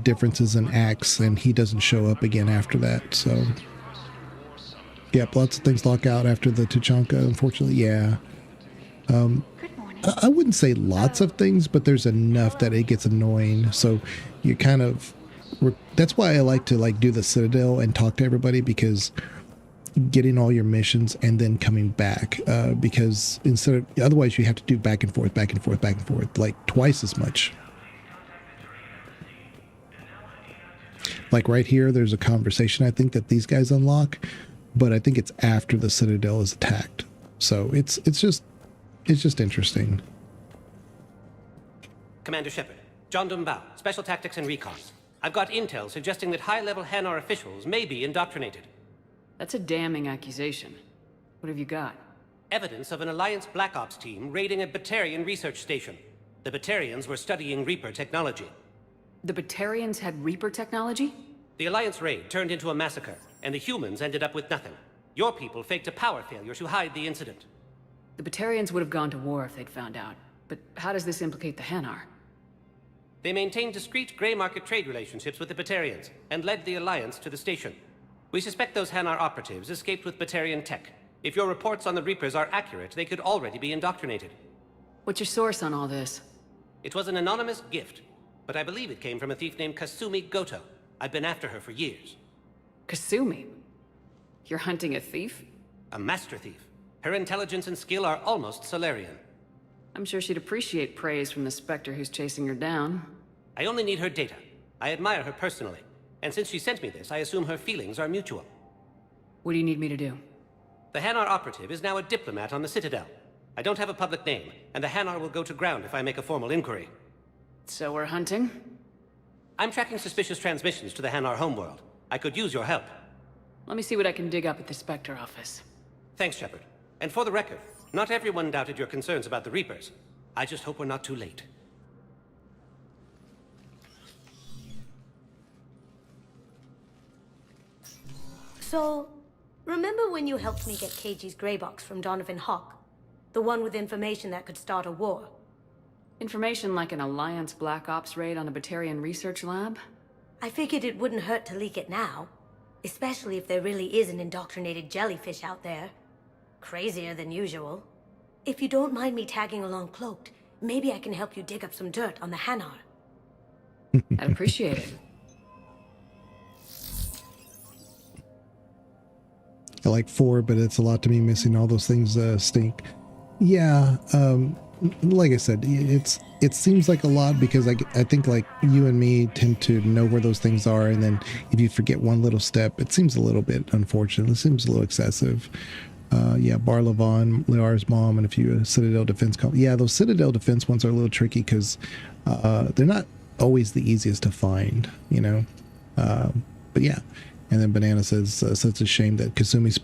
differences in acts, and he doesn't show up again after that. So, yep, lots of things lock out after the Tuchanka, unfortunately. Yeah. I wouldn't say lots of things, but there's enough that it gets annoying. So you kind of, that's why I like to do the Citadel and talk to everybody, because getting all your missions and then coming back, because otherwise you have to do back and forth, like twice as much. Like right here, there's a conversation I think that these guys unlock, but I think it's after the Citadel is attacked. So it's just interesting. Commander Shepard, John Dumbao, Special Tactics and Recon. I've got intel suggesting that high-level Hanar officials may be indoctrinated. That's a damning accusation. What have you got? Evidence of an Alliance Black Ops team raiding a Batarian research station. The Batarians were studying Reaper technology. The Batarians had Reaper technology? The Alliance raid turned into a massacre, and the humans ended up with nothing. Your people faked a power failure to hide the incident. The Batarians would have gone to war if they'd found out. But how does this implicate the Hanar? They maintained discreet gray market trade relationships with the Batarians, and led the Alliance to the station. We suspect those Hanar operatives escaped with Batarian tech. If your reports on the Reapers are accurate, they could already be indoctrinated. What's your source on all this? It was an anonymous gift, but I believe it came from a thief named Kasumi Goto. I've been after her for years. Kasumi? You're hunting a thief? A master thief. Her intelligence and skill are almost Solarian. I'm sure she'd appreciate praise from the Spectre who's chasing her down. I only need her data. I admire her personally. And since she sent me this, I assume her feelings are mutual. What do you need me to do? The Hanar operative is now a diplomat on the Citadel. I don't have a public name, and the Hanar will go to ground if I make a formal inquiry. So we're hunting? I'm tracking suspicious transmissions to the Hanar homeworld. I could use your help. Let me see what I can dig up at the Spectre office. Thanks, Shepard. And for the record, not everyone doubted your concerns about the Reapers. I just hope we're not too late. So, remember when you helped me get KG's gray box from Donovan Hawk? The one with information that could start a war? Information like an Alliance Black Ops raid on a Batarian research lab? I figured it wouldn't hurt to leak it now. Especially if there really is an indoctrinated jellyfish out there. Crazier than usual. If you don't mind me tagging along cloaked, maybe I can help you dig up some dirt on the Hanar. I'd appreciate it. I like 4, but it's a lot to me. Missing all those things stink. Yeah, like I said, it seems like a lot because I think like you and me tend to know where those things are, and then if you forget one little step, it seems a little bit unfortunate. It seems a little excessive. Yeah, Bar Levon, Liar's mom, and a few Citadel defense. Yeah, those Citadel defense ones are a little tricky because they're not always the easiest to find, you know. But yeah. And then Banana says, such a shame that Kasumi's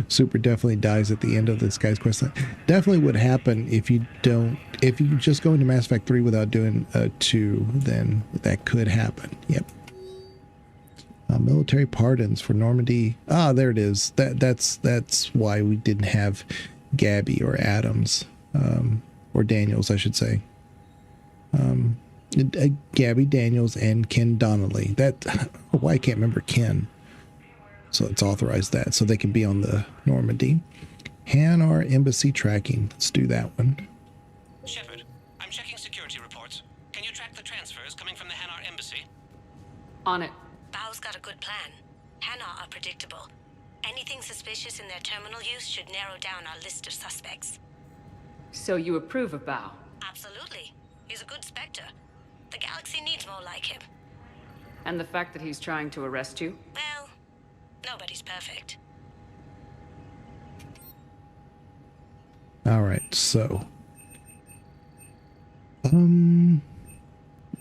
super definitely dies at the end of this guy's quest. Definitely would happen if you just go into Mass Effect 3 without doing 2, then that could happen. Yep. Military pardons for Normandy. Ah, there it is. That's why we didn't have Gabby or Adams, or Daniels, I should say. Gabby Daniels and Ken Donnelly. Why I can't remember Ken. So let's authorize that so they can be on the Normandy. Hanar Embassy tracking. Let's do that one. Shepard, I'm checking security reports. Can you track the transfers coming from the Hanar Embassy? On it. Bao's got a good plan. Hanar are predictable. Anything suspicious in their terminal use should narrow down our list of suspects. So you approve of Bao? Absolutely. He's a good Spectre. The galaxy needs more like him. And the fact that he's trying to arrest you? Well, nobody's perfect. All right, so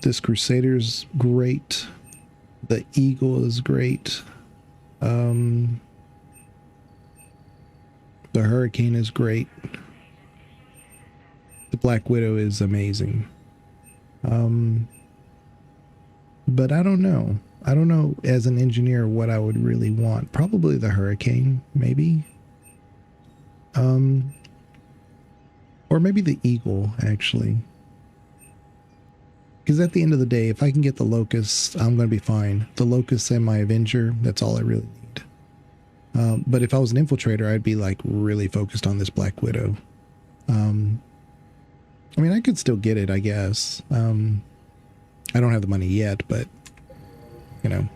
this Crusader's great. The Eagle is great. The Hurricane is great. The Black Widow is amazing. But I don't know. I don't know as an engineer what I would really want. Probably the Hurricane, maybe. Or maybe the Eagle, actually. Because at the end of the day, if I can get the Locust, I'm going to be fine. The Locust and my Avenger, that's all I really need. But if I was an Infiltrator, I'd be like really focused on this Black Widow. I mean, I could still get it, I guess. I don't have the money yet, but, you know,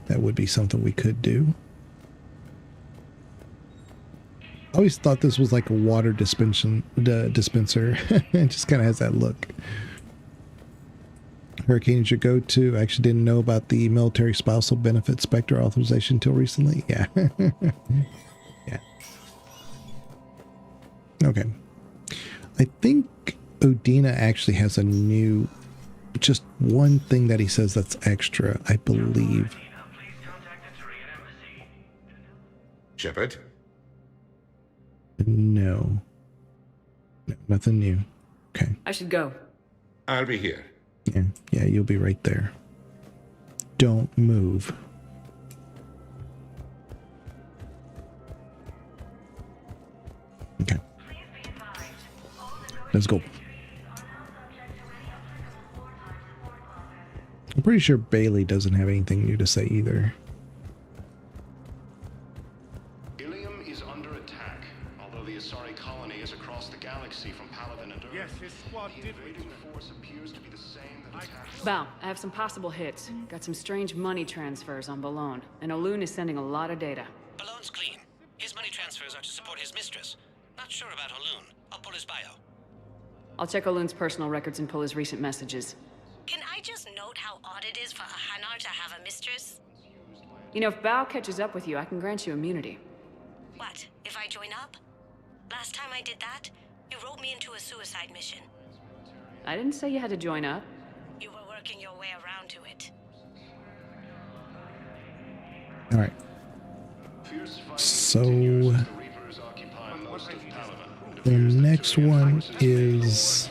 that would be something we could do. I always thought this was like a water dispenser. It just kind of has that look. Hurricane should go to. I actually didn't know about the military spousal benefit Spectre authorization until recently. Yeah. Yeah. Okay. I think Odina actually has a new, just one thing that he says that's extra, I believe. Shepard? No. No, nothing new. Okay. I should go. I'll be here. Yeah, you'll be right there. Don't move. Okay. Let's go. I'm pretty sure Bailey doesn't have anything new to say either. Ilium is under attack, although the Asari colony is across the galaxy from Paladin and Earth. Yes, his squad the did. invading force appears to be the same that attacked. Bao, I have some possible hits. Got some strange money transfers on Balone, and Olun is sending a lot of data. Balone's clean. His money transfers are to support his mistress. Not sure about Olun. I'll pull his bio. I'll check Olun's personal records and pull his recent messages. Can I just note how odd it is for a Hanar to have a mistress? You know, if Bao catches up with you, I can grant you immunity. What, if I join up? Last time I did that, you wrote me into a suicide mission. I didn't say you had to join up. You were working your way around to it. All right. So the next one is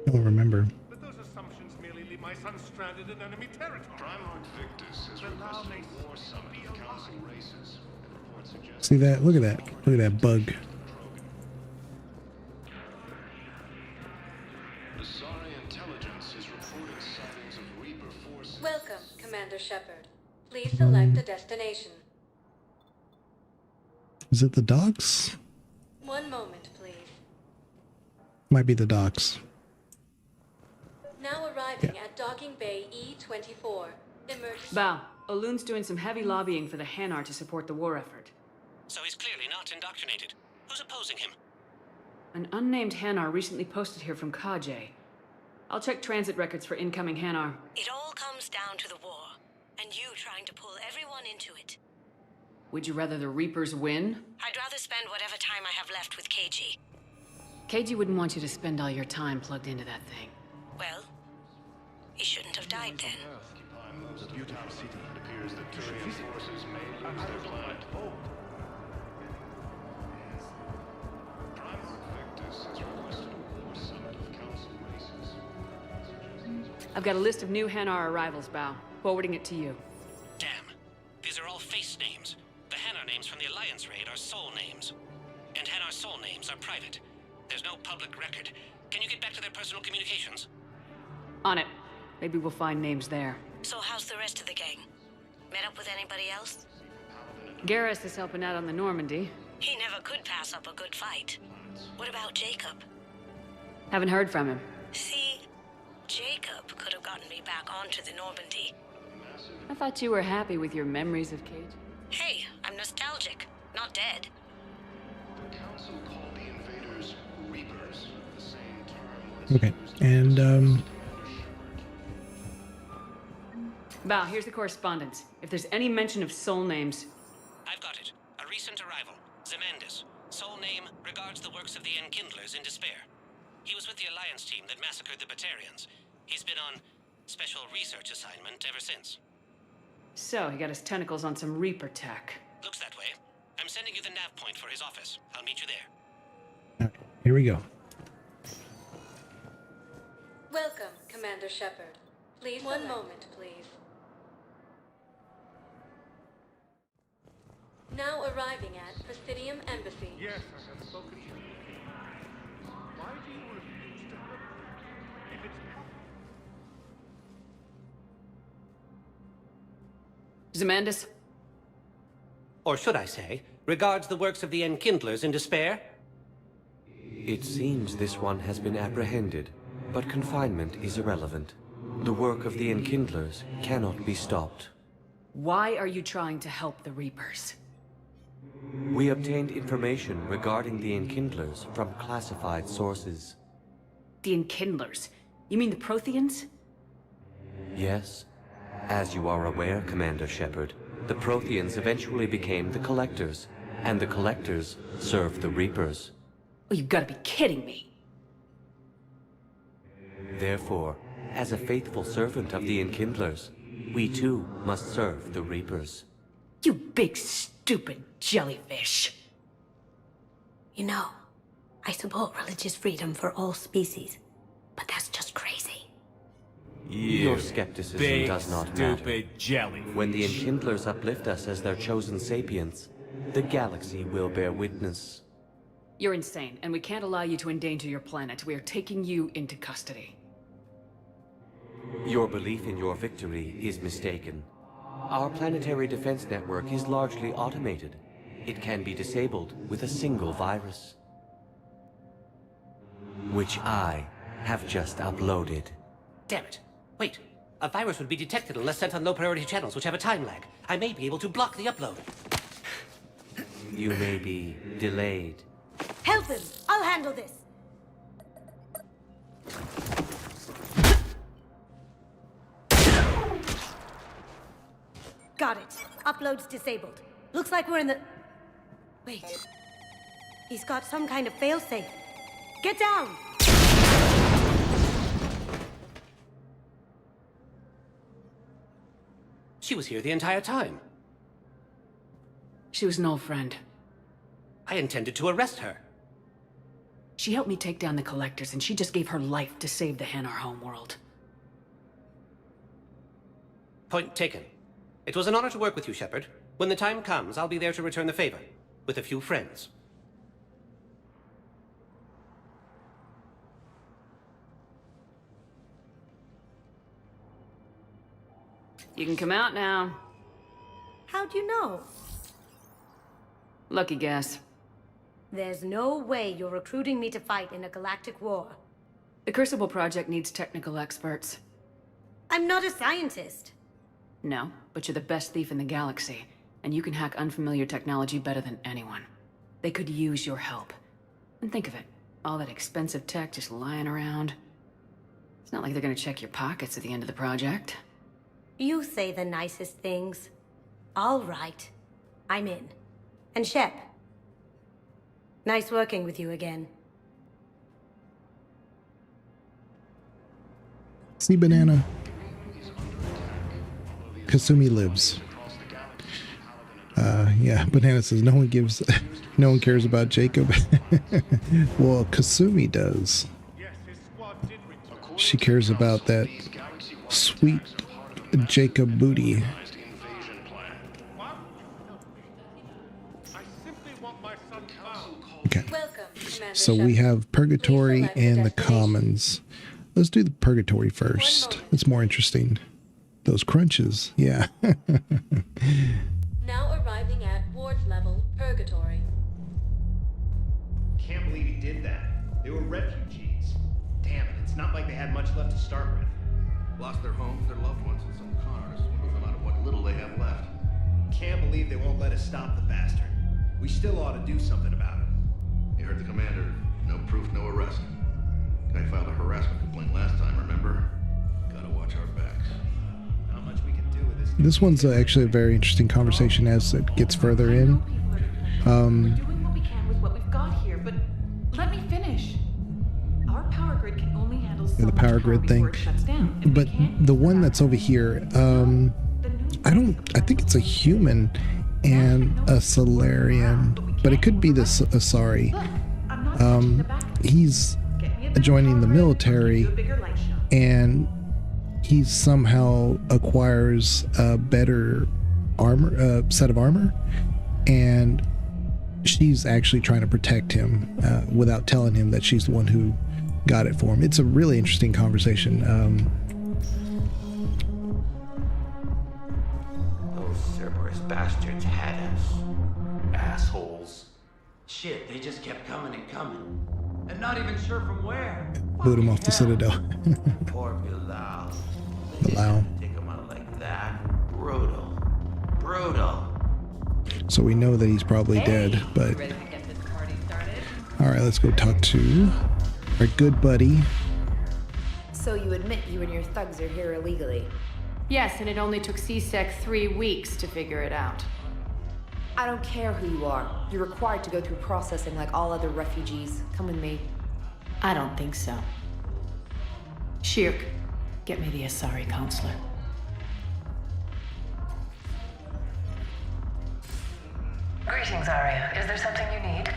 I don't remember. But those assumptions merely leave my son stranded in enemy territory. Primarch Victus has requested a war summit of council races. Reports suggest See that? Look at that. Look at that bug. Asari intelligence is reporting sightings of Reaper forces. Welcome, Commander Shepard. Please select a destination. Is it the docks? One moment, please. Might be the docks. Now arriving at Docking Bay E-24. Emergency. Bao, Olun's doing some heavy lobbying for the Hanar to support the war effort. So he's clearly not indoctrinated. Who's opposing him? An unnamed Hanar recently posted here from Kajay. I'll check transit records for incoming Hanar. It all comes down to the war, and you trying to pull everyone into it. Would you rather the Reapers win? I'd rather spend whatever time I have left with KG. KG wouldn't want you to spend all your time plugged into that thing. Well, he shouldn't have died then. The beautiful city. It appears that Turian forces may lose their planet. Primarch Victus has requested a war summit of council races. I've got a list of new Hanar arrivals, Bao. Forwarding it to you. Damn. These are all face names. The Hanar names from the Alliance raid are soul names. And Hanar soul names are private. There's no public record. Can you get back to their personal communications? On it. Maybe we'll find names there. So how's the rest of the gang? Met up with anybody else? Garrus is helping out on the Normandy. He never could pass up a good fight. What about Jacob? Haven't heard from him. See, Jacob could have gotten me back onto the Normandy. I thought you were happy with your memories of Cage. Hey, I'm nostalgic, not dead. The council called the invaders Reapers, the same term. Okay. And Bao, here's the correspondence. If there's any mention of soul names... I've got it. A recent arrival. Zemandis. Soul name regards the works of the Enkindlers in despair. He was with the Alliance team that massacred the Batarians. He's been on special research assignment ever since. So, he got his tentacles on some Reaper tech. Looks that way. I'm sending you the nav point for his office. I'll meet you there. all right, here we go. Welcome, Commander Shepard. Please, one moment, please. Now arriving at Presidium Embassy. Yes, I have spoken to you. Why do you refuse to help me? If it's... Zemandis? Or should I say, regards the works of the Enkindlers in despair? It seems this one has been apprehended, but confinement is irrelevant. The work of the Enkindlers cannot be stopped. Why are you trying to help the Reapers? We obtained information regarding the Enkindlers from classified sources. The Enkindlers? You mean the Protheans? Yes. As you are aware, Commander Shepard, the Protheans eventually became the Collectors, and the Collectors served the Reapers. Oh, you've got to be kidding me. Therefore, as a faithful servant of the Enkindlers, we too must serve the Reapers. You big stupid jellyfish. You know, I support religious freedom for all species, but that's just crazy. Your skepticism does not matter. Jelly. When the Enkindlers uplift us as their chosen sapients, the galaxy will bear witness. You're insane, and we can't allow you to endanger your planet. We are taking you into custody. Your belief in your victory is mistaken. Our planetary defense network is largely automated. It can be disabled with a single virus, which I have just uploaded. Damn it. Wait. A virus would be detected unless sent on low-priority channels, which have a time lag. I may be able to block the upload. You may be delayed. Help him! I'll handle this! Got it. Upload's disabled. Looks like we're in the... Wait. He's got some kind of failsafe. Get down! She was here the entire time. She was an old friend. I intended to arrest her. She helped me take down the Collectors, and she just gave her life to save the Hanar homeworld. Point taken. It was an honor to work with you, Shepard. When the time comes, I'll be there to return the favor. With a few friends. You can come out now. How'd you know? Lucky guess. There's no way you're recruiting me to fight in a galactic war. The Crucible Project needs technical experts. I'm not a scientist. No, but you're the best thief in the galaxy, and you can hack unfamiliar technology better than anyone. They could use your help. And think of it, all that expensive tech just lying around. It's not like they're gonna check your pockets at the end of the project. You say the nicest things. All right. I'm in. And Shep. Nice working with you again. See, Banana. Kasumi lives. Yeah, Banana says no one cares about Jacob. Well, Kasumi does. She cares about that sweet Jacob booty. Okay. So we have Purgatory and the Commons. Let's do the Purgatory first. It's more interesting. Those crunches, yeah. Now arriving at ward level Purgatory. Can't believe he did that. They were refugees. Damn it, it's not like they had much left to start with. Lost their homes, their loved ones, and some con artists swindled them out of what little they have left. Can't believe they won't let us stop the bastard. We still ought to do something about it. You heard the commander. No proof, no arrest. Guy filed a harassment complaint last time, remember? Gotta watch our backs. Not much we can do with this. This one's actually a very interesting conversation as it gets further in. We're doing what we can with what we've got here, but let me finish. Our power grid can only handle so the power much grid before thing. it shuts down. But the one that's over here, I think it's a human and a Solarian, but it could be the Asari. He's joining the military, and he somehow acquires a better set of armor, and she's actually trying to protect him without telling him that she's the one who got it for him. It's a really interesting conversation. Those Cerberus bastards had us. Assholes. Shit, they just kept coming and coming. And not even sure from where. Boot him off the Citadel. Poor Bilal. Bilal. Take him out like that. Brutal. Brutal. So we know that he's probably dead, but... Alright, let's go talk to our good buddy. So you admit you and your thugs are here illegally? Yes, and it only took CSEC 3 weeks to figure it out. I don't care who you are. You're required to go through processing like all other refugees. Come with me. I don't think so. Shirk, get me the Asari counselor. Greetings, Arya. Is there something you need?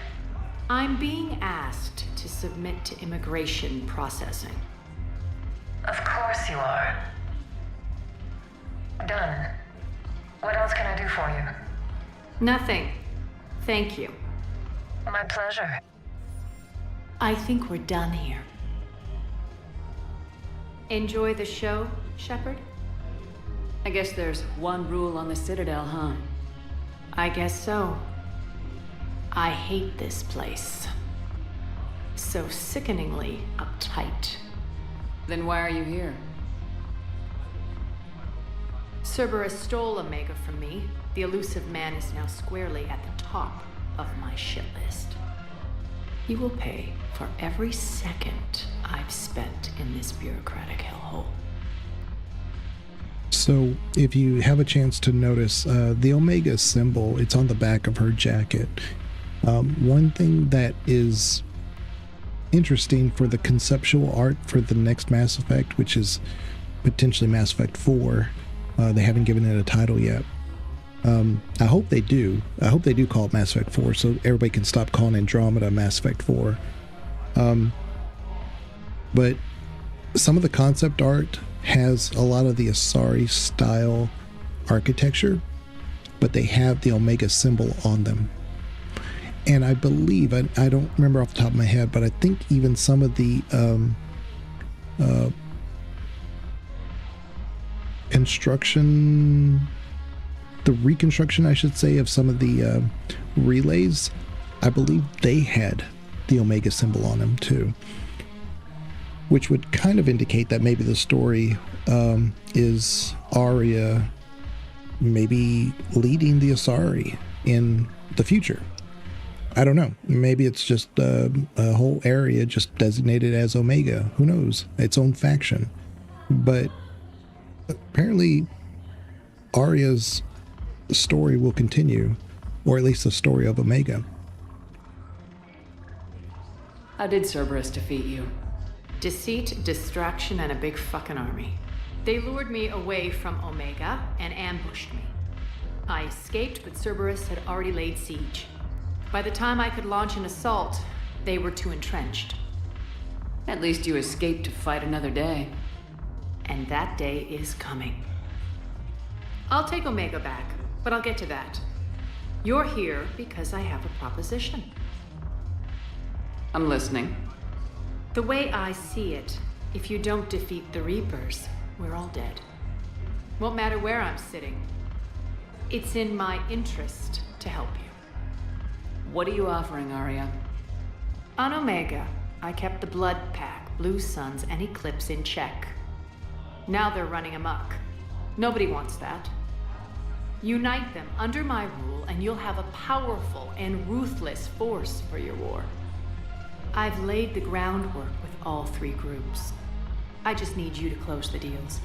I'm being asked to submit to immigration processing. Of course you are. Done. What else can I do for you? Nothing. Thank you. My pleasure. I think we're done here. Enjoy the show, Shepard? I guess there's one rule on the Citadel, huh? I guess so. I hate this place. So sickeningly uptight. Then why are you here? Cerberus stole Omega from me. The elusive man is now squarely at the top of my shit list. He will pay for every second I've spent in this bureaucratic hellhole. So, if you have a chance to notice, the Omega symbol, it's on the back of her jacket. One thing that is interesting for the conceptual art for the next Mass Effect, which is potentially Mass Effect 4, they haven't given it a title yet. I hope they do. I hope they do call it Mass Effect 4 so everybody can stop calling Andromeda Mass Effect 4. But some of the concept art has a lot of the Asari style architecture, but they have the Omega symbol on them. And I believe, I don't remember off the top of my head, but I think even some of the reconstruction, I should say, of some of the relays, I believe they had the Omega symbol on them too. Which would kind of indicate that maybe the story is Arya maybe leading the Asari in the future. I don't know. Maybe it's just a whole area just designated as Omega. Who knows? Its own faction. But apparently Arya's story will continue, or at least the story of Omega. How did Cerberus defeat you? Deceit, distraction, and a big fucking army. They lured me away from Omega and ambushed me. I escaped, but Cerberus had already laid siege. By the time I could launch an assault, they were too entrenched. At least you escaped to fight another day. And that day is coming. I'll take Omega back, but I'll get to that. You're here because I have a proposition. I'm listening. The way I see it, if you don't defeat the Reapers, we're all dead. Won't matter where I'm sitting. It's in my interest to help you. What are you offering, Arya? On Omega, I kept the Blood Pack, Blue Suns, and Eclipse in check. Now they're running amok. Nobody wants that. Unite them under my rule, and you'll have a powerful and ruthless force for your war. I've laid the groundwork with all three groups. I just need you to close the deals.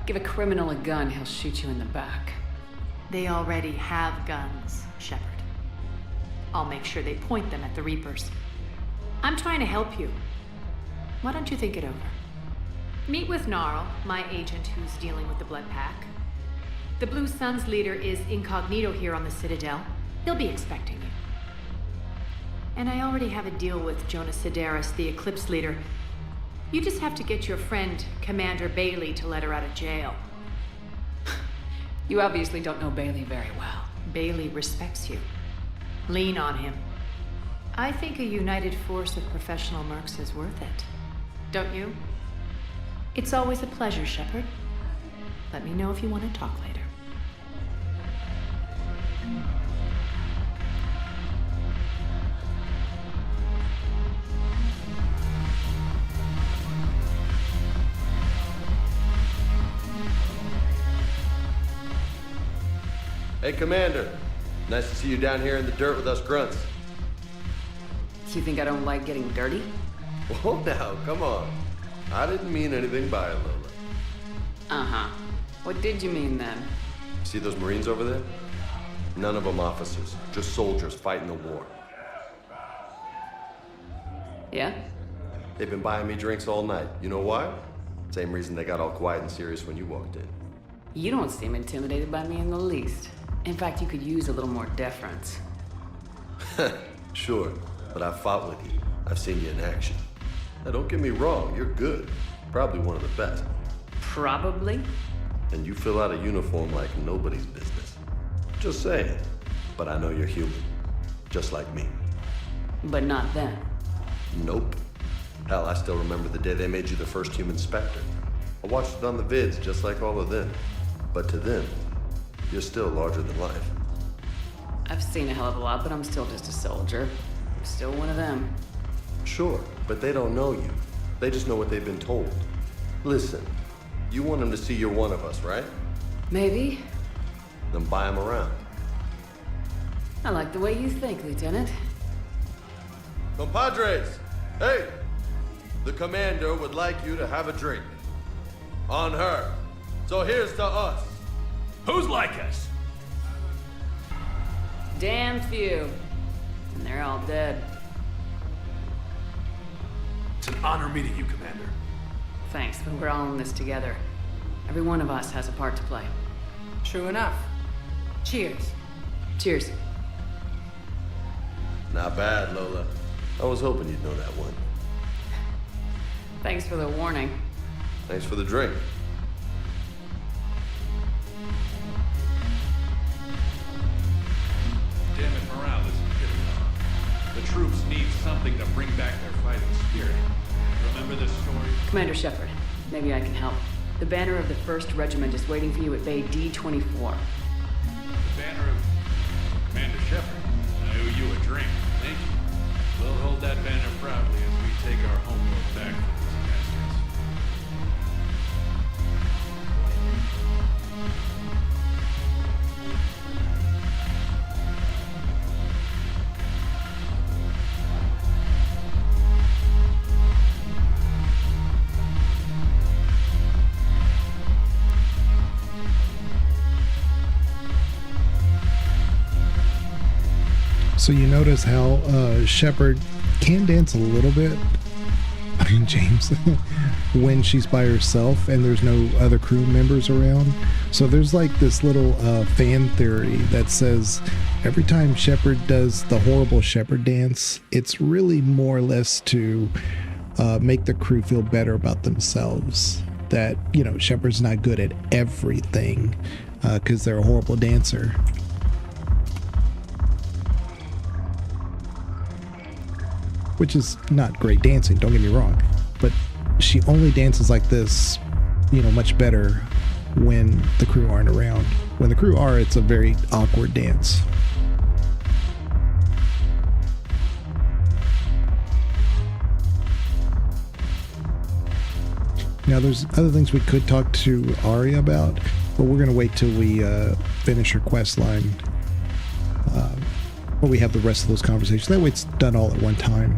Give a criminal a gun, he'll shoot you in the back. They already have guns, Shepard. I'll make sure they point them at the Reapers. I'm trying to help you. Why don't you think it over? Meet with Gnarl, my agent who's dealing with the Blood Pack. The Blue Suns leader is incognito here on the Citadel. He'll be expecting you. And I already have a deal with Jonas Sidaris, the Eclipse leader. You just have to get your friend, Commander Bailey, to let her out of jail. You obviously don't know Bailey very well. Bailey respects you. Lean on him. I think a united force of professional mercs is worth it. Don't you? It's always a pleasure, Shepard. Let me know if you want to talk later. Hey, Commander. Nice to see you down here in the dirt with us grunts. You think I don't like getting dirty? Whoa, now, come on. I didn't mean anything by it, Lola. Uh-huh. What did you mean then? See those Marines over there? None of them officers, just soldiers fighting the war. Yeah? They've been buying me drinks all night. You know why? Same reason they got all quiet and serious when you walked in. You don't seem intimidated by me in the least. In fact, you could use a little more deference. Sure, but I've fought with you. I've seen you in action. Now, don't get me wrong, you're good. Probably one of the best. Probably? And you fill out a uniform like nobody's business. Just saying. But I know you're human. Just like me. But not then. Nope. Hell, I still remember the day they made you the first human Spectre. I watched it on the vids, just like all of them. But to them, you're still larger than life. I've seen a hell of a lot, but I'm still just a soldier. I'm still one of them. Sure, but they don't know you. They just know what they've been told. Listen, you want them to see you're one of us, right? Maybe. Then buy them around. I like the way you think, Lieutenant. Compadres! Hey! The commander would like you to have a drink. On her. So here's to us. Who's like us? Damn few. And they're all dead. It's an honor meeting you, Commander. Thanks, but we're all in this together. Every one of us has a part to play. True enough. Cheers. Cheers. Not bad, Lola. I was hoping you'd know that one. Thanks for the warning. Thanks for the drink. Damn it, morale isn't getting on. The troops need something to bring back their fighting spirit. Remember this story? Commander Shepard, maybe I can help. The banner of the 1st Regiment is waiting for you at Bay D-24. The banner of Commander Shepard. I owe you a drink. Thank you. We'll hold that banner proudly as we take our homeworld back from these bastards. So you notice how Shepard can dance a little bit, I mean James, when she's by herself and there's no other crew members around. So there's like this little fan theory that says every time Shepard does the horrible Shepard dance, it's really more or less to make the crew feel better about themselves. That, you know, Shepard's not good at everything because they're a horrible dancer. Which is not great dancing, don't get me wrong, but she only dances like this, you know, much better when the crew aren't around. When the crew are, it's a very awkward dance. Now there's other things we could talk to Arya about, but we're going to wait till we finish her quest line. Or we have the rest of those conversations. That way it's done all at one time.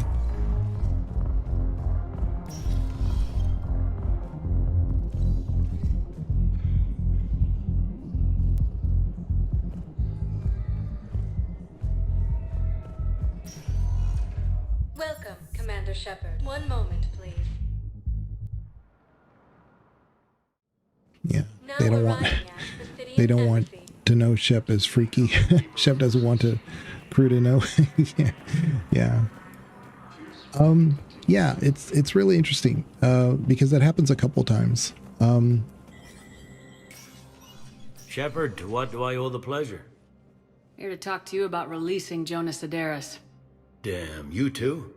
Welcome, Commander Shepard. One moment, please. Yeah, they don't want to know Shep is freaky. Shep doesn't want to crew to know. yeah. Yeah, it's really interesting because that happens a couple times. Shepard, to what do I owe the pleasure? Here to talk to you about releasing Jonas Sedaris. Damn, you too?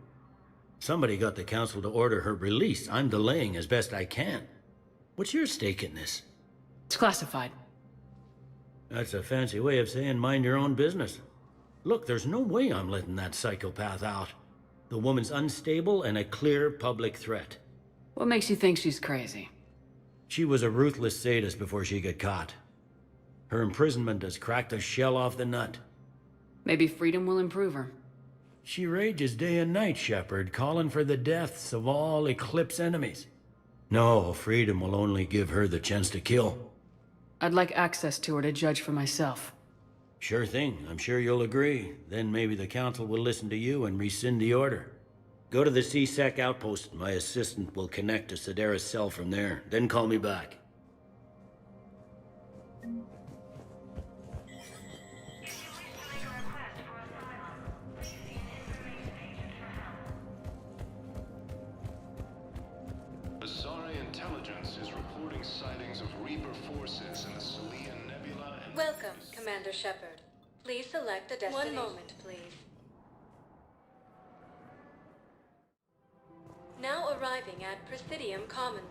Somebody got the council to order her release. I'm delaying as best I can. What's your stake in this? It's classified. That's a fancy way of saying mind your own business. Look, there's no way I'm letting that psychopath out. The woman's unstable and a clear public threat. What makes you think she's crazy? She was a ruthless sadist before she got caught. Her imprisonment has cracked the shell off the nut. Maybe freedom will improve her. She rages day and night, Shepard, calling for the deaths of all Eclipse enemies. No, freedom will only give her the chance to kill. I'd like access to her to judge for myself. Sure thing. I'm sure you'll agree. Then maybe the council will listen to you and rescind the order. Go to the C-Sec outpost. My assistant will connect to Sedaris' cell from there. Then call me back. Azari intelligence is reporting sightings of Reaper forces in the Salian Nebula and... Welcome, Commander Shepard. Please select a destination. One moment, please. Now arriving at Presidium Commons.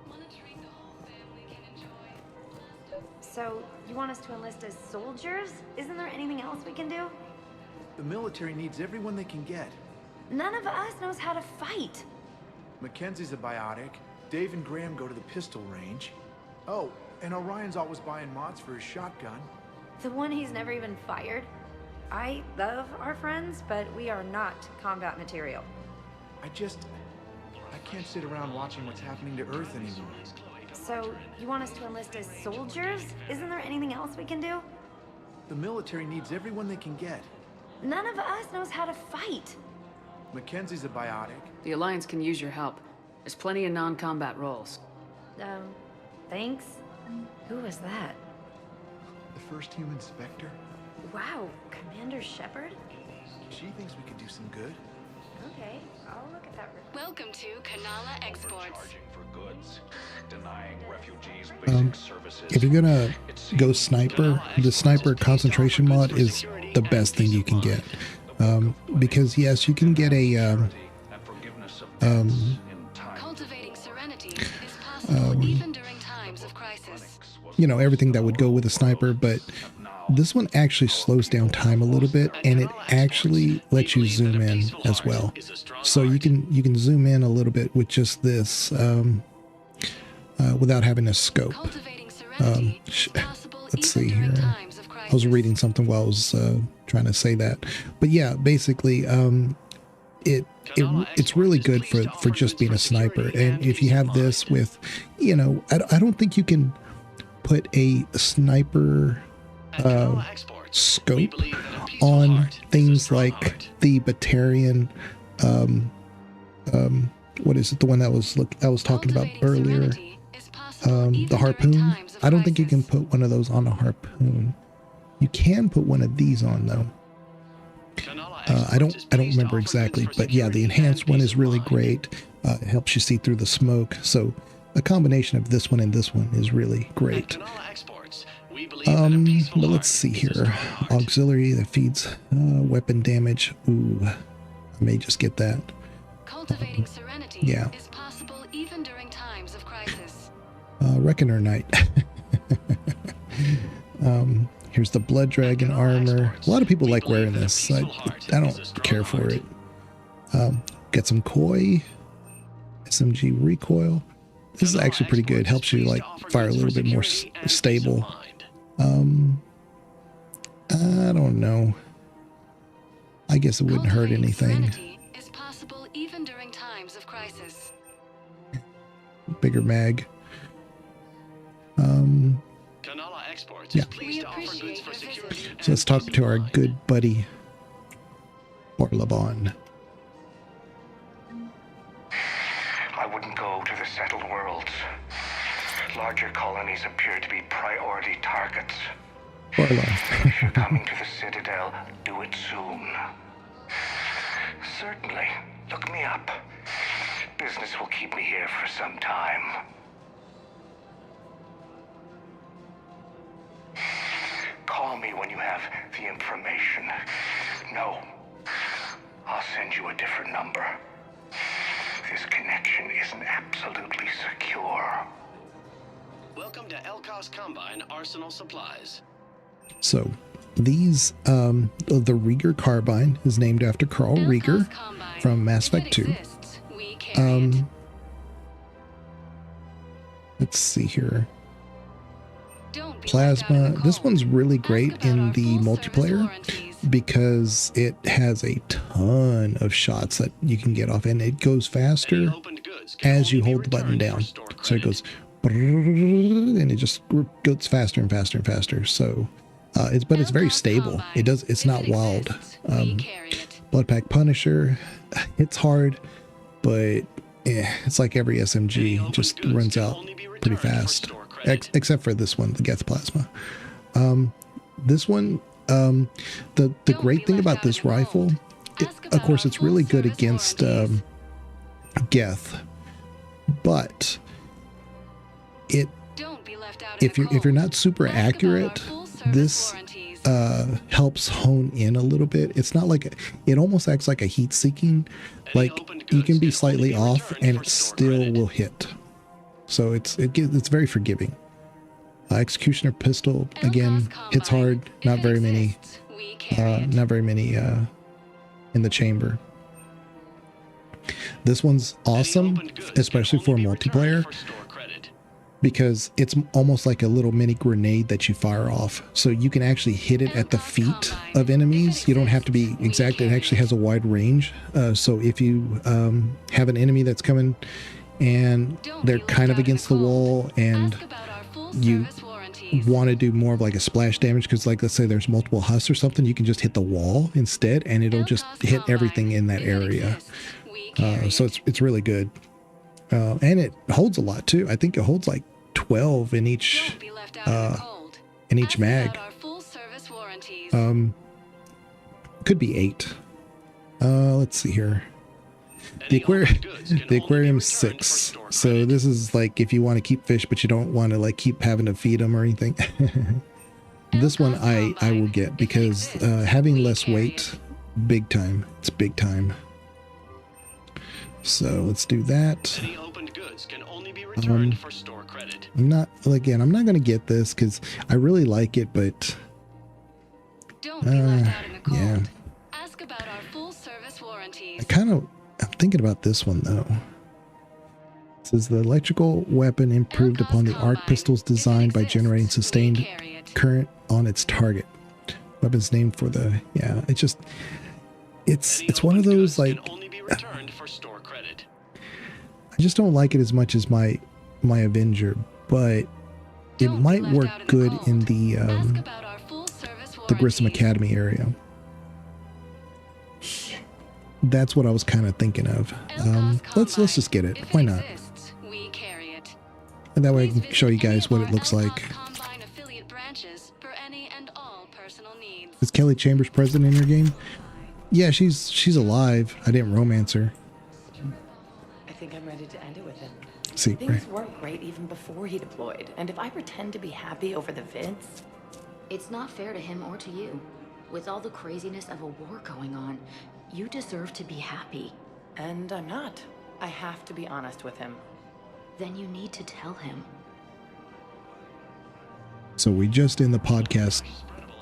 Monitoring the whole family can enjoy. So, you want us to enlist as soldiers? Isn't there anything else we can do? The military needs everyone they can get. None of us knows how to fight. Mackenzie's a biotic. Dave and Graham go to the pistol range. Oh, and Orion's always buying mods for his shotgun. The one he's never even fired? I love our friends, but we are not combat material. I can't sit around watching what's happening to Earth anymore. So, you want us to enlist as soldiers? Isn't there anything else we can do? The military needs everyone they can get. None of us knows how to fight. Mackenzie's a biotic. The Alliance can use your help. There's plenty of non-combat roles. Thanks. Who was that? The first human Spectre? Wow, Commander Shepard? She thinks we could do some good. Okay, I'll look at that. Welcome to Kanala Exports. For goods, denying refugees basic services. If you're gonna go sniper, the sniper concentration mod is the best thing you can get. Because yes, you can get a Cultivating serenity is possible even during times of crisis. you know, everything that would go with a sniper, but this one actually slows down time a little bit, and it actually lets you zoom in as well. So you can zoom in a little bit with just this without having a scope. Let's see here. I was reading something while I was trying to say that, but yeah, basically, it's really good for just being a sniper. And if you have this with, you know, I don't think you can put a sniper scope on things like the Batarian, what is it, the one that I was talking about earlier, the harpoon. I don't think you can put one of those on a harpoon. You can put one of these on though. I don't remember exactly, but yeah, the enhanced one is really great. It helps you see through the smoke. So a combination of this one and this one is really great. But let's see here. Auxiliary that feeds weapon damage. Ooh, I may just get that. Cultivating serenity yeah. is possible even during times of crisis. Reckoner Knight. Here's the Blood Dragon armor. A lot of people like wearing this. I don't care for it. Get some Koi. SMG recoil. This is actually pretty good. Helps you like fire a little bit more stable. I don't know. I guess it wouldn't hurt anything. Is possible even during times of crisis. Bigger mag. Yeah. So let's talk to our good buddy Orlabon. I wouldn't go to the settled worlds. Larger colonies appear to be priority targets. If you're coming to the Citadel, do it soon. Certainly. Look me up. Business will keep me here for some time. Call me when you have the information. No. I'll send you a different number. This connection isn't absolutely secure. Welcome to Elkos Combine Arsenal Supplies. So these, the Rieger carbine is named after Carl Rieger from Mass Effect 2. Let's see here. Plasma. This one's really great in the multiplayer because it has a ton of shots that you can get off, and it goes faster as you hold the button down. So it goes, and it just goes faster and faster and faster. So but it's very stable. It's not wild. Bloodpack Punisher, it's hard, but it's like every SMG, just runs out pretty fast. Except for this one, the Geth Plasma. This one, the great thing about this rifle, of course, it's really good against Geth, but if you're not super accurate, this helps hone in a little bit. It's not like it almost acts like a heat seeking. Like you can be slightly off and it still will hit. So it's very forgiving. Executioner pistol, again, hits hard, not very many in the chamber. This one's awesome, especially for multiplayer, because it's almost like a little mini grenade that you fire off. So you can actually hit it at the feet of enemies. You don't have to be exact. It actually has a wide range. So if you have an enemy that's coming and they're kind of against the wall and you want to do more of like a splash damage, because like let's say there's multiple husks or something, you can just hit the wall instead and it'll just hit everything in that area. So it's really good. And it holds a lot too. I think it holds like 12 in each mag. Could be 8. Let's see here. The aquarium's 6. So this is like if you want to keep fish, but you don't want to like keep having to feed them or anything. This one I will get because having less weight, big time. It's big time. So let's do that. I'm not going to get this because I really like it, but yeah. I'm thinking about this one though. It says the electrical weapon improved upon the arc pistol's design by generating sustained current on its target. Weapon's named for the it's one of those like I just don't like it as much as my Avenger, but it might work good in the Grissom Academy area. That's what I was kind of thinking of. Let's just get it. Why not? And that way I can show you guys what it looks like. Is Kelly Chambers present in your game? Yeah, she's alive. I didn't romance her. I think I'm ready to end it with him. See, things weren't great even before he deployed, and if I pretend to be happy over the vids, it's not fair to him or to you. With all the craziness of a war going on, you deserve to be happy. And I'm not. I have to be honest with him. Then you need to tell him. So we just in the podcast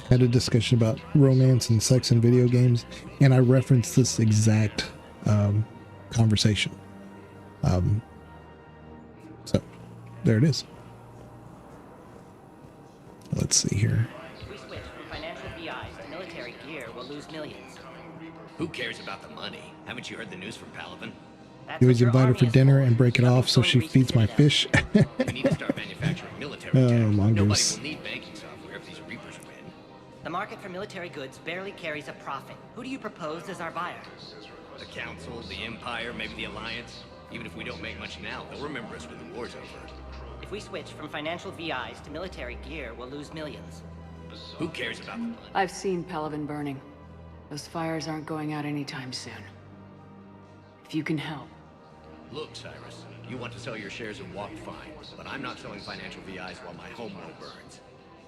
had a discussion about romance and sex in video games, and I referenced this exact conversation. So there it is. Let's see here. If we switch from financial VIs to military gear, we'll lose millions. Who cares about the money? Haven't you heard the news from Paragon? You always invite her for dinner and break it off so she feeds my fish. We need to start manufacturing military tanks. Nobody will need banking software if these Reapers win. The market for military goods barely carries a profit. Who do you propose as our buyer? The Council, the Empire, maybe the Alliance. Even if we don't make much now, they'll remember us when the war's over. If we switch from financial VIs to military gear, we'll lose millions. Who cares about the money? I've seen Paragon burning. Those fires aren't going out anytime soon. If you can help. Look, Cyrus, you want to sell your shares and walk fine, but I'm not selling financial VIs while my homeworld burns.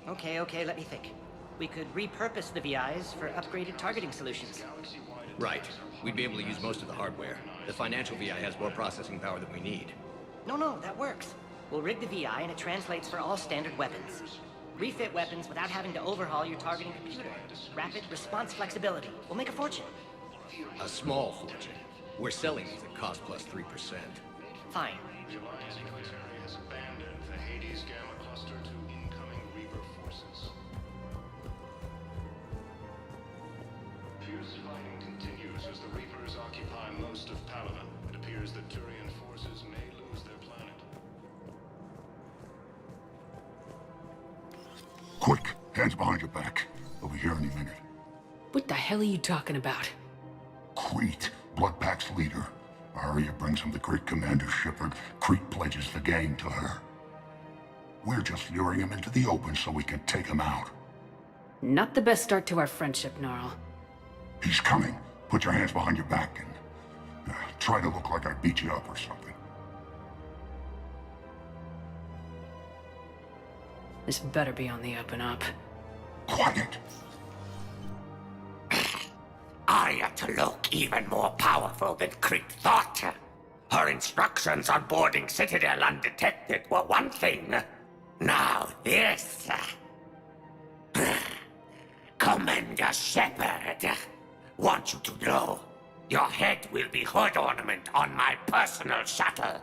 Okay, let me think. We could repurpose the VIs for upgraded targeting solutions. Right. We'd be able to use most of the hardware. The financial VI has more processing power than we need. No, that works. We'll rig the VI and it translates for all standard weapons. Refit weapons without having to overhaul your targeting computer. Rapid response flexibility. We'll make a fortune. A small fortune. We're selling these at cost plus 3%. Fine. Fierce fighting continues as the Reapers occupy most of Paragon. It appears that Turian forces may lose their planet. Quick, hands behind your back. We'll be here any minute. What the hell are you talking about? Crete, Bloodpack's leader. Arya brings him the great Commander Shepard. Crete pledges the gang to her. We're just luring him into the open so we can take him out. Not the best start to our friendship, Gnarl. He's coming. Put your hands behind your back and try to look like I beat you up or something. This better be on the up and up. Quiet! Arya to look even more powerful than Crete thought. Her instructions on boarding Citadel undetected were one thing, Now this. Commander Shepard, want you to know, your head will be hood ornament on my personal shuttle.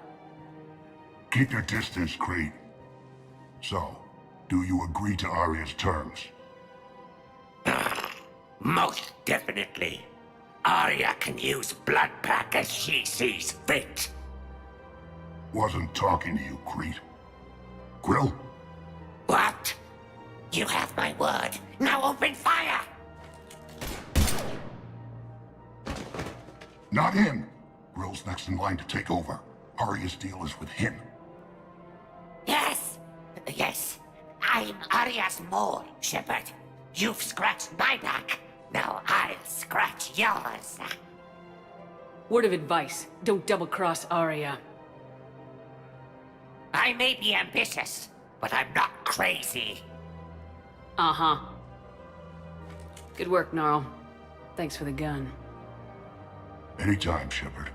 Keep your distance, Creed. So, do you agree to Arya's terms? Most definitely. Arya can use blood pack as she sees fit. Wasn't talking to you, Creed. Grill? What? You have my word. Now open fire! Not him. Grill's next in line to take over. Arya's deal is with him. Yes. Yes. I'm Arya's mole, Shepard. You've scratched my back. Now I'll scratch yours. Word of advice, don't double-cross Arya. I may be ambitious, but I'm not crazy. Uh-huh. Good work, Gnarl. Thanks for the gun. Anytime, Shepard.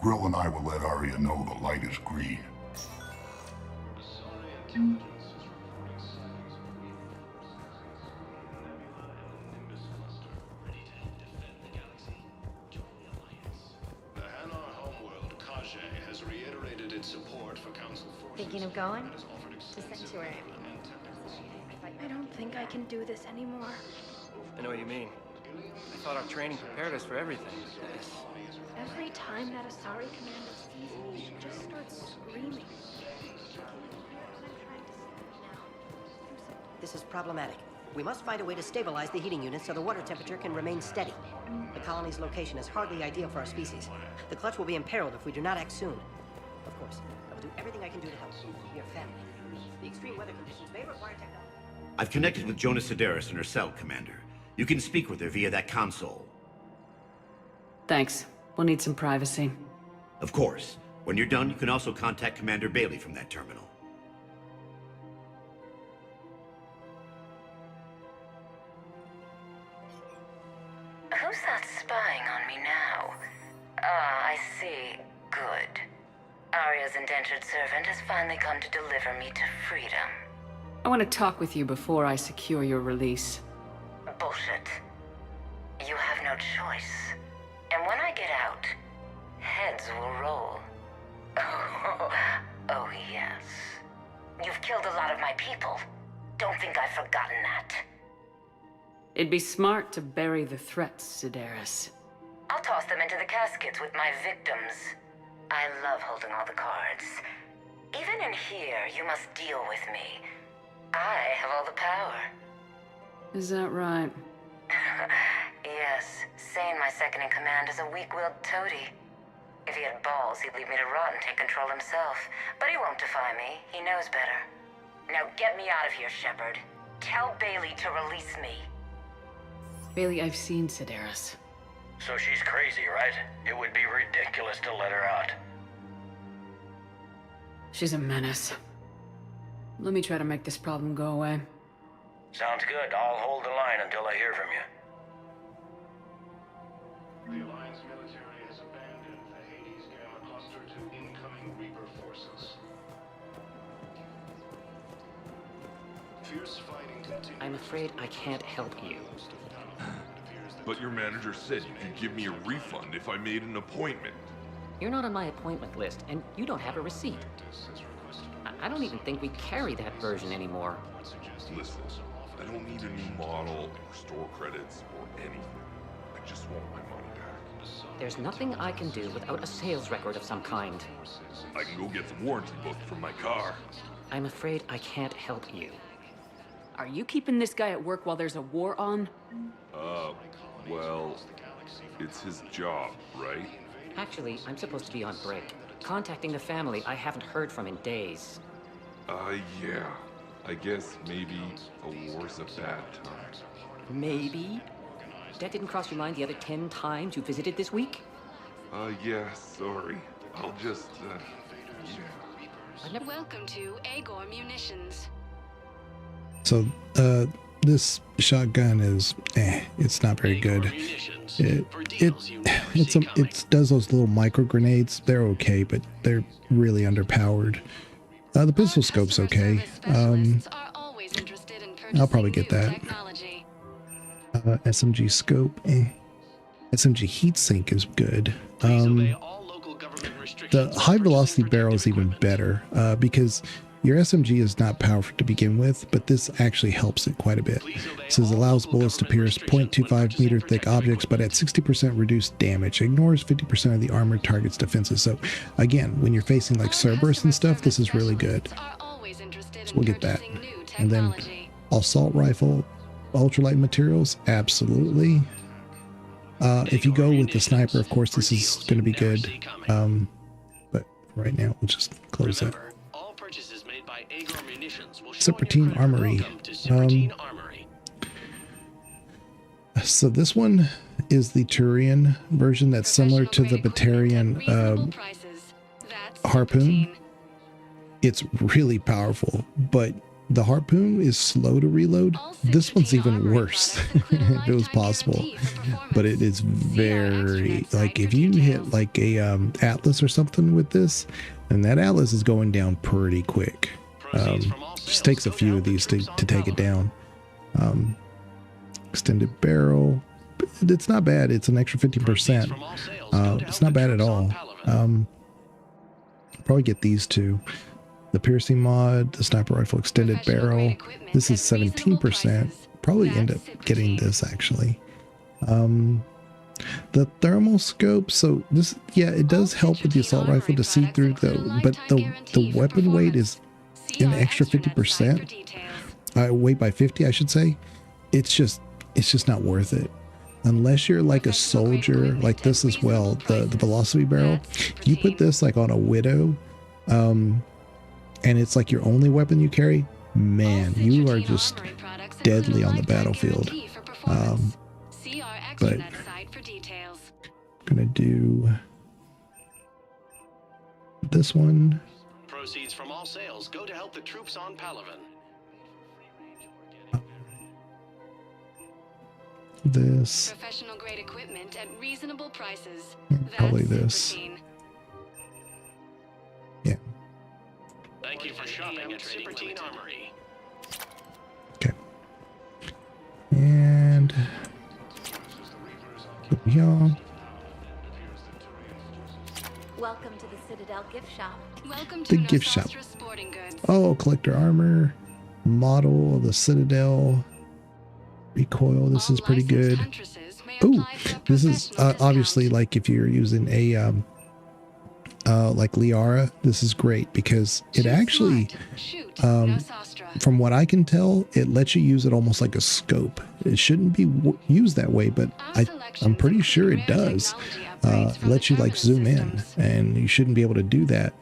Grill and I will let Arya know the light is green. Thinking of going? To Sanctuary. I don't think I can do this anymore. I know what you mean. I thought our training prepared us for everything. This. Every time that Asari commander sees me, she just starts screaming. This is problematic. We must find a way to stabilize the heating unit so the water temperature can remain steady. The colony's location is hardly ideal for our species. The clutch will be imperiled if we do not act soon. Of course, I will do everything I can do to help. We are family. The extreme weather conditions may require technology. I've connected with Jonas Sedaris in her cell, Commander. You can speak with her via that console. Thanks. We'll need some privacy. Of course. When you're done, you can also contact Commander Bailey from that terminal. Who's that spying on me now? Ah, I see. Good. Arya's indentured servant has finally come to deliver me to freedom. I want to talk with you before I secure your release. Bullshit. You have no choice. And when I get out, heads will roll. Oh, yes. You've killed a lot of my people. Don't think I've forgotten that. It'd be smart to bury the threats, Sedaris. I'll toss them into the caskets with my victims. I love holding all the cards. Even in here, you must deal with me. I have all the power. Is that right? Yes, Sane, my second-in-command, is a weak-willed toady. If he had balls, he'd leave me to rot and take control himself. But he won't defy me. He knows better. Now get me out of here, Shepard. Tell Bailey to release me. Bailey, I've seen Sedaris. So she's crazy, right? It would be ridiculous to let her out. She's a menace. Let me try to make this problem go away. Sounds good. I'll hold the line until I hear from you. The Alliance military has abandoned the Hades Gamma cluster to incoming Reaper forces. Fierce fighting continues. I'm afraid I can't help you. But your manager said you could give me a refund if I made an appointment. You're not on my appointment list, and you don't have a receipt. I don't even think we carry that version anymore. Listen, I don't need a new model or store credits or anything. I just want my money back. There's nothing I can do without a sales record of some kind. I can go get some warranty book from my car. I'm afraid I can't help you. Are you keeping this guy at work while there's a war on? Well, it's his job, right? Actually, I'm supposed to be on break. Contacting the family I haven't heard from in days. Yeah. I guess maybe a war's a bad time. Maybe? That didn't cross your mind the other 10 times you visited this week? Yeah, sorry. I'll just, yeah. Welcome to Agor Munitions. So, this shotgun is, it's not very good. It does those little micro grenades. They're okay, but they're really underpowered. The pistol scope's okay. I'll probably get that. SMG scope. SMG heatsink is good. The high velocity barrel is even better because your SMG is not powerful to begin with, but this actually helps it quite a bit. It says allows bullets to pierce 0.25 meter thick objects, but at 60% reduced damage. Ignores 50% of the armored target's defenses. So again, when you're facing like Cerberus and stuff, this is really good. So we'll get that. And then assault rifle, ultralight materials, absolutely. If you go with the sniper, of course, this is going to be good. But right now, we'll just close that. Serpentine Armory. So this one is the Turian version that's similar to the Batarian harpoon. It's really powerful, but the harpoon is slow to reload. This one's even worse if it was possible, but it is very, like, if you hit like a Atlas or something with this, and that Atlas is going down pretty quick. Just takes a few of these to take it down. Extended barrel, it's not bad. It's an extra 50%. It's not bad at all. Probably get these two. The piercing mod, the sniper rifle extended barrel. This is 17%. Probably end up getting this actually. The thermal scope. So this, yeah, it does help with the assault rifle to see through but the weapon weight is an extra 50%. Weight by 50, I should say. It's just not worth it. Unless you're like a soldier like this as well. The velocity barrel. If you put this like on a widow, and it's like your only weapon you carry, man, you are just deadly on the battlefield. But I'm gonna do this one. Proceeds from all sales go to help the troops on Palaven. This. Professional grade equipment at reasonable prices. Probably this. Yeah. Thank you for shopping at Serpentine Armory. Okay. And yeah. Welcome to the Citadel gift shop. Welcome to The gift shop. Oh, collector armor, model of the Citadel, recoil. This is pretty good. Ooh, this is obviously like if you're using a like Liara, this is great because it actually, from what I can tell, it lets you use it almost like a scope. It shouldn't be used that way, but I'm pretty sure it does. It lets you like zoom in, and you shouldn't be able to do that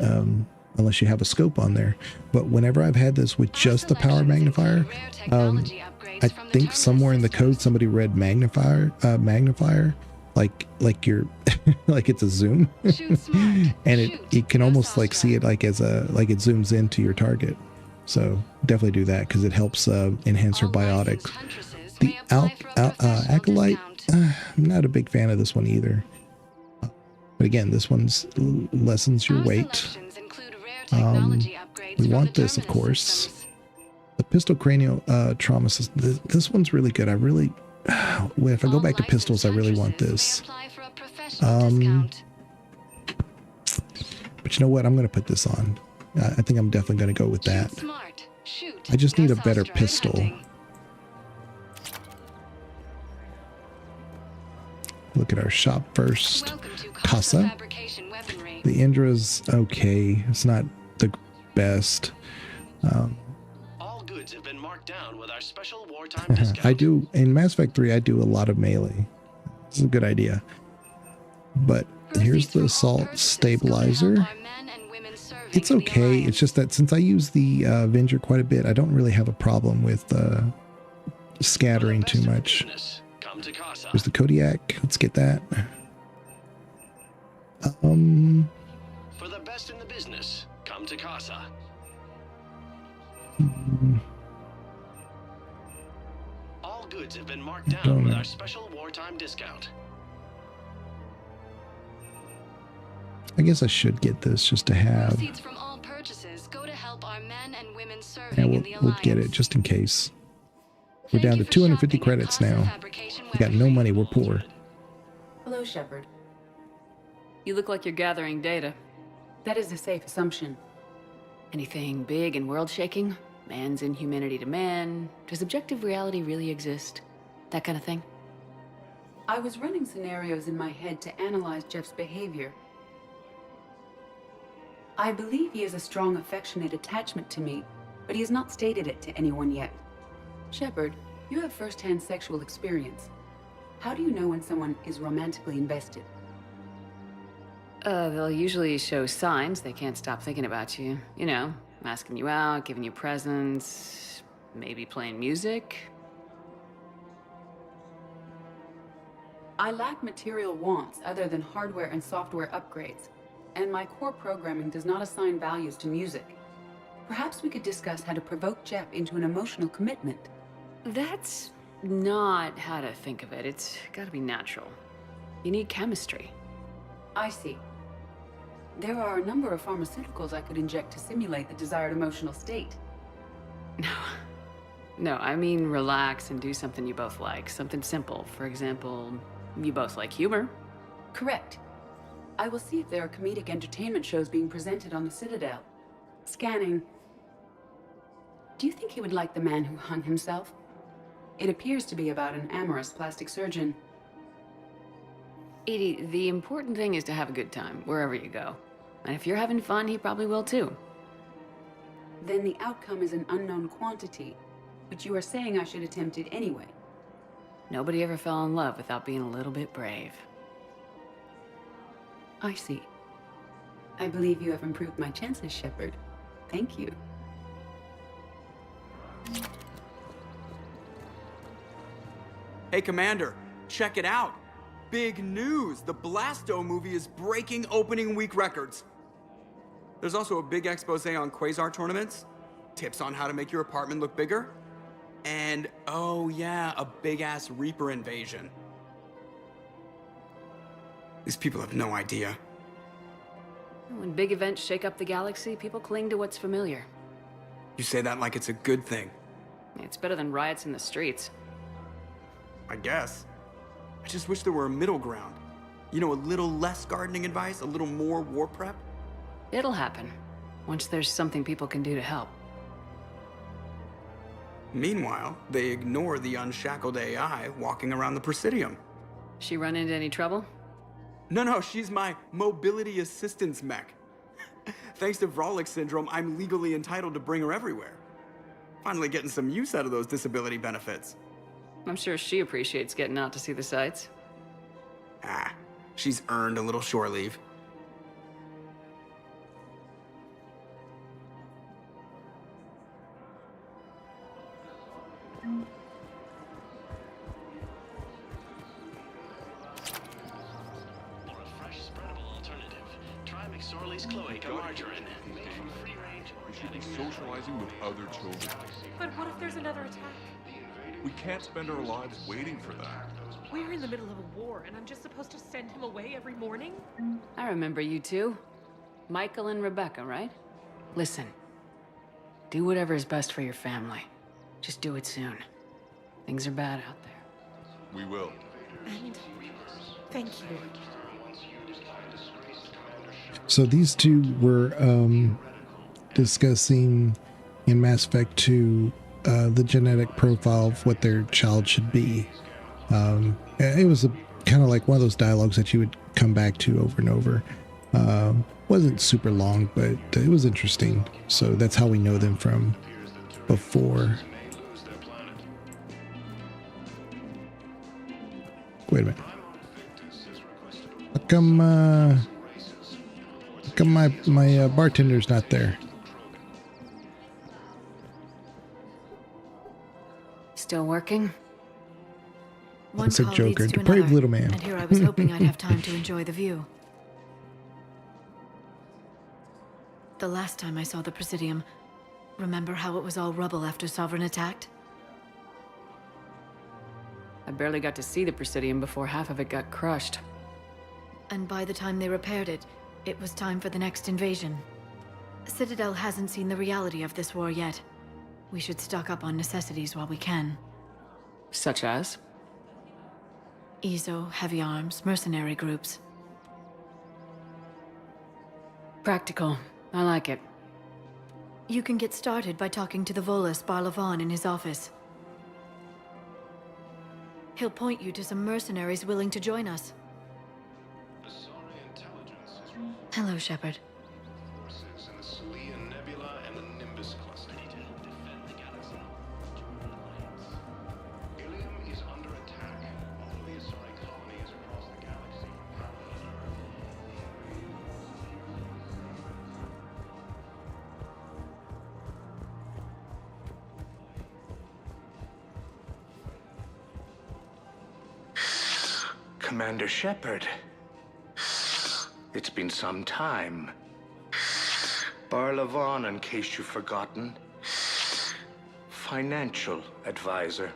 unless you have a scope on there. But whenever I've had this with just the power magnifier, I think somewhere in the code somebody read magnifier, like you're like it's a zoom, and it can almost like see it like as a like it zooms into your target. So definitely do that because it helps enhance her biotics. The acolyte, I'm not a big fan of this one either. But again, this one's lessens your weight. We want this, of course. The pistol cranial trauma system. This one's really good. I really, if I go back to pistols, I really want this. But you know what? I'm going to put this on. I think I'm definitely going to go with that. I just need a better pistol. Look at our shop first. Casa. The Indra's okay. It's not the best. All goods have been marked down with our special wartime discount. I do in Mass Effect 3. I do a lot of melee. This is a good idea. But here's the assault stabilizer. It's okay. It's just that since I use the Avenger quite a bit, I don't really have a problem with scattering too much. Here's the Kodiak. Let's get that. For the best in the business, come to Casa. All goods have been marked down with our special wartime discount. I guess I should get this just to have. purchases go to help our men and women serving Yeah, in we'll, the we'll Alliance. get it just in case. We're down to 250 credits now. We got no money, we're poor. Hello, Shepard. You look like you're gathering data. That is a safe assumption. Anything big and world-shaking? Man's inhumanity to man? Does objective reality really exist? That kind of thing? I was running scenarios in my head to analyze Jeff's behavior. I believe he has a strong affectionate attachment to me, but he has not stated it to anyone yet. Shepard, you have first-hand sexual experience. How do you know when someone is romantically invested? They'll usually show signs they can't stop thinking about you. You know, asking you out, giving you presents, maybe playing music. I lack material wants other than hardware and software upgrades, and my core programming does not assign values to music. Perhaps we could discuss how to provoke Jeff into an emotional commitment. That's not how to think of it. It's gotta be natural. You need chemistry. I see. There are a number of pharmaceuticals I could inject to simulate the desired emotional state. No, I mean relax and do something you both like. Something simple. For example, you both like humor. Correct. I will see if there are comedic entertainment shows being presented on the Citadel. Scanning. Do you think he would like The Man Who Hung Himself? It appears to be about an amorous plastic surgeon. Edie, the important thing is to have a good time, wherever you go. And if you're having fun, he probably will too. Then the outcome is an unknown quantity, but you are saying I should attempt it anyway. Nobody ever fell in love without being a little bit brave. I see. I believe you have improved my chances, Shepard. Thank you. Hey, Commander, check it out. Big news! The Blasto movie is breaking opening week records. There's also a big expose on Quasar tournaments, tips on how to make your apartment look bigger, and, oh yeah, a big-ass Reaper invasion. These people have no idea. When big events shake up the galaxy, people cling to what's familiar. You say that like it's a good thing. It's better than riots in the streets. I guess. I just wish there were a middle ground. You know, a little less gardening advice, a little more war prep. It'll happen, once there's something people can do to help. Meanwhile, they ignore the unshackled AI walking around the Presidium. She run into any trouble? No, she's my mobility assistance mech. Thanks to Vrolic syndrome, I'm legally entitled to bring her everywhere. Finally getting some use out of those disability benefits. I'm sure she appreciates getting out to see the sights. She's earned a little shore leave. For a fresh, spreadable alternative, try McSorley's cloaca margarine. Made from free-range We should be socializing with other children. But what if there's another attack? We can't spend our lives waiting for that. We're in the middle of a war, and I'm just supposed to send him away every morning? I remember you two. Michael and Rebecca, right? Listen. Do whatever is best for your family. Just do it soon. Things are bad out there. We will. And thank you. So these two were discussing in Mass Effect 2 the genetic profile of what their child should be. It was kind of like one of those dialogues that you would come back to over and over. Wasn't super long, but it was interesting. So that's how we know them from before. Wait a minute. How come my bartender's not there? Still working? Looks like Joker, depraved little man. And here I was hoping I'd have time to enjoy the view. The last time I saw the Presidium, remember how it was all rubble after Sovereign attacked? I barely got to see the Presidium before half of it got crushed. And by the time they repaired it, it was time for the next invasion. Citadel hasn't seen the reality of this war yet. We should stock up on necessities while we can. Such as? EZO, heavy arms, mercenary groups. Practical. I like it. You can get started by talking to the Volus Barlavan in his office. He'll point you to some mercenaries willing to join us. Hello, Shepard. Forces in the Salian Nebula and the Nimbus cluster. Defend the galaxy. Join an alliance. Ilium is under attack. All of the Asari colonies across the galaxy are parallel Commander Shepard. It's been some time. Barlavan, in case you've forgotten. Financial advisor.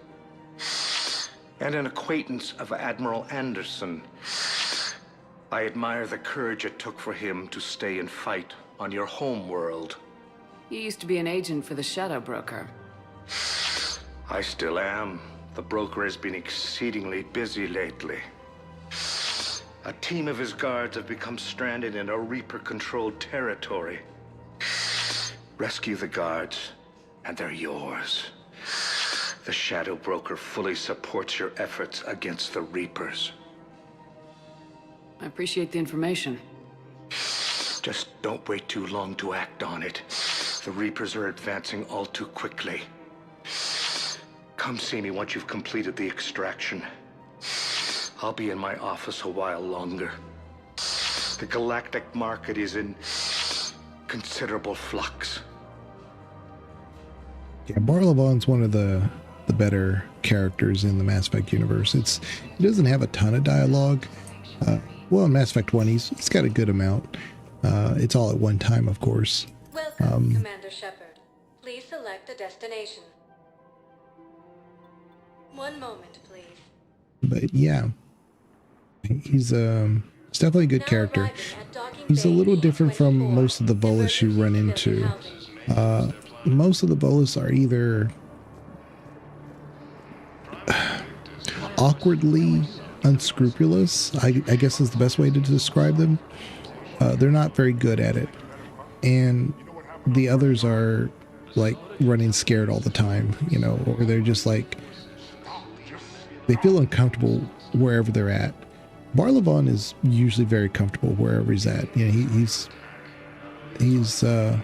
And an acquaintance of Admiral Anderson. I admire the courage it took for him to stay and fight on your home world. You used to be an agent for the Shadow Broker. I still am. The broker has been exceedingly busy lately. A team of his guards have become stranded in a Reaper-controlled territory. Rescue the guards, and they're yours. The Shadow Broker fully supports your efforts against the Reapers. I appreciate the information. Just don't wait too long to act on it. The Reapers are advancing all too quickly. Come see me once you've completed the extraction. I'll be in my office a while longer. The galactic market is in considerable flux. Yeah, Barlavan's one of the better characters in the Mass Effect universe. He doesn't have a ton of dialogue. Well, in Mass Effect 1, he's got a good amount. It's all at one time, of course. Welcome, Commander Shepard. Please select a destination. One moment, please. But yeah, he's definitely a good character. He's a little different from most of the Volus you run into. Most of the Volus are either awkwardly unscrupulous, I guess is the best way to describe them. They're not very good at it. And the others are like running scared all the time, you know, or they're just like, they feel uncomfortable wherever they're at. Barlavan is usually very comfortable wherever he's at. You know, he's a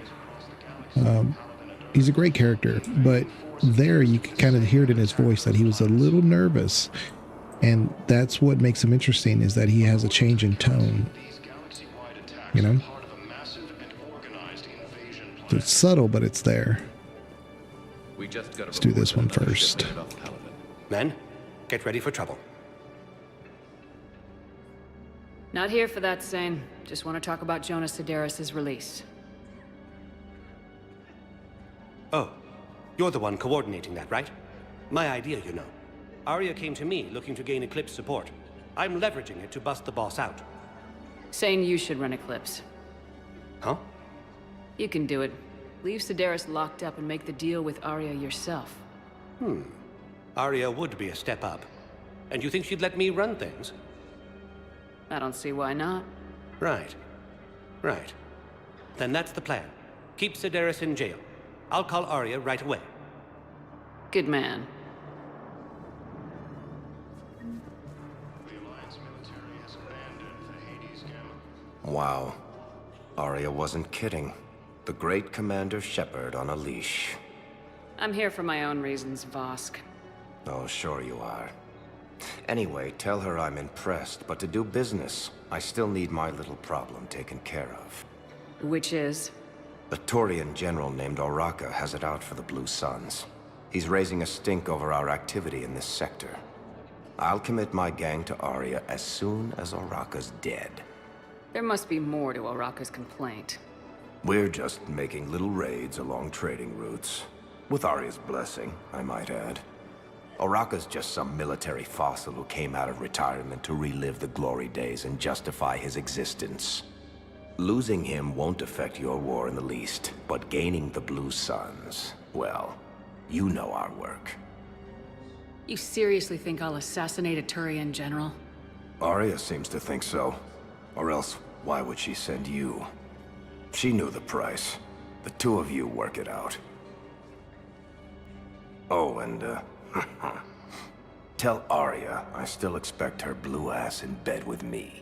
great character, but there you can kind of hear it in his voice that he was a little nervous, and that's what makes him interesting, is that he has a change in tone. You know, so it's subtle, but it's there. Let's do this one first. Men, get ready for trouble. Not here for that, Sane. Just want to talk about Jonas Sedaris' release. Oh, you're the one coordinating that, right? My idea, you know. Arya came to me looking to gain Eclipse support. I'm leveraging it to bust the boss out. Sane, you should run Eclipse. Huh? You can do it. Leave Sedaris locked up and make the deal with Arya yourself. Arya would be a step up. And you think she'd let me run things? I don't see why not. Right. Right. Then that's the plan. Keep Sedaris in jail. I'll call Arya right away. Good man. Wow. Arya wasn't kidding. The great Commander Shepard on a leash. I'm here for my own reasons, Vosk. Oh, sure you are. Anyway, tell her I'm impressed, but to do business, I still need my little problem taken care of. Which is? A Turian general named Oraka has it out for the Blue Suns. He's raising a stink over our activity in this sector. I'll commit my gang to Arya as soon as Oraka's dead. There must be more to Oraka's complaint. We're just making little raids along trading routes. With Arya's blessing, I might add. Oraka's just some military fossil who came out of retirement to relive the glory days and justify his existence. Losing him won't affect your war in the least, but gaining the Blue Suns, well, you know our work. You seriously think I'll assassinate a Turian general? Arya seems to think so. Or else, why would she send you? She knew the price. The two of you work it out. Oh, and, tell Arya I still expect her blue ass in bed with me.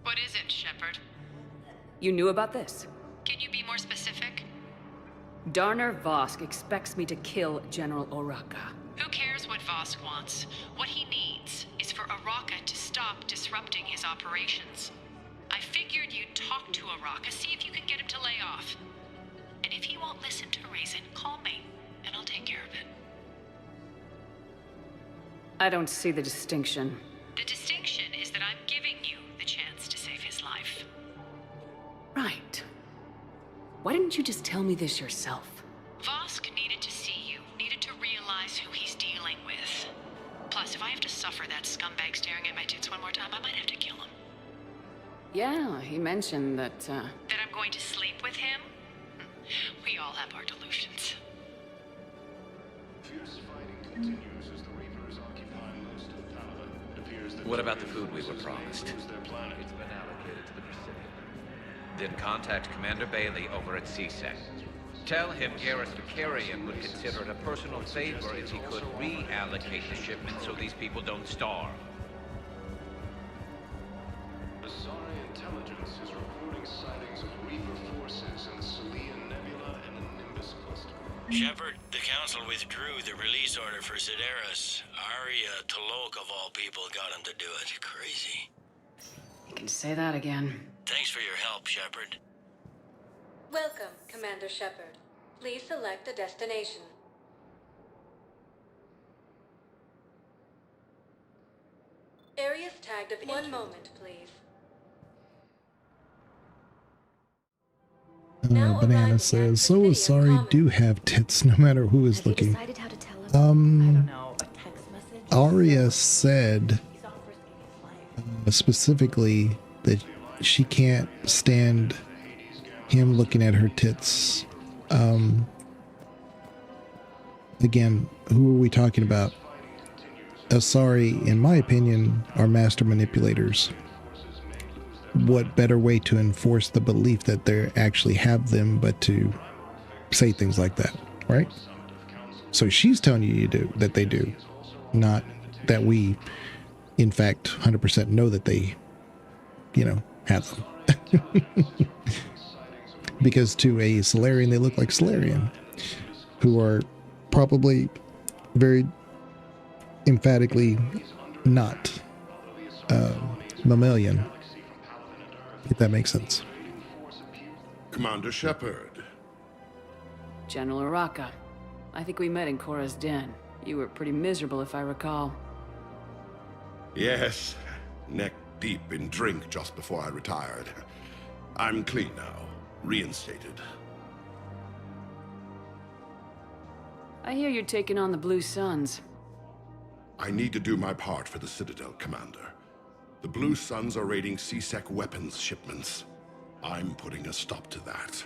What is it, Shepard? You knew about this? Can you be more specific? Darner Vosk expects me to kill General Oraka. Who cares what Vosk wants? What he needs is for Oraka to stop disrupting his operations. I figured you'd talk to Oraka, see if you can get him to lay off. And if he won't listen to reason, call me, and I'll take care of it. I don't see the distinction. The distinction is that I'm giving you the chance to save his life. Right. Why didn't you just tell me this yourself? Vosk needed to see you, needed to realize who he's dealing with. Plus, if I have to suffer that scumbag staring at my tits one more time, I might have to kill him. Yeah, he mentioned that, That I'm going to sleep with him? We all have our delusions. Fierce fighting continues as the Reapers occupy most of Paragon. It appears that What about the food we were promised? lose their planet. It's been allocated to the Presidium. Then contact Commander Bailey over at CSEC. Tell him Garrus Vakarian would consider it a personal favor if he could reallocate the shipment so these people don't starve. Asari intelligence is reporting sightings of Reaper forces in the Salian Nebula and the Nimbus cluster. Shepard, the Council withdrew the release order for Sedaris. Arya Talok, of all people, got him to do it. Crazy. you can say that again. Thanks for your help, Shepard. Welcome, Commander Shepard. Please select a destination. Areas tagged of interest. 1 moment, please. Banana says, so Asari do have tits no matter who is looking. Decided how to tell him. Arya said specifically that she can't stand him looking at her tits. Again, who are we talking about? Asari, in my opinion, are master manipulators. What better way to enforce the belief that they actually have them but to say things like that, right? So she's telling you that they do, not that we, in fact, 100% know that they, have them. Because to a Solarian, they look like Solarian, who are probably very emphatically not mammalian, if that makes sense. Commander Shepard. General Oraka. I think we met in Korra's den. You were pretty miserable, if I recall. Yes, neck deep in drink just before I retired. I'm clean now, reinstated. I hear you're taking on the Blue Suns. I need to do my part for the Citadel, Commander. The Blue Suns are raiding CSEC weapons shipments. I'm putting a stop to that.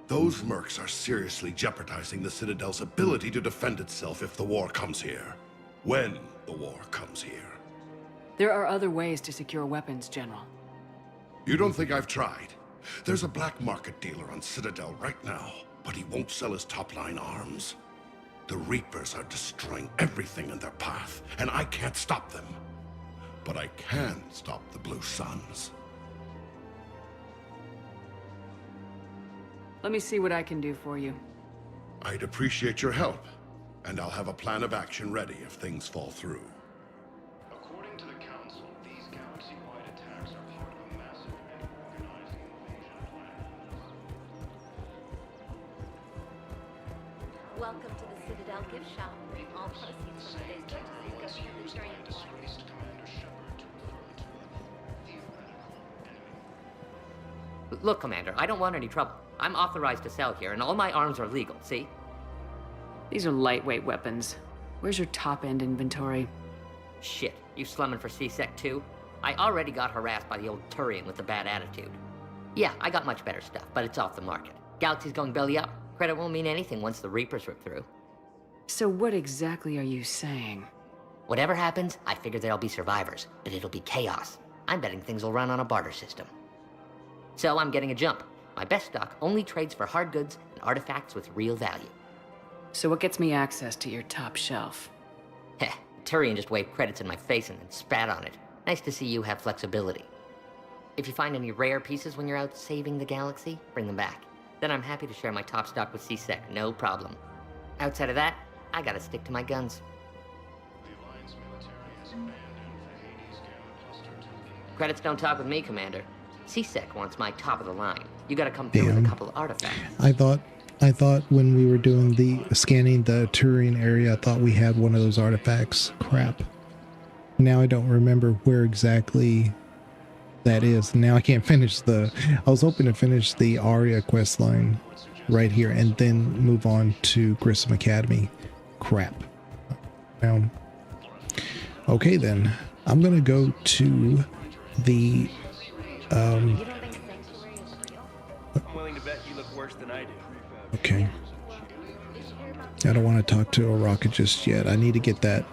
Those mercs are seriously jeopardizing the Citadel's ability to defend itself if the war comes here. When the war comes here. There are other ways to secure weapons, General. You don't think I've tried? There's a black market dealer on Citadel right now, but he won't sell his top-line arms. The Reapers are destroying everything in their path, and I can't stop them. But I can stop the Blue Suns. Let me see what I can do for you. I'd appreciate your help, and I'll have a plan of action ready if things fall through. According to the Council, these galaxy-wide attacks are part of a massive and organized invasion plan. Welcome to the Citadel gift shop. All proceeds from today's purchases go to the Victorian cause. Look, Commander, I don't want any trouble. I'm authorized to sell here, and all my arms are legal, see? These are lightweight weapons. Where's your top-end inventory? Shit, you slumming for C-Sec too? I already got harassed by the old Turian with the bad attitude. Yeah, I got much better stuff, but it's off the market. Galaxy's going belly up. Credit won't mean anything once the Reapers rip through. So what exactly are you saying? Whatever happens, I figure there'll be survivors, but it'll be chaos. I'm betting things will run on a barter system. So I'm getting a jump. My best stock only trades for hard goods and artifacts with real value. So what gets me access to your top shelf? Heh, Turian just waved credits in my face and then spat on it. Nice to see you have flexibility. If you find any rare pieces when you're out saving the galaxy, bring them back. Then I'm happy to share my top stock with C-Sec, no problem. Outside of that, I gotta stick to my guns. Credits don't talk with me, Commander. C-Sec wants my top of the line. You gotta come through with a couple of artifacts. I thought when we were doing the scanning the Turian area, I thought we had one of those artifacts. Crap. Now I don't remember where exactly that is. Now I can't finish I was hoping to finish the Aria quest line right here and then move on to Grissom Academy. Crap. Okay then. I'm gonna go to the I'm willing to bet you look worse than I do. okay. I don't want to talk to Oraka just yet. I need to get that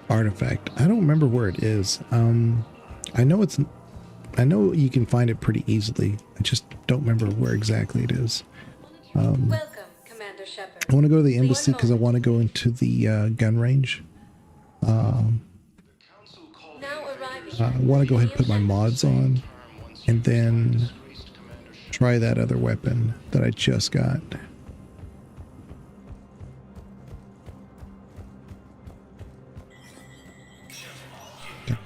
artifact. I don't remember where it is. I know you can find it pretty easily. I just don't remember where exactly it is. Welcome, Commander Shepard. I want to go to the embassy because I want to go into the gun range. I want to go ahead and put my mods on and then try that other weapon that I just got. Okay.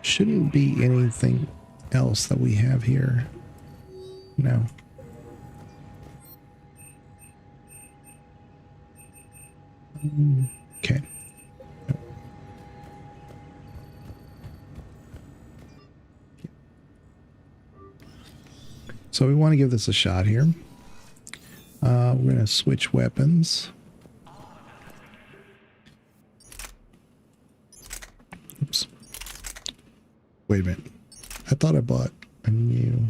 Shouldn't be anything else that we have here. No. Okay. So we want to give this a shot here. We're going to switch weapons. Oops. Wait a minute. I thought I bought a new...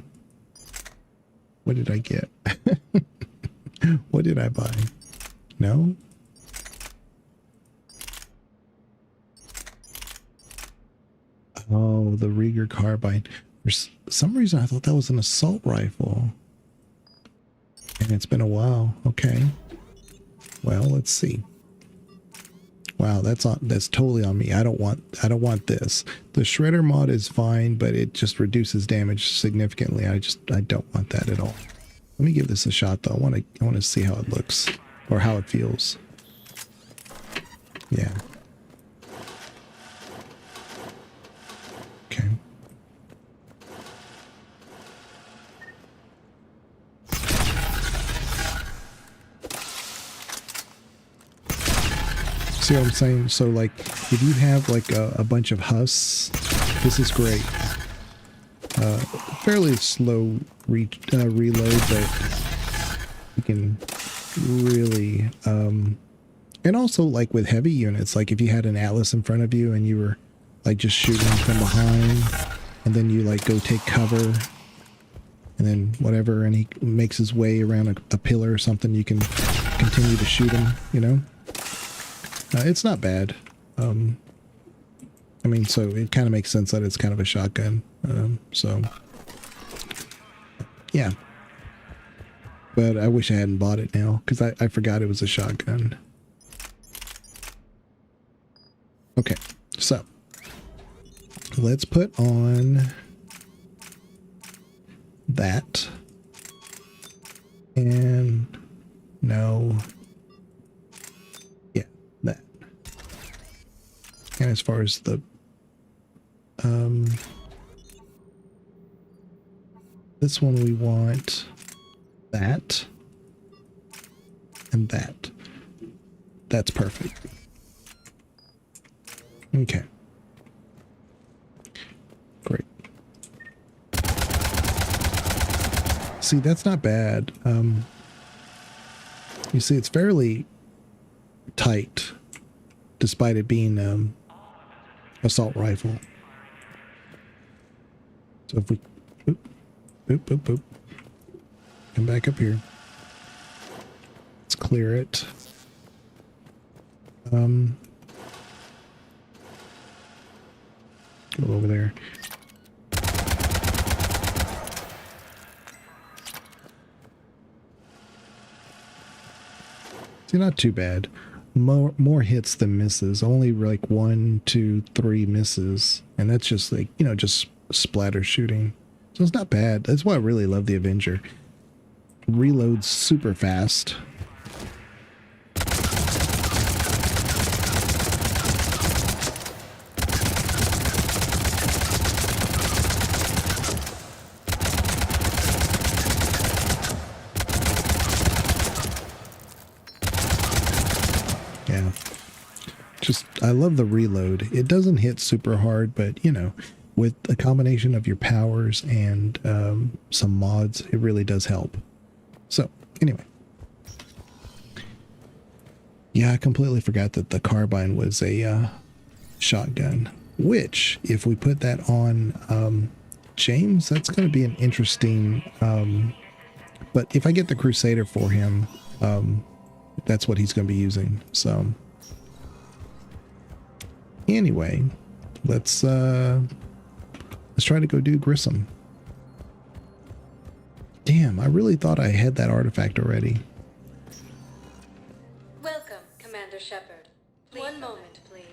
What did I get? What did I buy? No? Oh, the Rieger carbine. For some reason, I thought that was an assault rifle. And it's been a while. Okay. Well, let's see. Wow, that's totally on me. I don't want this. The shredder mod is fine, but it just reduces damage significantly. I don't want that at all. Let me give this a shot though. I want to see how it looks or how it feels. Yeah. Okay. See what I'm saying? So like if you have like a bunch of husks, this is great. Fairly slow reload, but you can really and also like with heavy units, like if you had an Atlas in front of you and you were like just shooting from behind and then you like go take cover and then whatever, and he makes his way around a pillar or something, you can continue to shoot him, you know. It's not bad. I mean, so it kind of makes sense that it's kind of a shotgun. So, yeah. But I wish I hadn't bought it now, because I forgot it was a shotgun. Okay, so let's put on that. And no. That. And as far as the this one, we want that and that. That's perfect. Okay. Great. See, that's not bad. You see, it's fairly tight, despite it being assault rifle. So if we boop, come back up here. Let's clear it. Go over there. See, not too bad. More hits than misses. Only like 1, 2, 3 misses, and that's just like, you know, just splatter shooting. So it's not bad. That's why I really love the Avenger. Reloads super fast. Yeah. Just, I love the reload. It doesn't hit super hard, but you know, with a combination of your powers and some mods, it really does help. So, anyway. Yeah, I completely forgot that the carbine was a shotgun. Which, if we put that on James, that's going to be an interesting... but if I get the Crusader for him, that's what he's going to be using. So, anyway, let's try to go do Grissom. Damn, I really thought I had that artifact already. Welcome, Commander Shepard. One moment, please.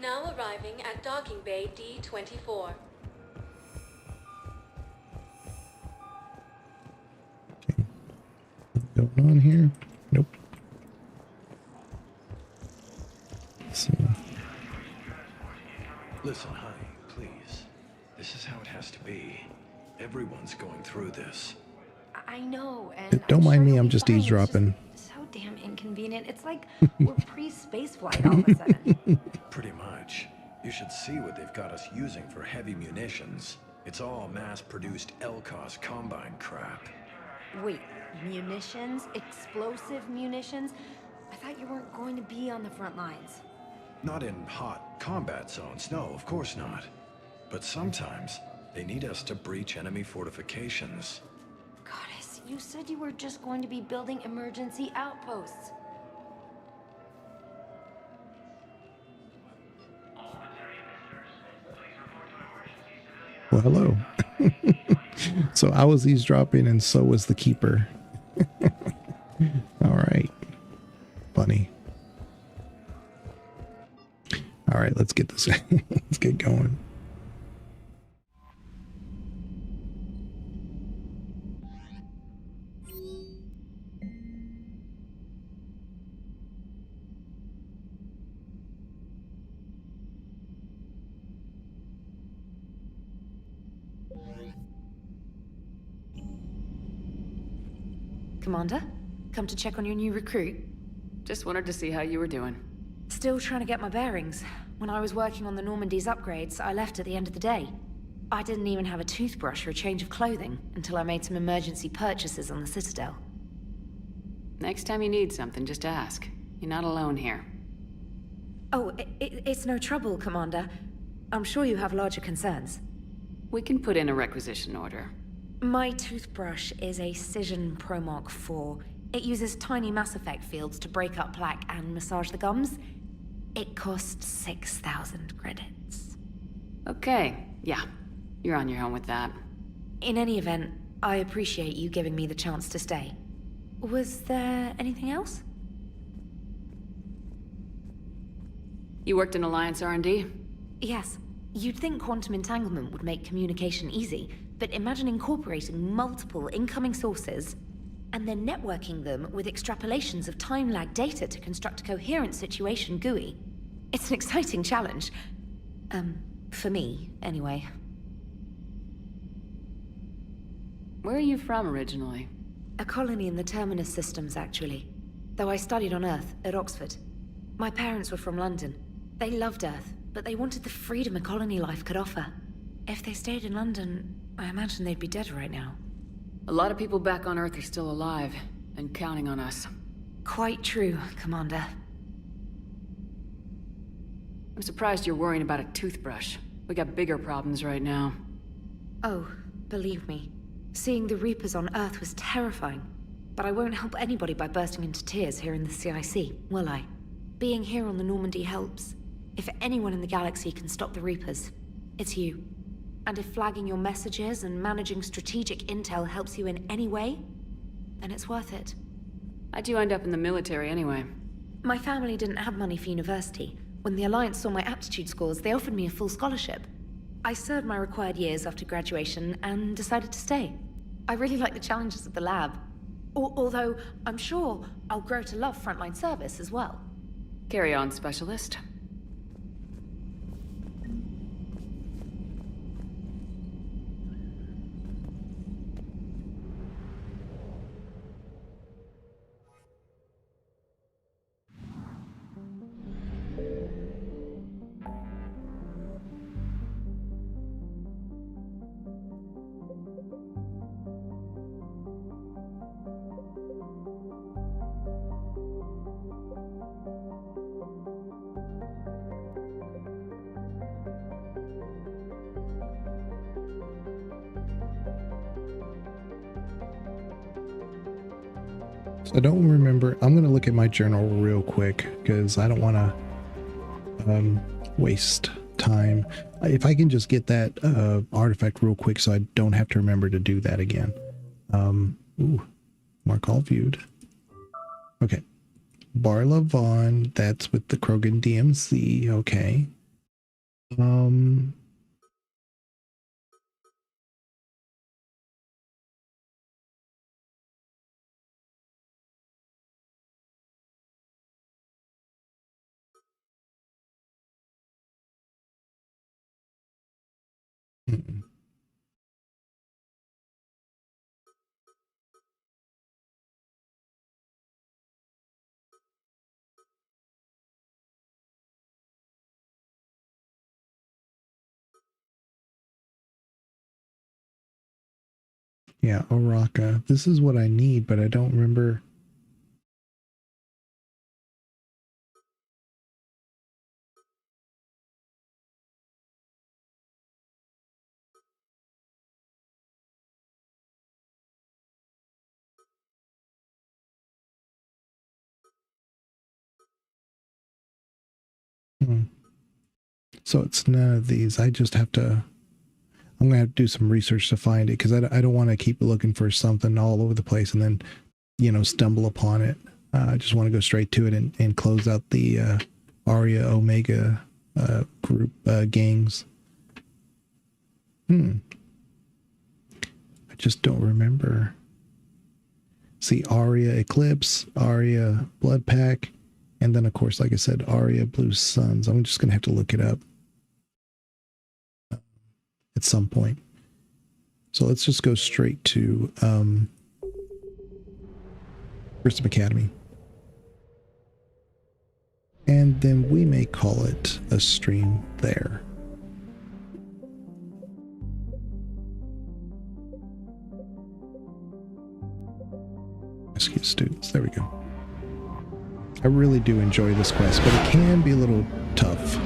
Now arriving at docking bay D-24. What's going on here? Nope. Let's see. Listen, honey, please. This is how it has to be. Everyone's going through this. I know, and Don't mind me, I'm you'll just be fine. It's eavesdropping. so damn inconvenient. It's like we're pre-space flight all of a sudden. Pretty much. You should see what they've got us using for heavy munitions. It's all mass-produced LCOS combine crap. Wait, munitions? Explosive munitions? I thought you weren't going to be on the front lines. Not in hot combat zones, no, of course not. But sometimes, they need us to breach enemy fortifications. Goddess, you said you were just going to be building emergency outposts. Well, hello. So I was eavesdropping and so was the keeper. All right. Funny. All right, let's get this. Let's get going. Commander, come to check on your new recruit. Just wanted to see how you were doing. Still trying to get my bearings. When I was working on the Normandy's upgrades, I left at the end of the day. I didn't even have a toothbrush or a change of clothing until I made some emergency purchases on the Citadel. Next time you need something, just ask. You're not alone here. Oh, it's no trouble, Commander. I'm sure you have larger concerns. We can put in a requisition order. My toothbrush is a Cision Pro Mark IV. It uses tiny Mass Effect fields to break up plaque and massage the gums. It costs 6,000 credits. Okay, yeah. You're on your own with that. In any event, I appreciate you giving me the chance to stay. Was there anything else? You worked in Alliance R&D? Yes. You'd think quantum entanglement would make communication easy, but imagine incorporating multiple incoming sources and then networking them with extrapolations of time-lag data to construct a coherent situation GUI. It's an exciting challenge. For me, anyway. Where are you from originally? A colony in the Terminus systems, actually. Though I studied on Earth, at Oxford. My parents were from London. They loved Earth, but they wanted the freedom a colony life could offer. If they stayed in London, I imagine they'd be dead right now. A lot of people back on Earth are still alive. and counting on us. Quite true, Commander. I'm surprised you're worrying about a toothbrush. We got bigger problems right now. Oh, believe me, seeing the Reapers on Earth was terrifying. But I won't help anybody by bursting into tears here in the CIC, will I? Being here on the Normandy helps. If anyone in the galaxy can stop the Reapers, it's you. And if flagging your messages and managing strategic intel helps you in any way, then it's worth it. How'd you end up in the military anyway? My family didn't have money for university. When the Alliance saw my aptitude scores, they offered me a full scholarship. I served my required years after graduation and decided to stay. I really like the challenges of the lab. Although, I'm sure I'll grow to love frontline service as well. Carry on, Specialist. So I don't remember. I'm going to look at my journal real quick because I don't want to waste time. If I can just get that artifact real quick so I don't have to remember to do that again. Ooh, mark all viewed. Okay. Barla Vaughn, that's with the Krogan DMC. Okay. Yeah, Oraka. This is what I need, but I don't remember. So it's none of these. I just have to, I'm going to have to do some research to find it because I don't want to keep looking for something all over the place and then, you know, stumble upon it. I just want to go straight to it and close out the Aria Omega group gangs. I just don't remember. See, Aria Eclipse, Aria Blood Pack, and then, of course, like I said, Aria Blue Suns. I'm just going to have to look it up at some point. So let's just go straight to Grissom Academy. And then we may call it a stream there. Rescue students. There we go. I really do enjoy this quest, but it can be a little tough.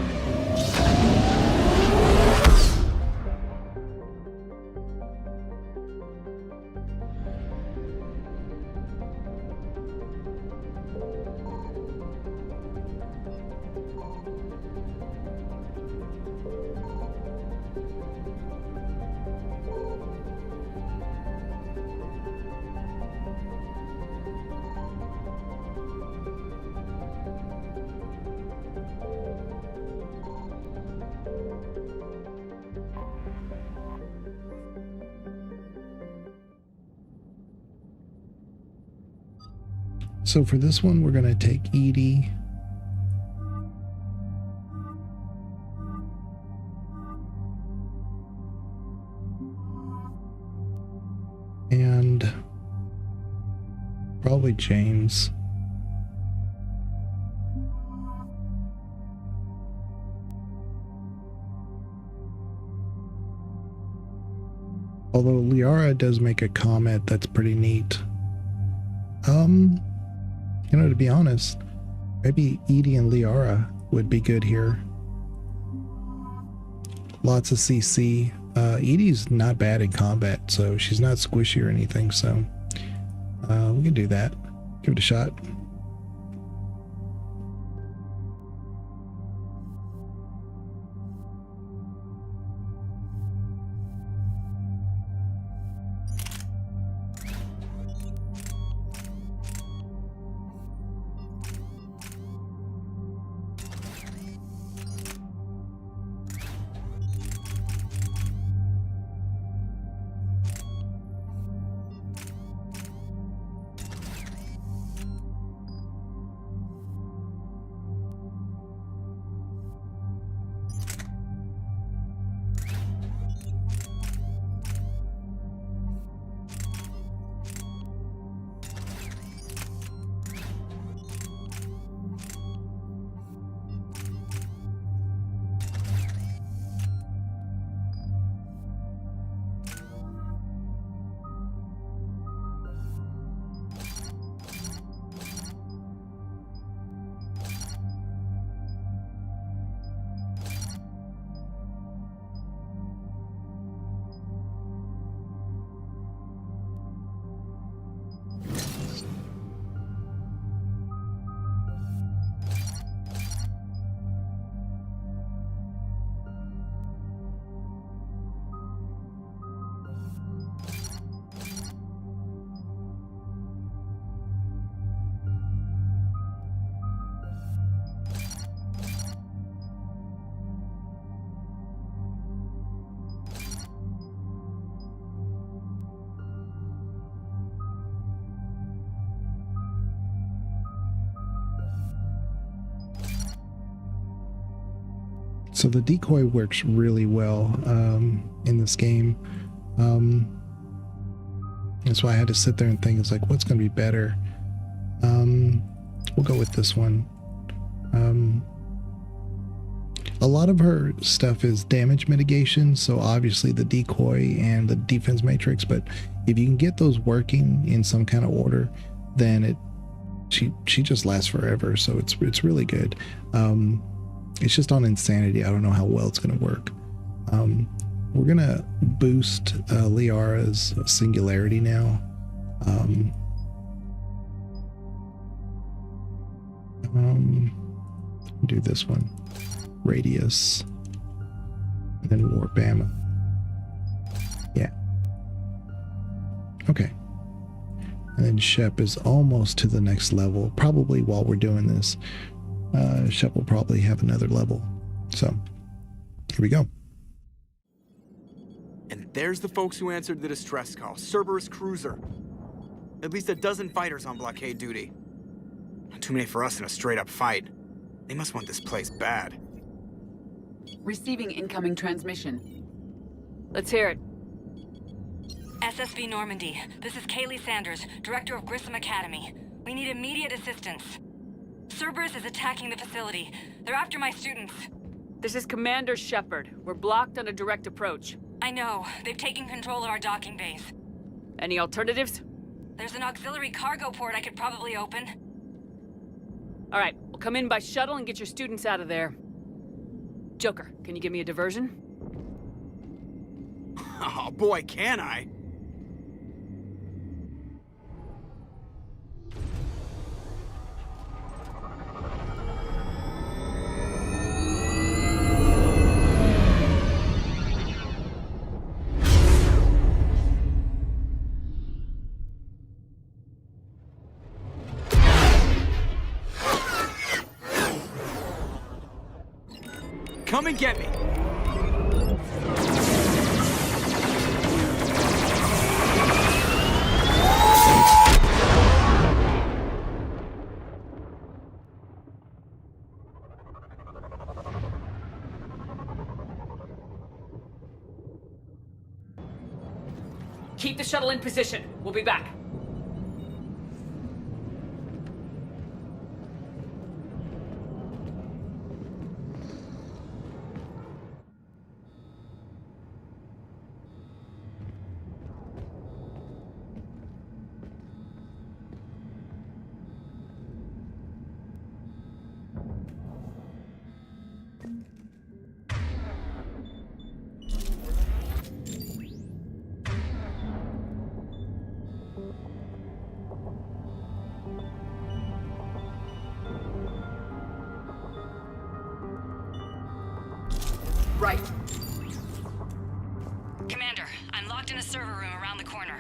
So for this one, we're going to take Edie. And probably James. Although Liara does make a comment that's pretty neat. You know, to be honest, maybe Edie and Liara would be good here. Lots of CC. Edie's not bad in combat, so she's not squishy or anything, so we can do that. Give it a shot. So the decoy works really well in this game. That's why I had to sit there and think, it's like, what's going to be better? We'll go with this one. A lot of her stuff is damage mitigation, so obviously the decoy and the defense matrix, but if you can get those working in some kind of order, then she just lasts forever, so it's really good. It's just on insanity. I don't know how well it's going to work. We're going to boost Liara's singularity now. Do this one. Radius. And then warp ammo. Yeah. Okay. And then Shep is almost to the next level. Probably while we're doing this, Shep will probably have another level. So, here we go. And there's the folks who answered the distress call. Cerberus cruiser. At least a dozen fighters on blockade duty. Not too many for us in a straight-up fight. They must want this place bad. Receiving incoming transmission. Let's hear it. SSV Normandy. This is Kaylee Sanders, Director of Grissom Academy. We need immediate assistance. Cerberus is attacking the facility. They're after my students. This is Commander Shepard. We're blocked on a direct approach. I know. They've taken control of our docking base. Any alternatives? There's an auxiliary cargo port I could probably open. All right, we'll come in by shuttle and get your students out of there. Joker, can you give me a diversion? Oh boy, can I! Come and get me! Keep the shuttle in position. We'll be back. right. Commander, I'm locked in a server room around the corner.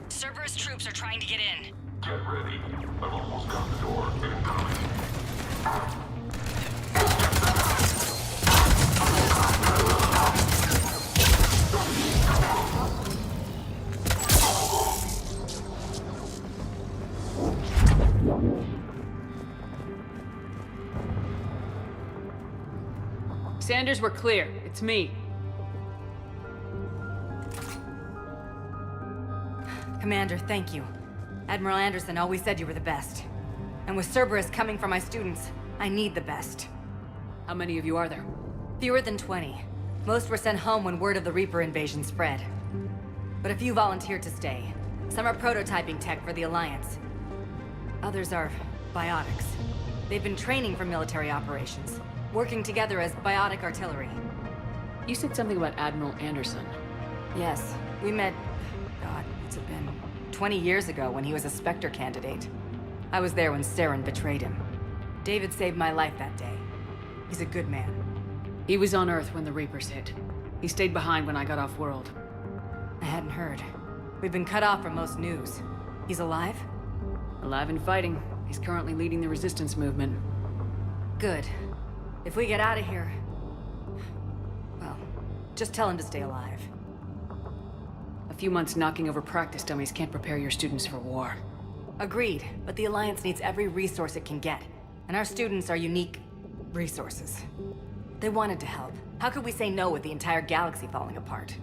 Cerberus troops are trying to get in. Get ready. I've almost got the door. Incoming. Sanders, we're clear. It's me. Commander, thank you. Admiral Anderson always said you were the best. And with Cerberus coming for my students, I need the best. How many of you are there? Fewer than 20. Most were sent home when word of the Reaper invasion spread. But a few volunteered to stay. Some are prototyping tech for the Alliance. Others are biotics. They've been training for military operations, working together as biotic artillery. You said something about Admiral Anderson. Yes, we met... God, what's it been? 20 years ago when he was a Spectre candidate. I was there when Saren betrayed him. David saved my life that day. He's a good man. He was on Earth when the Reapers hit. He stayed behind when I got off-world. I hadn't heard. We've been cut off from most news. He's alive? Alive and fighting. He's currently leading the resistance movement. Good. If we get out of here... well, just tell him to stay alive. A few months knocking over practice dummies can't prepare your students for war. Agreed, but the Alliance needs every resource it can get. And our students are unique resources. They wanted to help. How could we say no with the entire galaxy falling apart?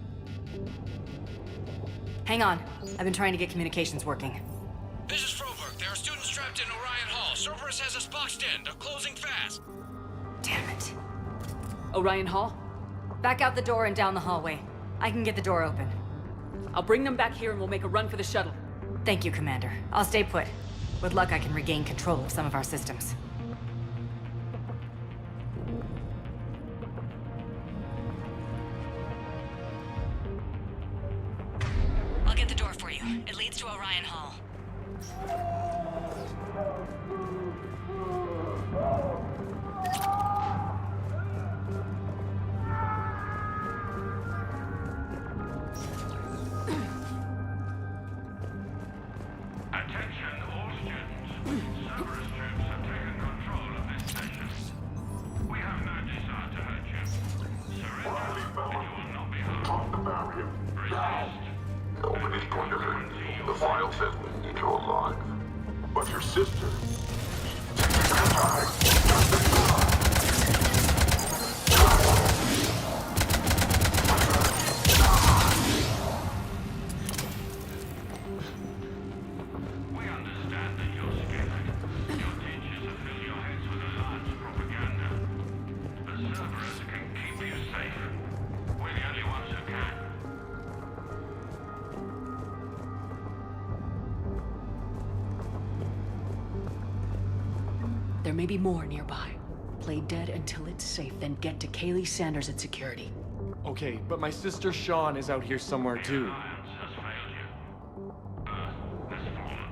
Hang on. I've been trying to get communications working. This is Froberg. There are students trapped in Orion Hall. Cerberus has us boxed in. They're closing fast. Damn it. Orion Hall? Back out the door and down the hallway. I can get the door open. I'll bring them back here and we'll make a run for the shuttle. Thank you, Commander. I'll stay put. With luck, I can regain control of some of our systems. I'll get the door for you. It leads to Orion Hall. Attention, all students. Cerberus troops have taken control of this station. We have no desire to hurt you. Surrender, and you will not be harmed. The barrier. Resist. Nobody's going to hurt you. The file says we need you alive. But your sister... We understand that you're scared. Your teachers have filled your heads with Alliance propaganda. But Cerberus can keep you safe. We're the only ones who can. There may be more nearby. Play dead until it's safe, then get to Kaylee Sanders at security. Okay, but my sister Sean is out here somewhere too. Alliance has failed you. Earth has fallen.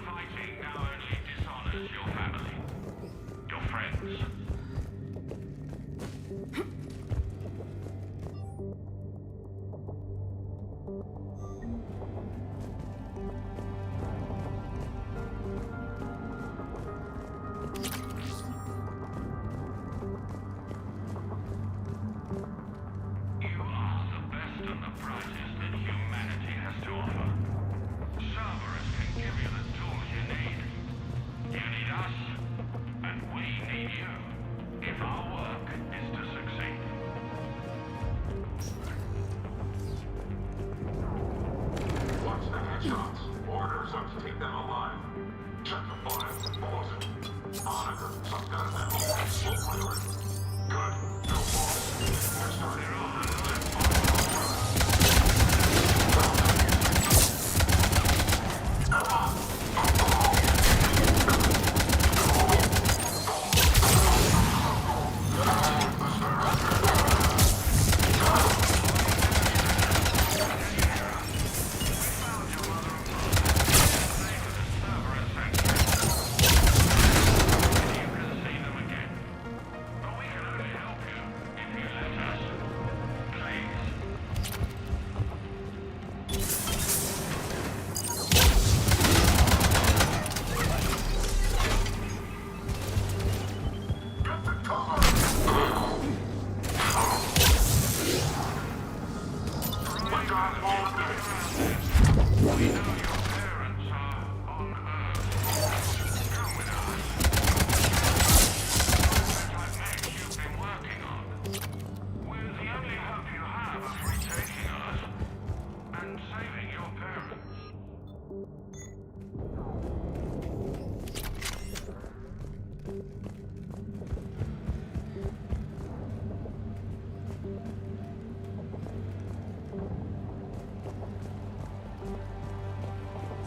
Fighting now only dishonors your family. Your friends. You are the best and the brightest that humanity has to offer. Cerberus can give you the tools you need. You need us, and we need you, if our work is to succeed. Watch the headshots. Orders are to take them alive. Check the files and pause it. Monitor some kind of that. We'll clear it. Good. No more. They're starting off.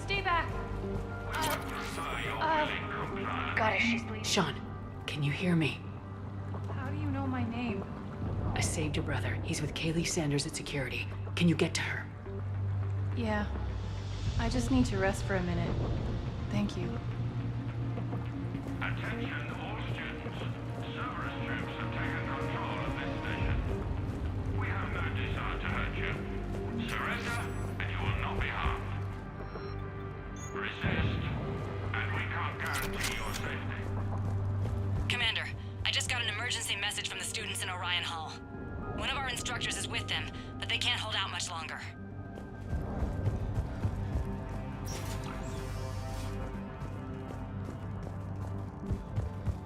Stay back. Goddess, she's bleeding. Sean, can you hear me? How do you know my name? I saved your brother. He's with Kaylee Sanders at security. Can you get to her? Yeah. I just need to rest for a minute. Thank you. Attention all students. Cerberus troops have taken control of this station. We have no desire to hurt you. Surrender, and you will not be harmed. Resist, and we can't guarantee your safety. Commander, I just got an emergency message from the students in Orion Hall. One of our instructors is with them, but they can't hold out much longer.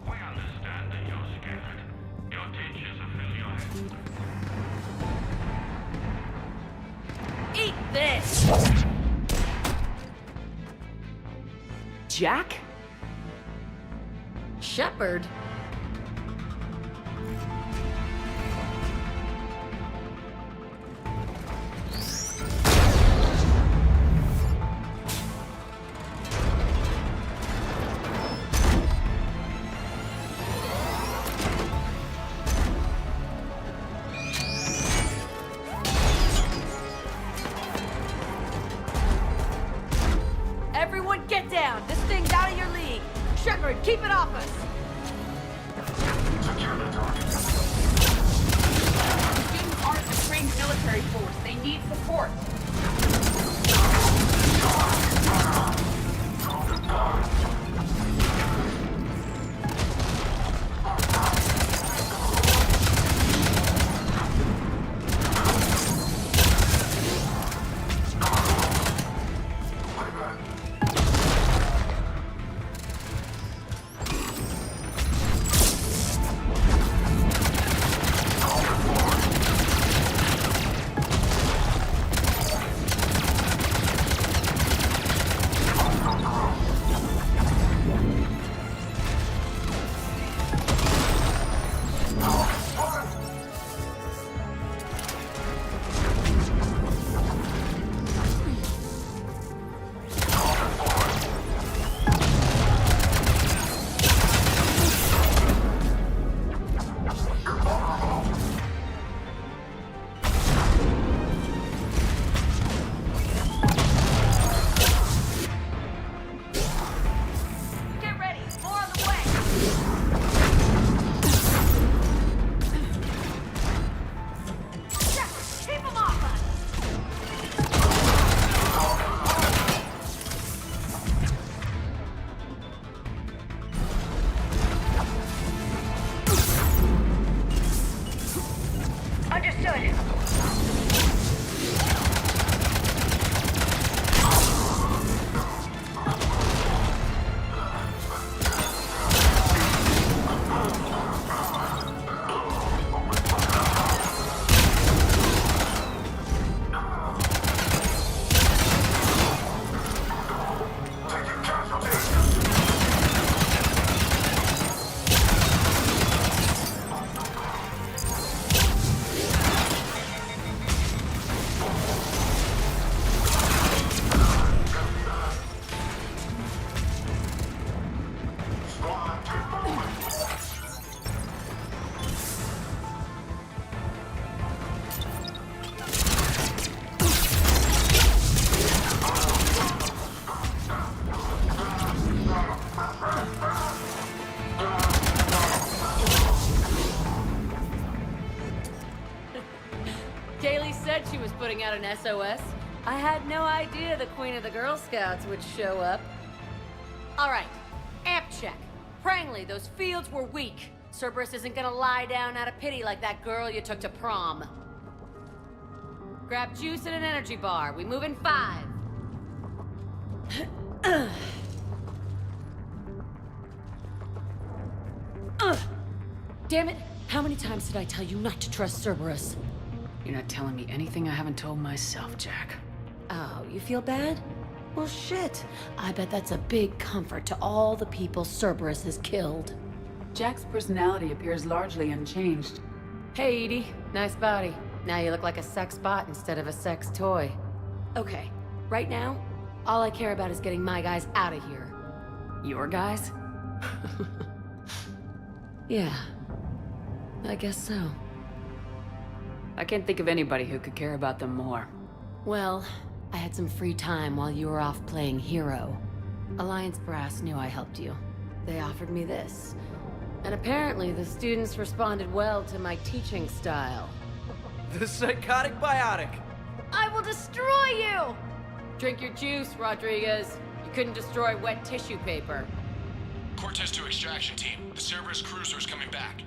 We understand that you're scared. Your teachers have filled your head. Eat this! Jack? Shepard? Everyone get down! This thing's out of your league! Shepard, keep it off us! The students aren't a trained military force. They need support. Putting out an SOS. I had no idea the Queen of the Girl Scouts would show up. Alright, amp check. Prangley, those fields were weak. Cerberus isn't gonna lie down out of pity like that girl you took to prom. Grab juice and an energy bar. We move in 5. Damn it! How many times did I tell you not to trust Cerberus? You're not telling me anything I haven't told myself, Jack. Oh, you feel bad? Well, shit. I bet that's a big comfort to all the people Cerberus has killed. Jack's personality appears largely unchanged. Hey, Edie. Nice body. Now you look like a sex bot instead of a sex toy. Okay, right now, all I care about is getting my guys out of here. Your guys? Yeah. I guess so. I can't think of anybody who could care about them more. Well, I had some free time while you were off playing hero. Alliance Brass knew I helped you. They offered me this. And apparently the students responded well to my teaching style. The psychotic biotic! I will destroy you! Drink your juice, Rodriguez. You couldn't destroy wet tissue paper. Cortez to extraction team. The Cerberus cruiser is coming back.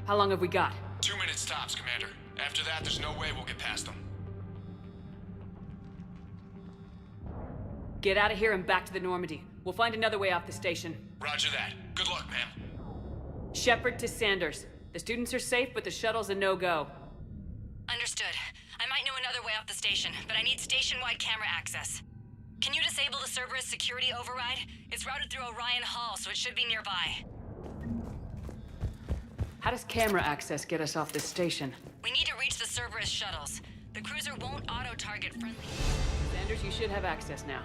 How long have we got? 2 minutes tops, Commander. After that, there's no way we'll get past them. Get out of here and back to the Normandy. We'll find another way off the station. Roger that. Good luck, ma'am. Shepard to Sanders. The students are safe, but the shuttle's a no-go. Understood. I might know another way off the station, but I need station-wide camera access. Can you disable the Cerberus security override? It's routed through Orion Hall, so it should be nearby. How does camera access get us off this station? We need to reach the Cerberus shuttles. The cruiser won't auto-target friendly. Sanders, you should have access now.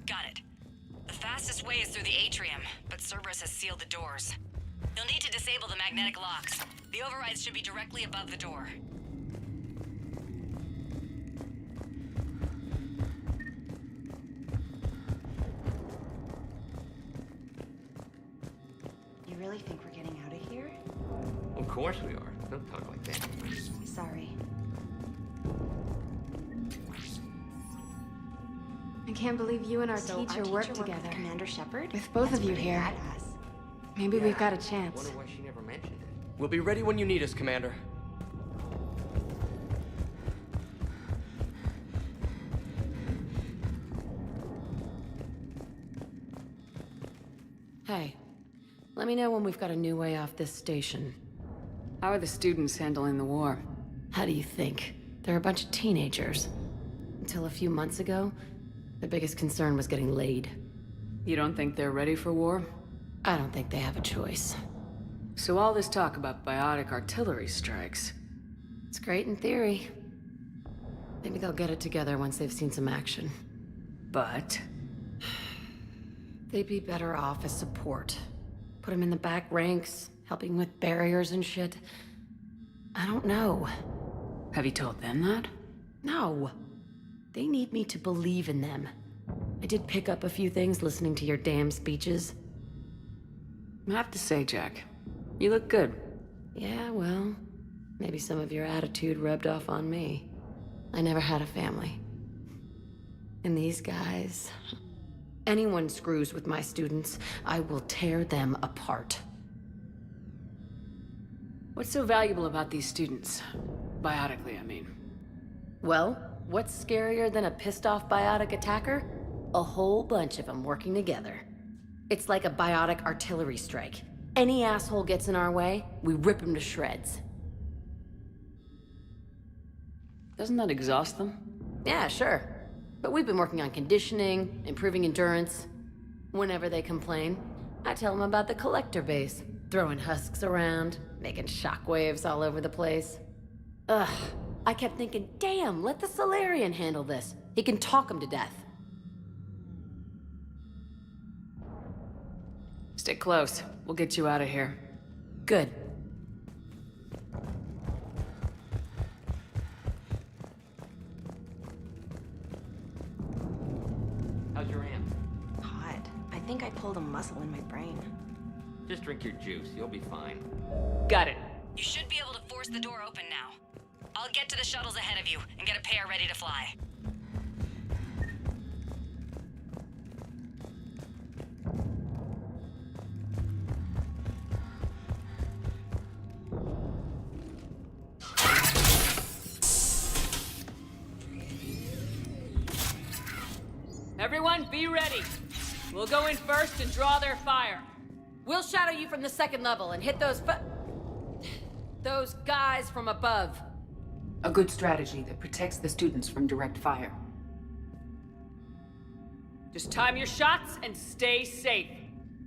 Got it. The fastest way is through the atrium, but Cerberus has sealed the doors. You'll need to disable the magnetic locks. The overrides should be directly above the door. You really think we're getting out of here? Of course we are. Don't talk like that. Sorry. I can't believe you and our teacher worked together. With Commander Shepard? With both of you here. Badass. Maybe we've got a chance. Wonder why she never mentioned it. We'll be ready when you need us, Commander. Hey, let me know when we've got a new way off this station. How are the students handling the war? How do you think? They're a bunch of teenagers. Until a few months ago, their biggest concern was getting laid. You don't think they're ready for war? I don't think they have a choice. So all this talk about biotic artillery strikes. It's great in theory. Maybe they'll get it together once they've seen some action. But? They'd be better off as support. Put them in the back ranks, helping with barriers and shit. I don't know. Have you told them that? No. They need me to believe in them. I did pick up a few things listening to your damn speeches. I have to say, Jack, you look good. Yeah, well, maybe some of your attitude rubbed off on me. I never had a family. And these guys... Anyone screws with my students, I will tear them apart. What's so valuable about these students? Biotically, I mean. Well, what's scarier than a pissed-off biotic attacker? A whole bunch of them working together. It's like a biotic artillery strike. Any asshole gets in our way, we rip him to shreds. Doesn't that exhaust them? Yeah, sure. But we've been working on conditioning, improving endurance. Whenever they complain, I tell them about the collector base, throwing husks around, making shockwaves all over the place. Ugh, I kept thinking, damn, let the Solarian handle this. He can talk them to death. Stick close. We'll get you out of here. Good. How's your aunt? Hot. I think I pulled a muscle in my brain. Just drink your juice. You'll be fine. Got it. You should be able to force the door open now. I'll get to the shuttles ahead of you and get a pair ready to fly. Everyone, be ready. We'll go in first and draw their fire. We'll shadow you from the second level and hit those guys from above. A good strategy that protects the students from direct fire. Just time your shots and stay safe.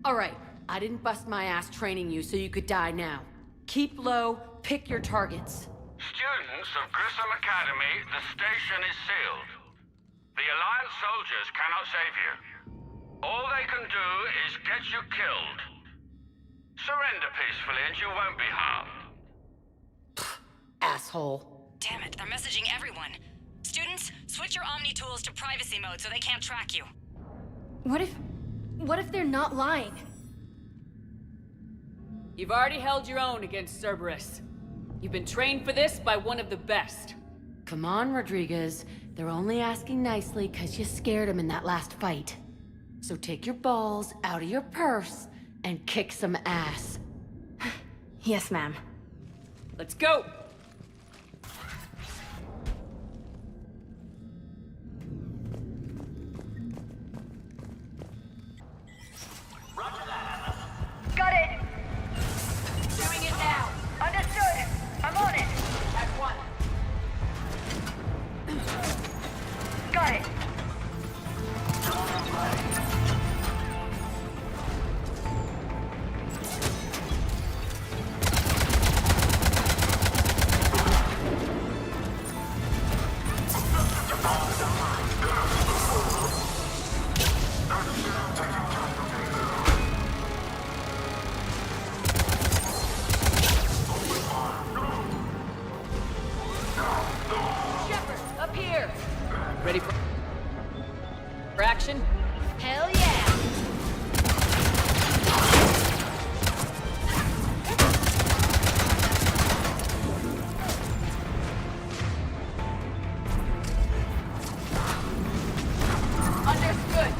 All right, I didn't bust my ass training you so you could die now. Keep low, pick your targets. Students of Grissom Academy, the station is sealed. The Alliance soldiers cannot save you. All they can do is get you killed. Surrender peacefully and you won't be harmed. Asshole. Damn it, they're messaging everyone. Students, switch your Omni tools to privacy mode so they can't track you. What if they're not lying? You've already held your own against Cerberus. You've been trained for this by one of the best. Come on, Rodriguez. They're only asking nicely because you scared them in that last fight. So take your balls out of your purse and kick some ass. Yes, ma'am. Let's go! Got it! Doing it now. Understood. I'm on it. At one. Got it. Shepard, up here! Ready for action? Hell yeah! Understood!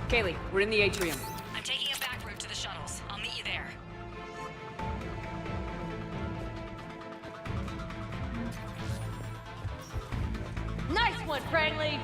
Kaylee, we're in the atrium. I'm taking a back route to the shuttles. I'll meet you there. Nice one, Franklin!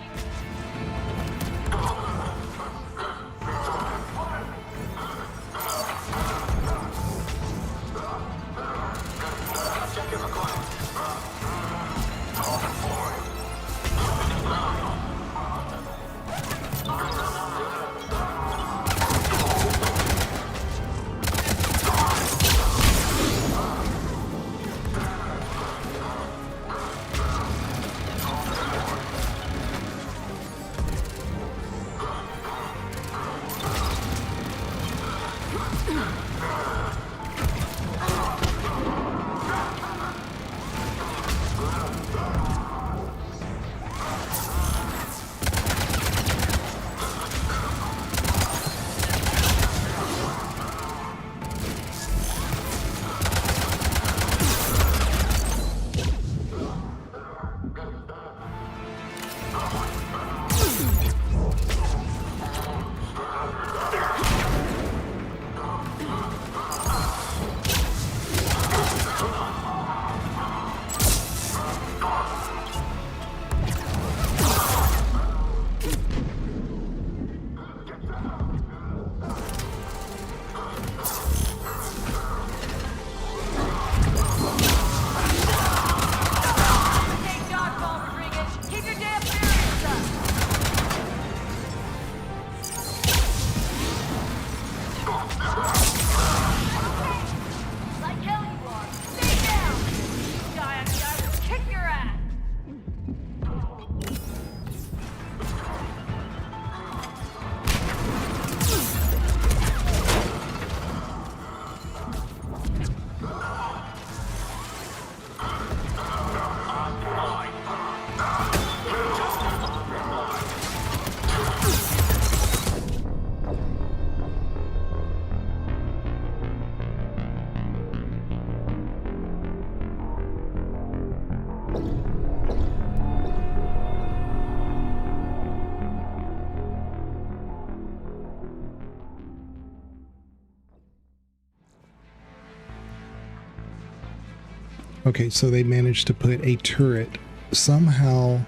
Okay, so they managed to put a turret somehow,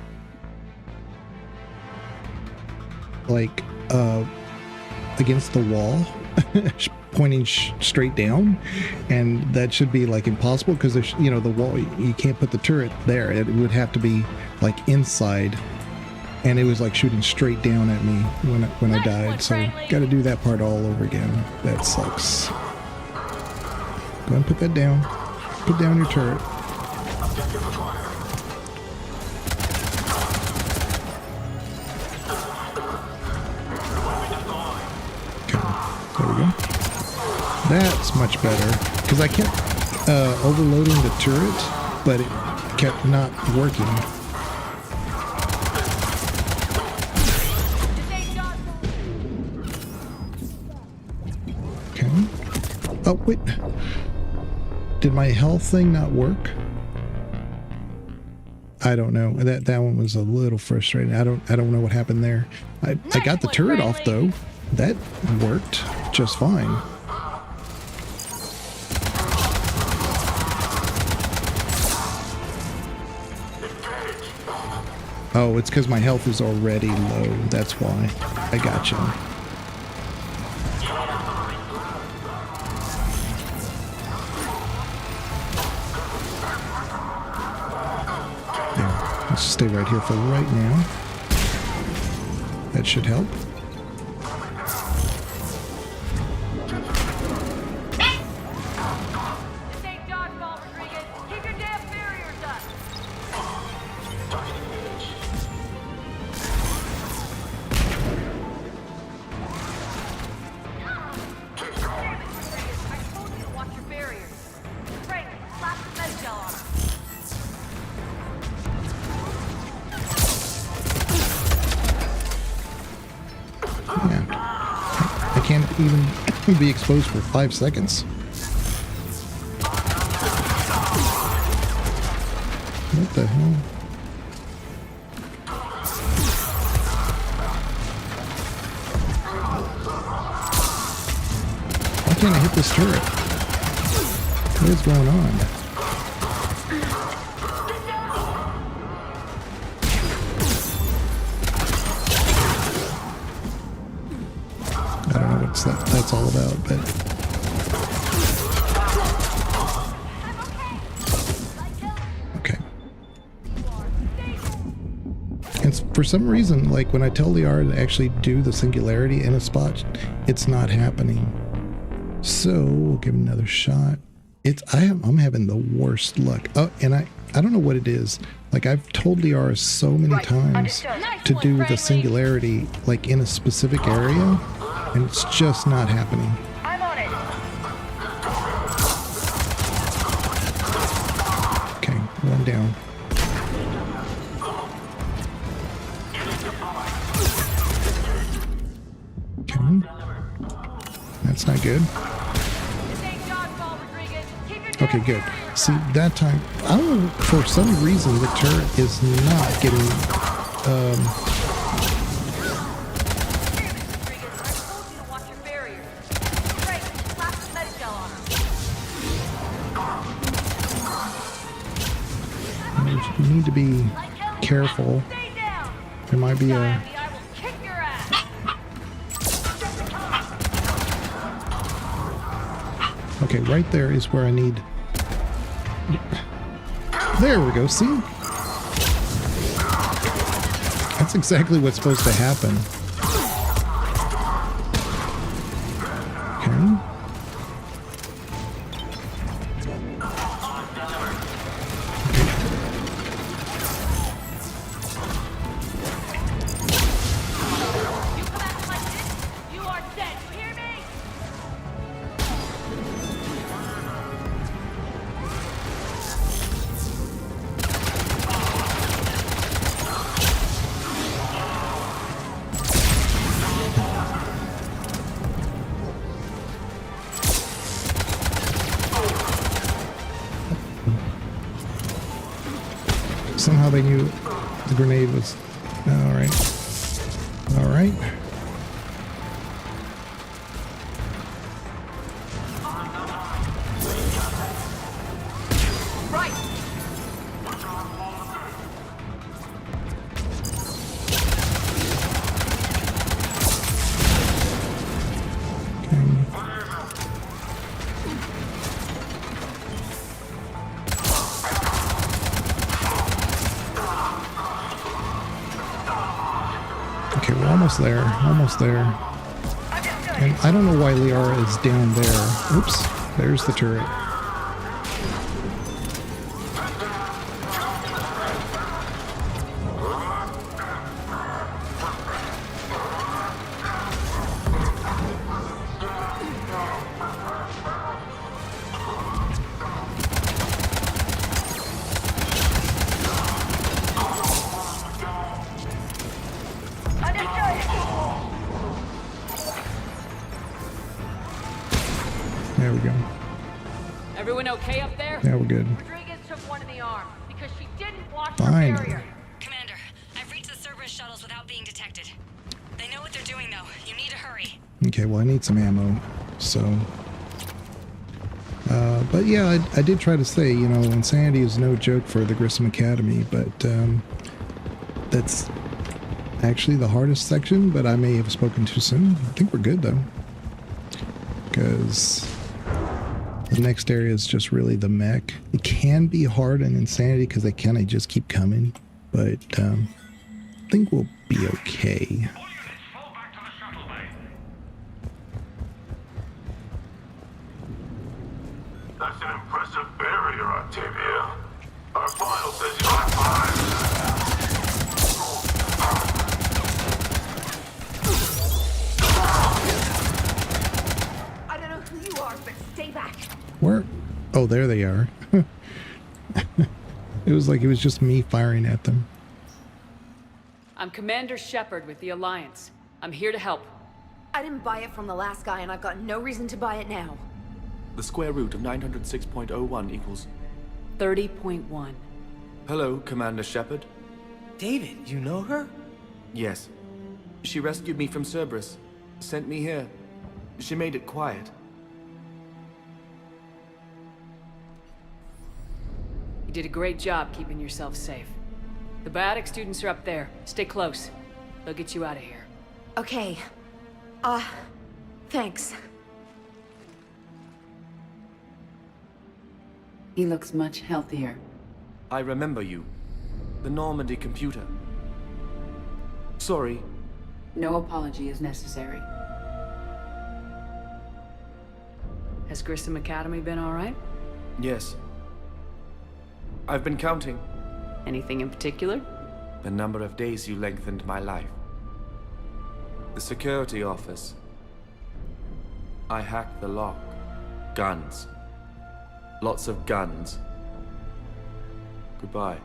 like, against the wall, pointing straight down, and that should be like impossible because there's, you know, the wall, you can't put the turret there. It would have to be like inside, and it was like shooting straight down at me when I died. So got to do that part all over again. That sucks. Go ahead and put that down. Put down your turret. Okay, there we go. That's much better because I kept overloading the turret, but it kept not working. Okay. Oh wait. Did my health thing not work? I don't know. That one was a little frustrating. I don't know what happened there. I got the turret off though. That worked just fine. Oh, it's because my health is already low. That's why. I gotcha. Let's stay right here for right now. That should help. Even be exposed for 5 seconds. What the hell? can't I hit this turret? What is going on? I don't know what that's all about, but... Okay. And for some reason, like when I tell Liara to actually do the singularity in a spot, it's not happening. So we'll give it another shot. I'm having the worst luck. Oh, and I don't know what it is. Like I've told Liara so many times to do the singularity like in a specific area, and it's just not happening. I'm on it. Okay, one down. Okay. That's not good. Okay, good. See, that time, I don't know, for some reason the turret is not getting, you need to be careful. There might be a... Okay, right there is where I need... There we go, see? That's exactly what's supposed to happen. Okay. Somehow they knew the grenade was... Alright. Alright. Okay, we're almost there. Almost there. And I don't know why Liara is down there. Oops. There's the turret. There we go. Everyone okay up there? Yeah, we're good. Rodriguez took one in the arm because she didn't watch her Finally. barrier. Commander, I've reached the Cerberus shuttles without being detected. They know what they're doing, though. You need to hurry. Okay, well, I need some ammo, so... but yeah, I did try to say, you know, insanity is no joke for the Grissom Academy, but that's actually the hardest section, but I may have spoken too soon. I think we're good, though. Because the next area is just really the mech. It can be hard in insanity because they kind of just keep coming, but I think we'll be okay. That's an impressive barrier, Octavia. Our file says you're on fire. I don't know who you are, but stay back. Where? Oh, there they are. It was like it was just me firing at them. I'm Commander Shepard with the Alliance. I'm here to help. I didn't buy it from the last guy, and I've got no reason to buy it now. The square root of 906.01 equals... 30.1. Hello, Commander Shepard. David, you know her? Yes. She rescued me from Cerberus. Sent me here. She made it quiet. did a great job keeping yourself safe. The biotic students are up there. Stay close. They'll get you out of here. Okay. Thanks. He looks much healthier. I remember you. The Normandy computer. Sorry. No apology is necessary. Has Grissom Academy been all right? Yes. I've been counting. Anything in particular? The number of days you lengthened my life. The security office. I hacked the lock. Guns. Lots of guns. Goodbye.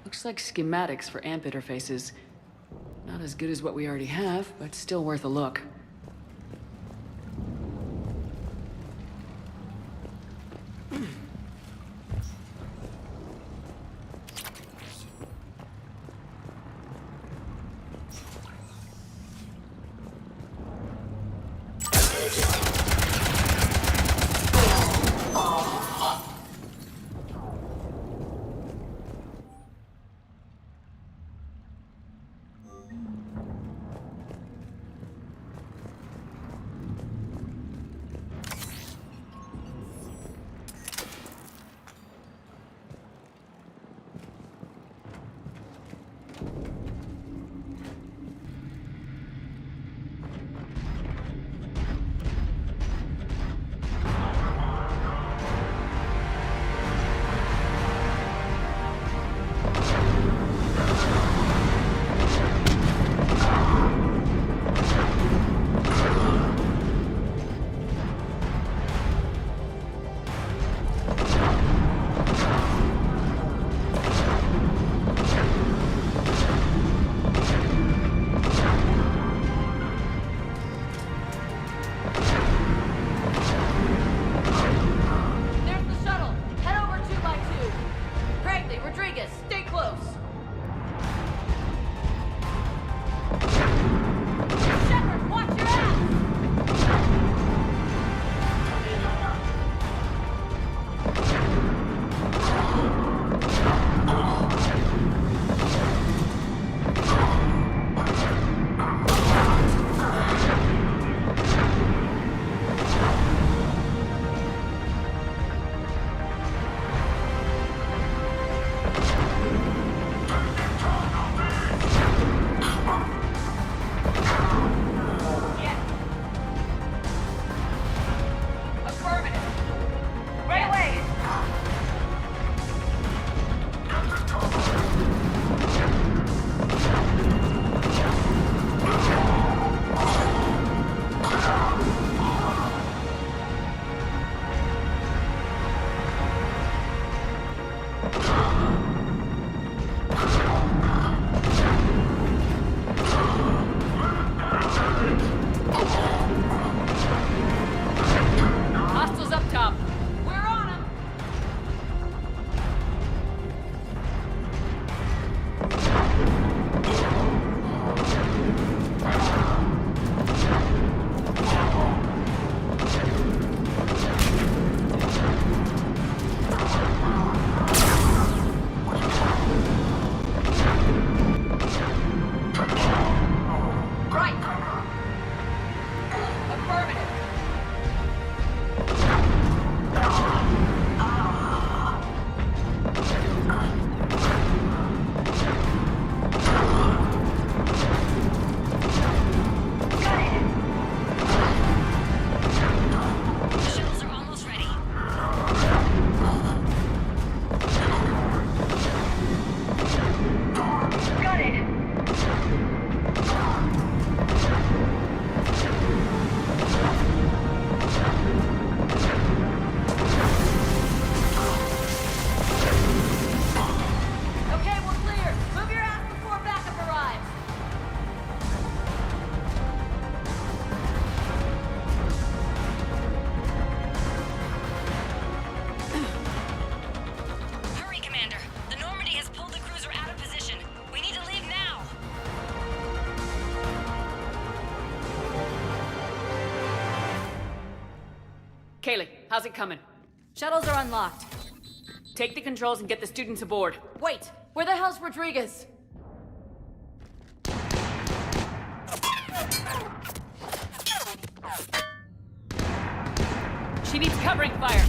Looks like schematics for AMP interfaces. Not as good as what we already have, but still worth a look. Kaylee, how's it coming? Shuttles are unlocked. Take the controls and get the students aboard. Wait, where the hell's Rodriguez? She needs covering fire.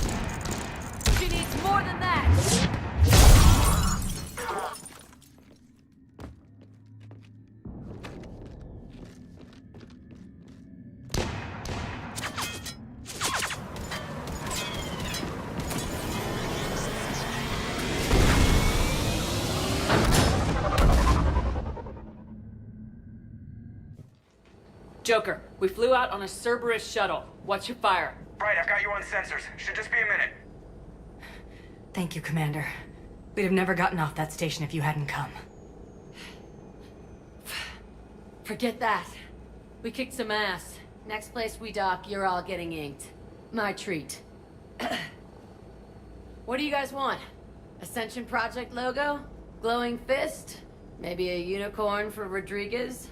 She needs more than that. Joker, we flew out on a Cerberus shuttle. What's your fire? Right, I've got you on sensors. Should just be a minute. Thank you, Commander. We'd have never gotten off that station if you hadn't come. Forget that. We kicked some ass. Next place we dock, you're all getting inked. My treat. What do you guys want? Ascension Project logo? Glowing fist? Maybe a unicorn for Rodriguez?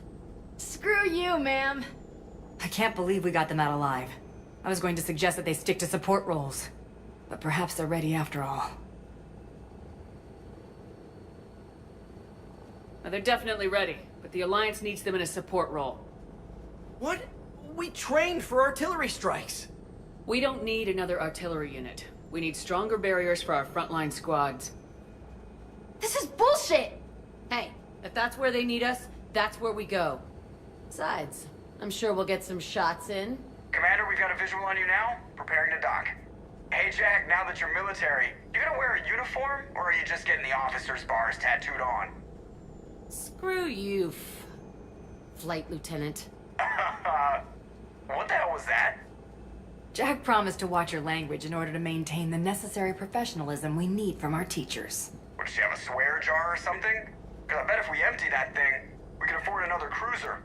Screw you, ma'am! I can't believe we got them out alive. I was going to suggest that they stick to support roles. But perhaps they're ready after all. Well, they're definitely ready, but the Alliance needs them in a support role. What? We trained for artillery strikes. We don't need another artillery unit. We need stronger barriers for our frontline squads. This is bullshit! Hey, if that's where they need us, that's where we go. Besides, I'm sure we'll get some shots in. Commander, we've got a visual on you now. Preparing to dock. Hey, Jack, now that you're military, you gonna wear a uniform, or are you just getting the officer's bars tattooed on? Screw you, Flight Lieutenant. What the hell was that? Jack promised to watch your language in order to maintain the necessary professionalism we need from our teachers. Would she have a swear jar or something? Because I bet if we empty that thing, we can afford another cruiser.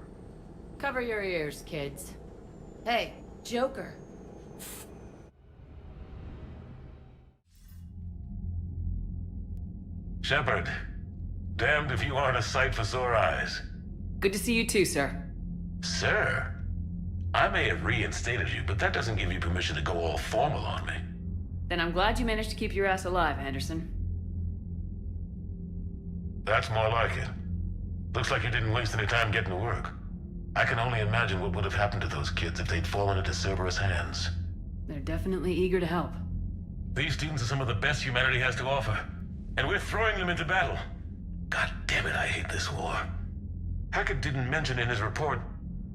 Cover your ears, kids. Hey, Joker. Shepard, damned if you aren't a sight for sore eyes. Good to see you too, sir. Sir? I may have reinstated you, but that doesn't give you permission to go all formal on me. Then I'm glad you managed to keep your ass alive, Anderson. That's more like it. Looks like you didn't waste any time getting to work. I can only imagine what would have happened to those kids if they'd fallen into Cerberus hands. They're definitely eager to help. These students are some of the best humanity has to offer, and we're throwing them into battle. God damn it, I hate this war. Hackett didn't mention in his report...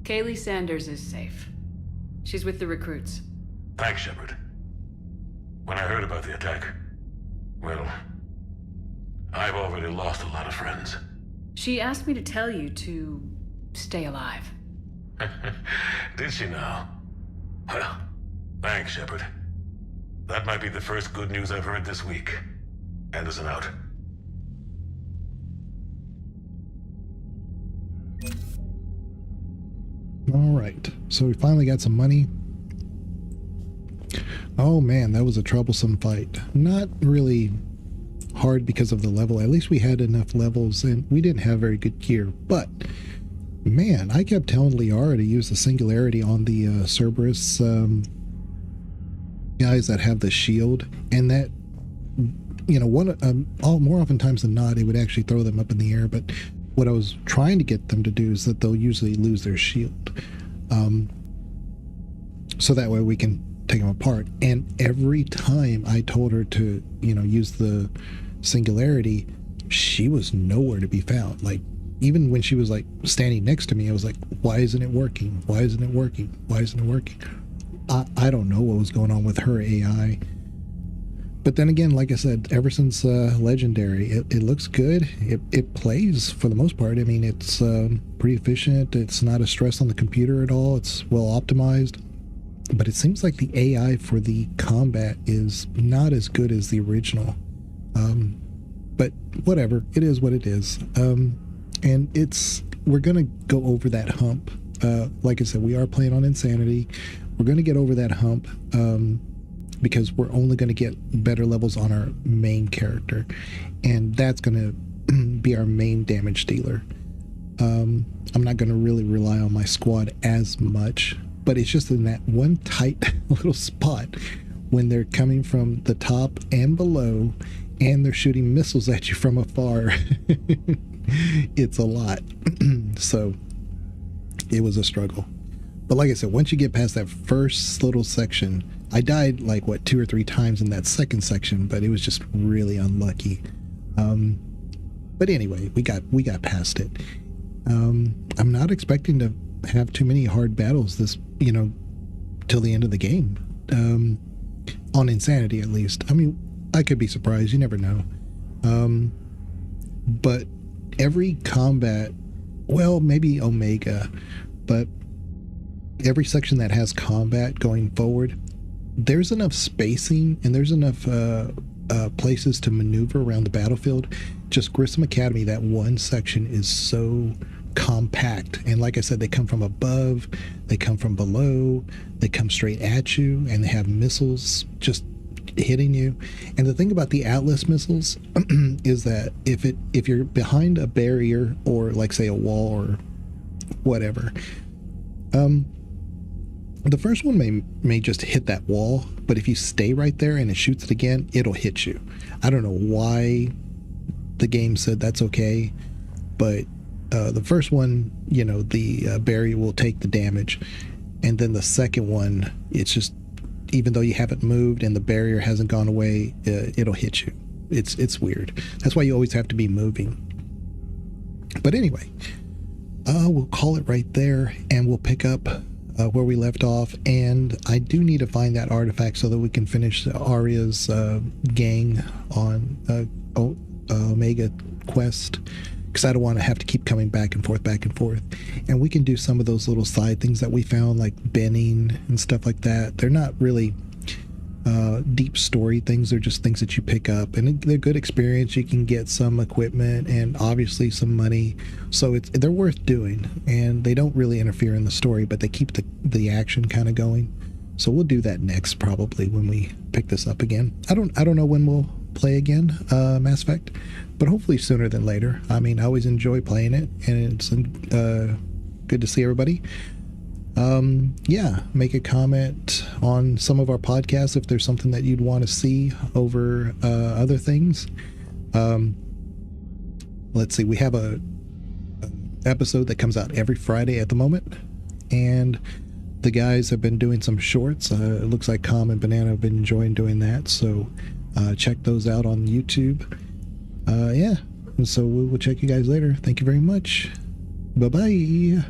Kaylee Sanders is safe. She's with the recruits. Thanks, Shepard. When I heard about the attack, well, I've already lost a lot of friends. She asked me to tell you to stay alive. Did she now? Well, thanks, Shepard. That might be the first good news I've heard this week. Anderson out. All right, so we finally got some money. Oh man, that was a troublesome fight. Not really hard because of the level. At least we had enough levels and we didn't have very good gear. But man, I kept telling Liara to use the singularity on the Cerberus guys that have the shield, and that, you know, more oftentimes than not, it would actually throw them up in the air. But what I was trying to get them to do is that they'll usually lose their shield, so that way we can take them apart. And every time I told her to, you know, use the singularity, she was nowhere to be found. Like, even when she was like standing next to me, I was like, why isn't it working? Why isn't it working? Why isn't it working? I don't know what was going on with her AI. But then again, like I said, ever since Legendary, it looks good. It plays for the most part. I mean, it's pretty efficient. It's not a stress on the computer at all. It's well optimized. But it seems like the AI for the combat is not as good as the original. But whatever, it is what it is. And we're going to go over that hump. Like I said, we are playing on Insanity. We're going to get over that hump. Because we're only going to get better levels on our main character, and that's going to be our main damage dealer. I'm not going to really rely on my squad as much but it's just in that one tight little spot when they're coming from the top and below, and they're shooting missiles at you from afar. It's a lot. So it was a struggle. But like I said, once you get past that first little section, I died like, what, 2 or 3 times in that second section, but it was just really unlucky. But anyway, we got past it. I'm not expecting to have too many hard battles this, till the end of the game. On Insanity, at least. I mean, I could be surprised. You never know. But every combat, well, maybe Omega, but every section that has combat going forward, there's enough spacing and there's enough places to maneuver around the battlefield. Just Grissom Academy, that one section is so compact, and like I said, they come from above, they come from below, they come straight at you, and they have missiles just hitting you. And the thing about the Atlas missiles is that if you're behind a barrier, or like say a wall or whatever, the first one may just hit that wall, but if you stay right there and it shoots it again, it'll hit you. I don't know why the game said that's okay, but the first one, the barrier will take the damage, and then the second one, it's just, even though you haven't moved and the barrier hasn't gone away, it'll hit you. It's weird. That's why you always have to be moving. But anyway, we'll call it right there, and we'll pick up where we left off. And I do need to find that artifact so that we can finish Arya's gang on Omega quest, because I don't want to have to keep coming back and forth. And we can do some of those little side things that we found, like binning and stuff like that. They're not really deep story things. They're just things that you pick up, and they're good experience. You can get some equipment and obviously some money, so they're worth doing, and they don't really interfere in the story, but they keep the action kind of going. So we'll do that next, probably when we pick this up again. I don't know when we'll play again Mass Effect, but hopefully sooner than later. I mean, I always enjoy playing it, and it's good to see everybody. Yeah, make a comment on some of our podcasts if there's something that you'd want to see over other things. Let's see, we have a episode that comes out every Friday at the moment, and the guys have been doing some shorts. It looks like Com and Banana have been enjoying doing that, so check those out on YouTube. Yeah, and so we will check you guys later. Thank you very much. Bye-bye.